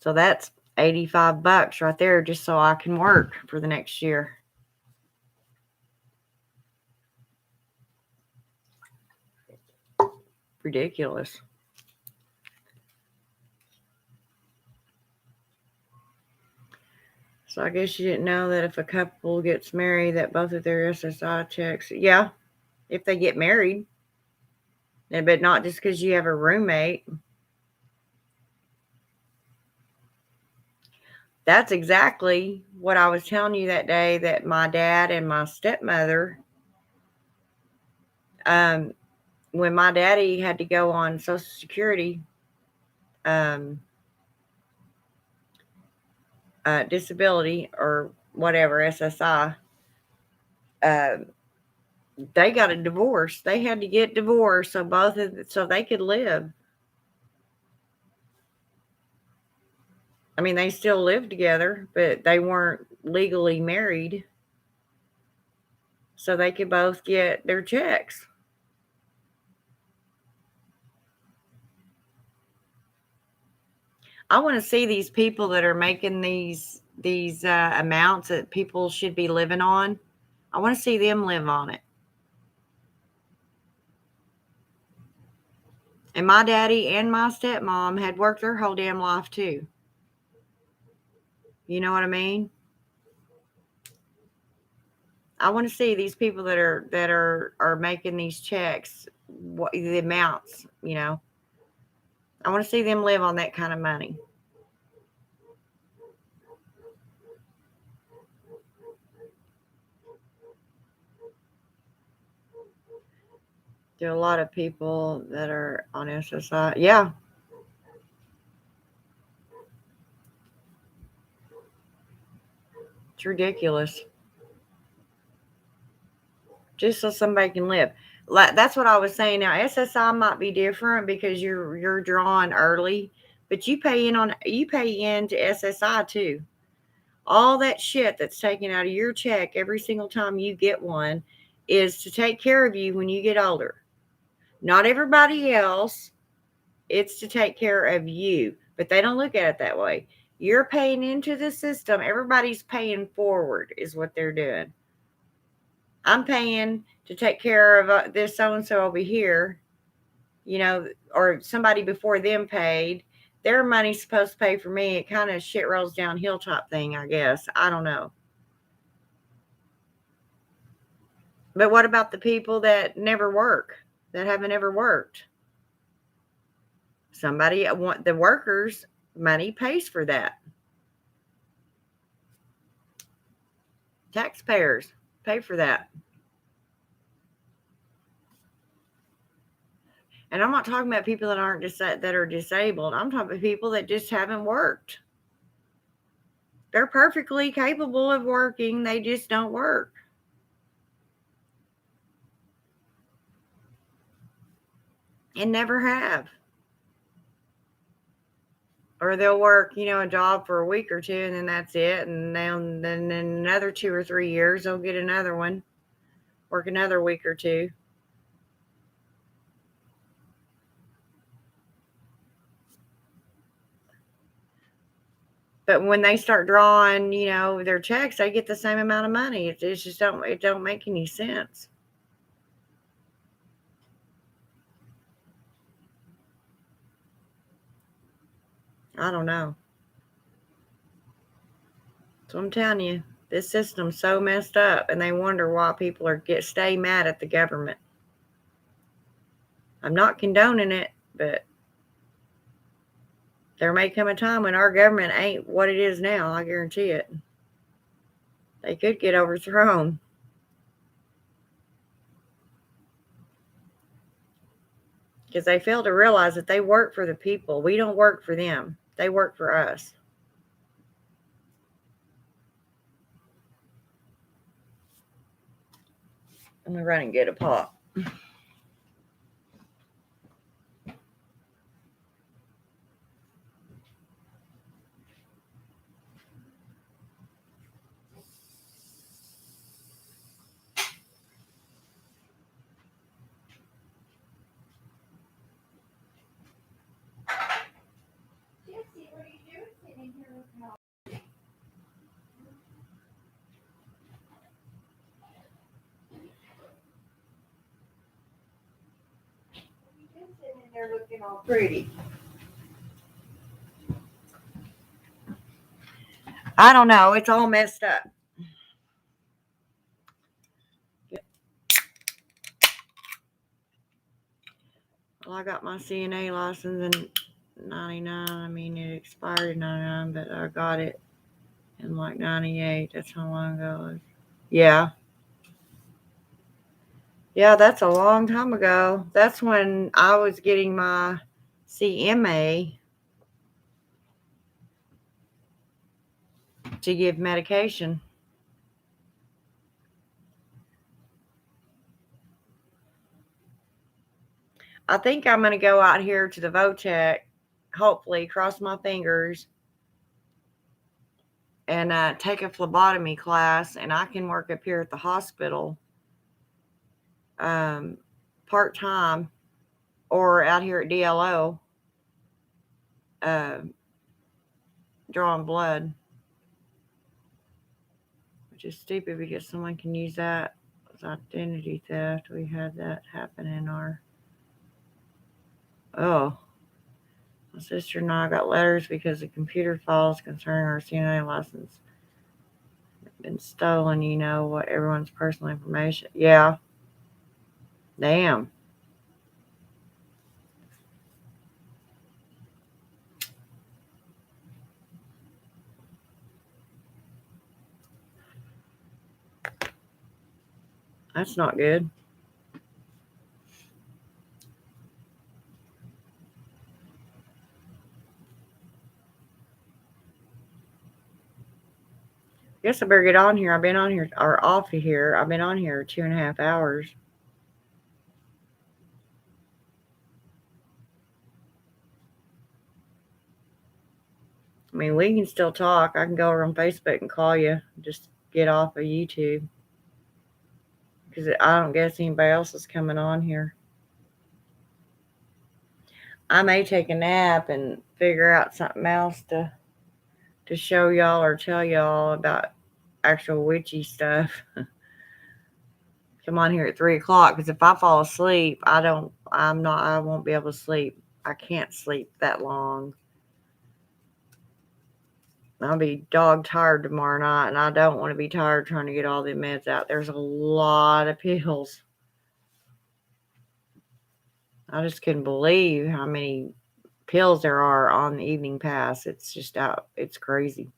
So that's $85 right there just so I can work for the next year. Ridiculous. So I guess you didn't know that if a couple gets married that both of their SSI checks, yeah, if they get married, but not just because you have a roommate. That's exactly what I was telling you that day, that my dad and my stepmother, when my daddy had to go on Social Security, disability or whatever, SSI, uh, they got a divorce. They had to get divorced so so they could live. I mean, they still lived together, but they weren't legally married, so they could both get their checks. I want to see these people that are making these amounts that people should be living on. I want to see them live on it. And my daddy and my stepmom had worked their whole damn life too. You know what I mean? I want to see these people that are making these checks, what the amounts, you know. I want to see them live on that kind of money. There are a lot of people that are on SSI. Yeah, it's ridiculous. Just so somebody can live. Like, that's what I was saying. Now SSI might be different because you're drawn early, but you pay into SSI too. All that shit that's taken out of your check every single time you get one is to take care of you when you get older. Not everybody else. It's to take care of you, but they don't look at it that way. You're paying into the system. Everybody's paying forward, is what they're doing. I'm paying to take care of this so and so over here, you know, or somebody before them paid. Their money's supposed to pay for me. It kind of shit rolls downhill type thing, I guess. I don't know. But what about the people that never work, that haven't ever worked? Somebody want the workers' money pays for that. Taxpayers pay for that. And I'm not talking about people that aren't that are disabled. I'm talking about people that just haven't worked. They're perfectly capable of working. They just don't work and never have. Or they'll work, you know, a job for a week or two and then that's it. And then in another 2 or 3 years, they'll get another one, work another week or two. But when they start drawing, you know, their checks, they get the same amount of money. It just don't make any sense. I don't know. So I'm telling you, this system's so messed up, and they wonder why people stay mad at the government. I'm not condoning it, but there may come a time when our government ain't what it is now. I guarantee it. They could get overthrown. Because they fail to realize that they work for the people. We don't work for them. They work for us. I'm going to run and get a pop. They're looking all pretty. I don't know. It's all messed up. Well, I got my CNA license in 99. I mean, it expired in 99, but I got it in like 98. That's how long ago it was. Yeah. Yeah, that's a long time ago. That's when I was getting my CMA. to give medication. I think I'm going to go out here to the Votech, hopefully, cross my fingers, and take a phlebotomy class, and I can work up here at the hospital part-time or out here at DLO drawing blood, which is stupid because someone can use that as identity theft. We had that happen in our... Oh, my sister and I got letters because the computer files concerning our CNA license have been stolen. You know what? Everyone's personal information. Yeah. Damn. That's not good. Guess I better get on here. I've been on here, or off of here. I've been on here 2.5 hours. I mean, we can still talk. I can go over on Facebook and call you. Just get off of YouTube. Because I don't guess anybody else is coming on here. I may take a nap and figure out something else to show y'all or tell y'all about actual witchy stuff. Come on here at 3 o'clock, because if I fall asleep, I won't be able to sleep. I can't sleep that long. I'll be dog tired tomorrow night, and I don't want to be tired trying to get all the meds out. There's a lot of pills. I just couldn't believe how many pills there are on the evening pass. It's just out. It's crazy.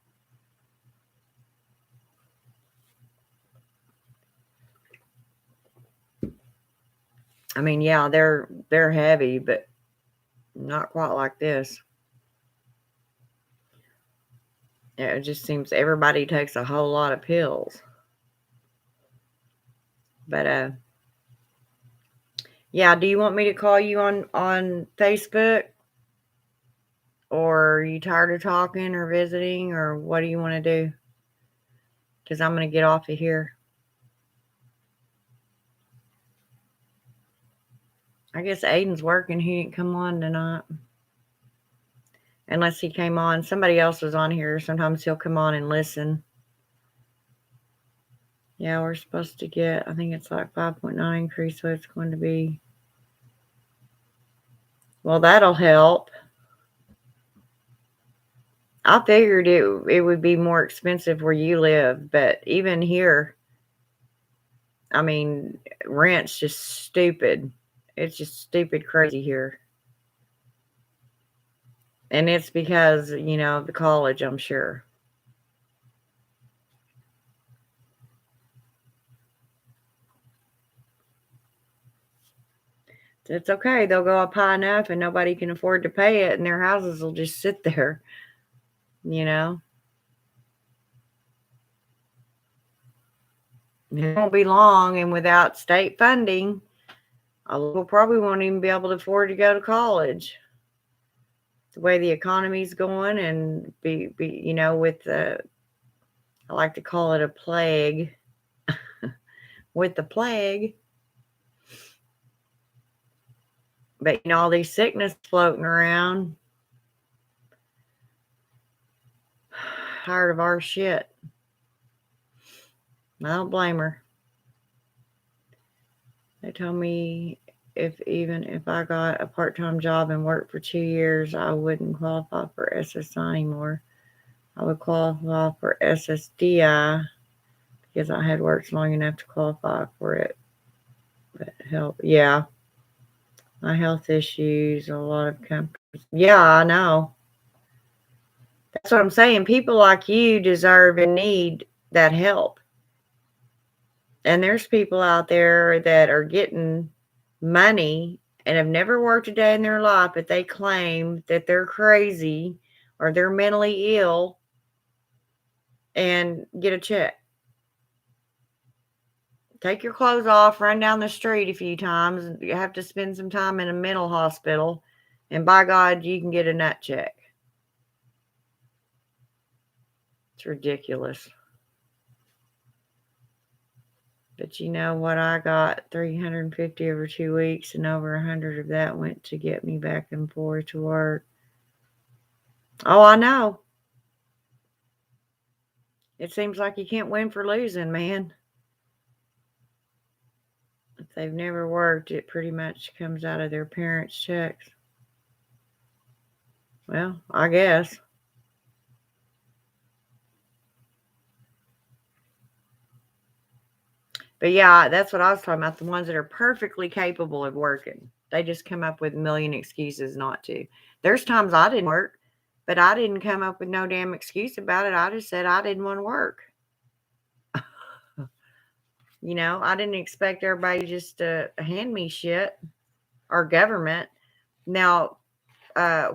I mean, yeah, they're heavy, but not quite like this. Yeah, it just seems everybody takes a whole lot of pills. But yeah, do you want me to call you on Facebook? Or are you tired of talking or visiting, or what do you want to do? Because I'm going to get off of here. I guess Aiden's working. He didn't come on tonight. Unless he came on. Somebody else was on here. Sometimes he'll come on and listen. Yeah, we're supposed to get, I think it's like 5.9 increase, so it's going to be... Well, that'll help. I figured it would be more expensive where you live, but even here, I mean, rent's just stupid. It's just stupid crazy here. And it's because, of the college, I'm sure. It's okay. They'll go up high enough and nobody can afford to pay it, and their houses will just sit there, It won't be long, and without state funding, a lot of people probably won't even be able to afford to go to college. The way the economy's going, and with the, I like to call it a plague, with the plague. But all these sickness floating around. Tired of our shit. I don't blame her. They told me even if I got a part-time job and worked for 2 years, I wouldn't qualify for SSI anymore. I would qualify for SSDI because I had worked long enough to qualify for it. But help, yeah. My health issues, a lot of companies. Yeah, I know. That's what I'm saying. People like you deserve and need that help. And there's people out there that are getting money and have never worked a day in their life, but they claim that they're crazy or they're mentally ill. and get a check. Take your clothes off, run down the street a few times. You have to spend some time in a mental hospital, and by God, you can get a nut check. It's ridiculous. But you know what? I got 350 over 2 weeks, and over 100 of that went to get me back and forth to work. Oh, I know. It seems like you can't win for losing, man. If they've never worked, it pretty much comes out of their parents' checks. Well, I guess. But yeah, that's what I was talking about. The ones that are perfectly capable of working. They just come up with a million excuses not to. There's times I didn't work, but I didn't come up with no damn excuse about it. I just said I didn't want to work. I didn't expect everybody just to hand me shit or government. Now,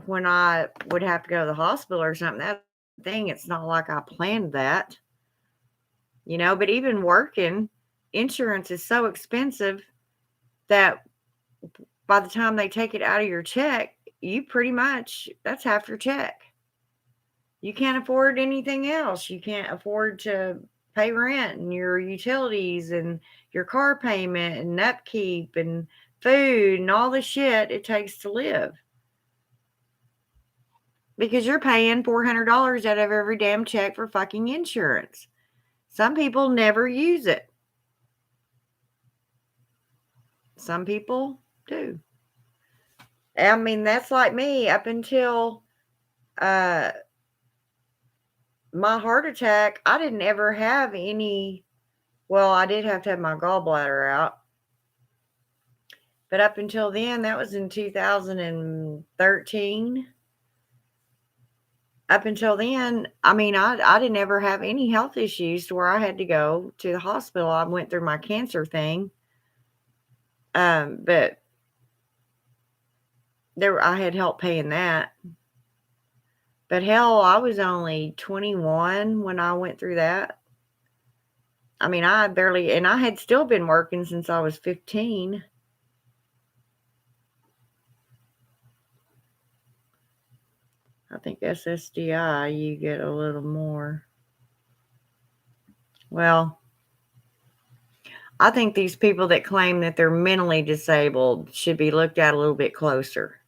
when I would have to go to the hospital or something, that thing, it's not like I planned that. But even working, insurance is so expensive that by the time they take it out of your check, you pretty much, that's half your check. You can't afford anything else. You can't afford to pay rent and your utilities and your car payment and upkeep and food and all the shit it takes to live. Because you're paying $400 out of every damn check for fucking insurance. Some people never use it. Some people do. I mean, that's like me up until my heart attack. I didn't ever have any. Well, I did have to have my gallbladder out. But up until then, that was in 2013. Up until then, I mean, I didn't ever have any health issues to where I had to go to the hospital. I went through my cancer thing. But I had help paying that. But hell, I was only 21 when I went through that. I mean, and I had still been working since I was 15. I think SSDI, you get a little more. Well, I think these people that claim that they're mentally disabled should be looked at a little bit closer.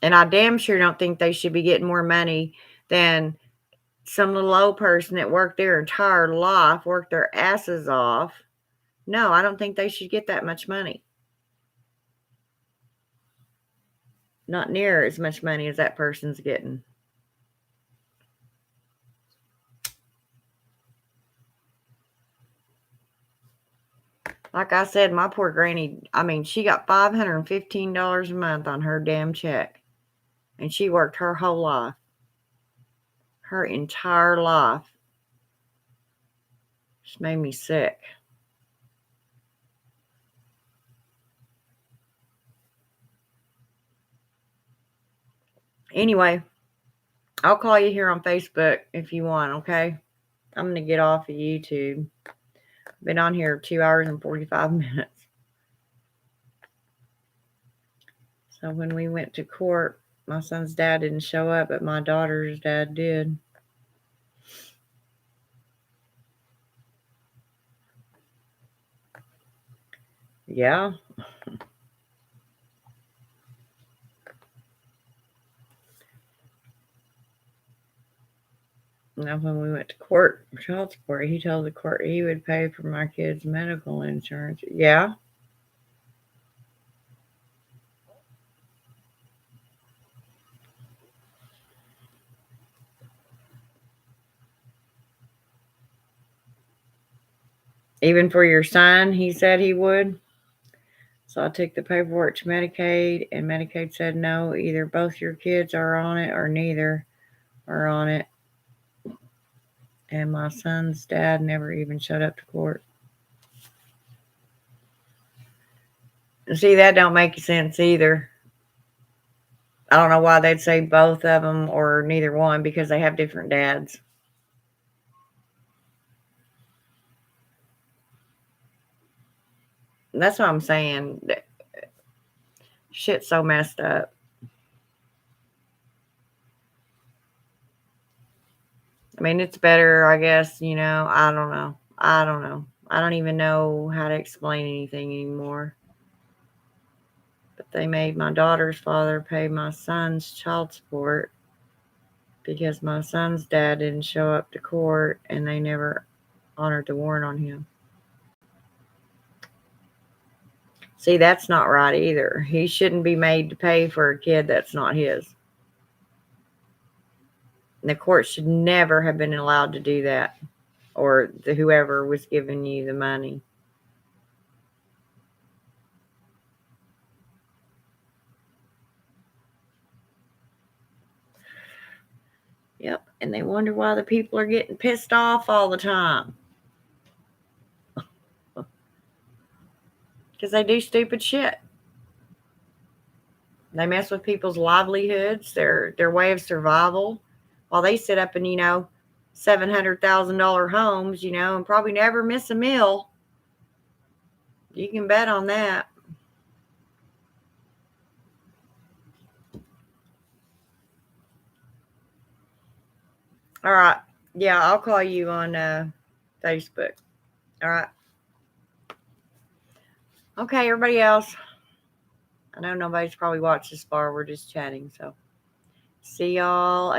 And I damn sure don't think they should be getting more money than some little old person that worked their entire life, worked their asses off. No, I don't think they should get that much money. Not near as much money as that person's getting. Like I said, my poor granny, I mean, she got $515 a month on her damn check. And she worked her whole life. Her entire life. Just made me sick. Anyway, I'll call you here on Facebook if you want, okay? I'm going to get off of YouTube. Been on here 2 hours and 45 minutes. So when we went to court, my son's dad didn't show up, but my daughter's dad did. Yeah. Now, when we went to court, child support, he told the court he would pay for my kids' medical insurance. Yeah. Even for your son, he said he would. So I took the paperwork to Medicaid, and Medicaid said no, either both your kids are on it or neither are on it. And my son's dad never even showed up to court. See, that don't make sense either. I don't know why they'd say both of them or neither one because they have different dads. That's what I'm saying. Shit's so messed up. I mean, it's better, I guess, I don't know. I don't know. I don't even know how to explain anything anymore. But they made my daughter's father pay my son's child support because my son's dad didn't show up to court and they never honored the warrant on him. See, that's not right either. He shouldn't be made to pay for a kid that's not his. And the court should never have been allowed to do that, or whoever was giving you the money. Yep, and they wonder why the people are getting pissed off all the time. Because they do stupid shit. They mess with people's livelihoods, their way of survival, while they sit up in, $700,000 homes, and probably never miss a meal. You can bet on that. All right. Yeah, I'll call you on Facebook. All right. Okay, everybody else. I know nobody's probably watched this far. We're just chatting. So see y'all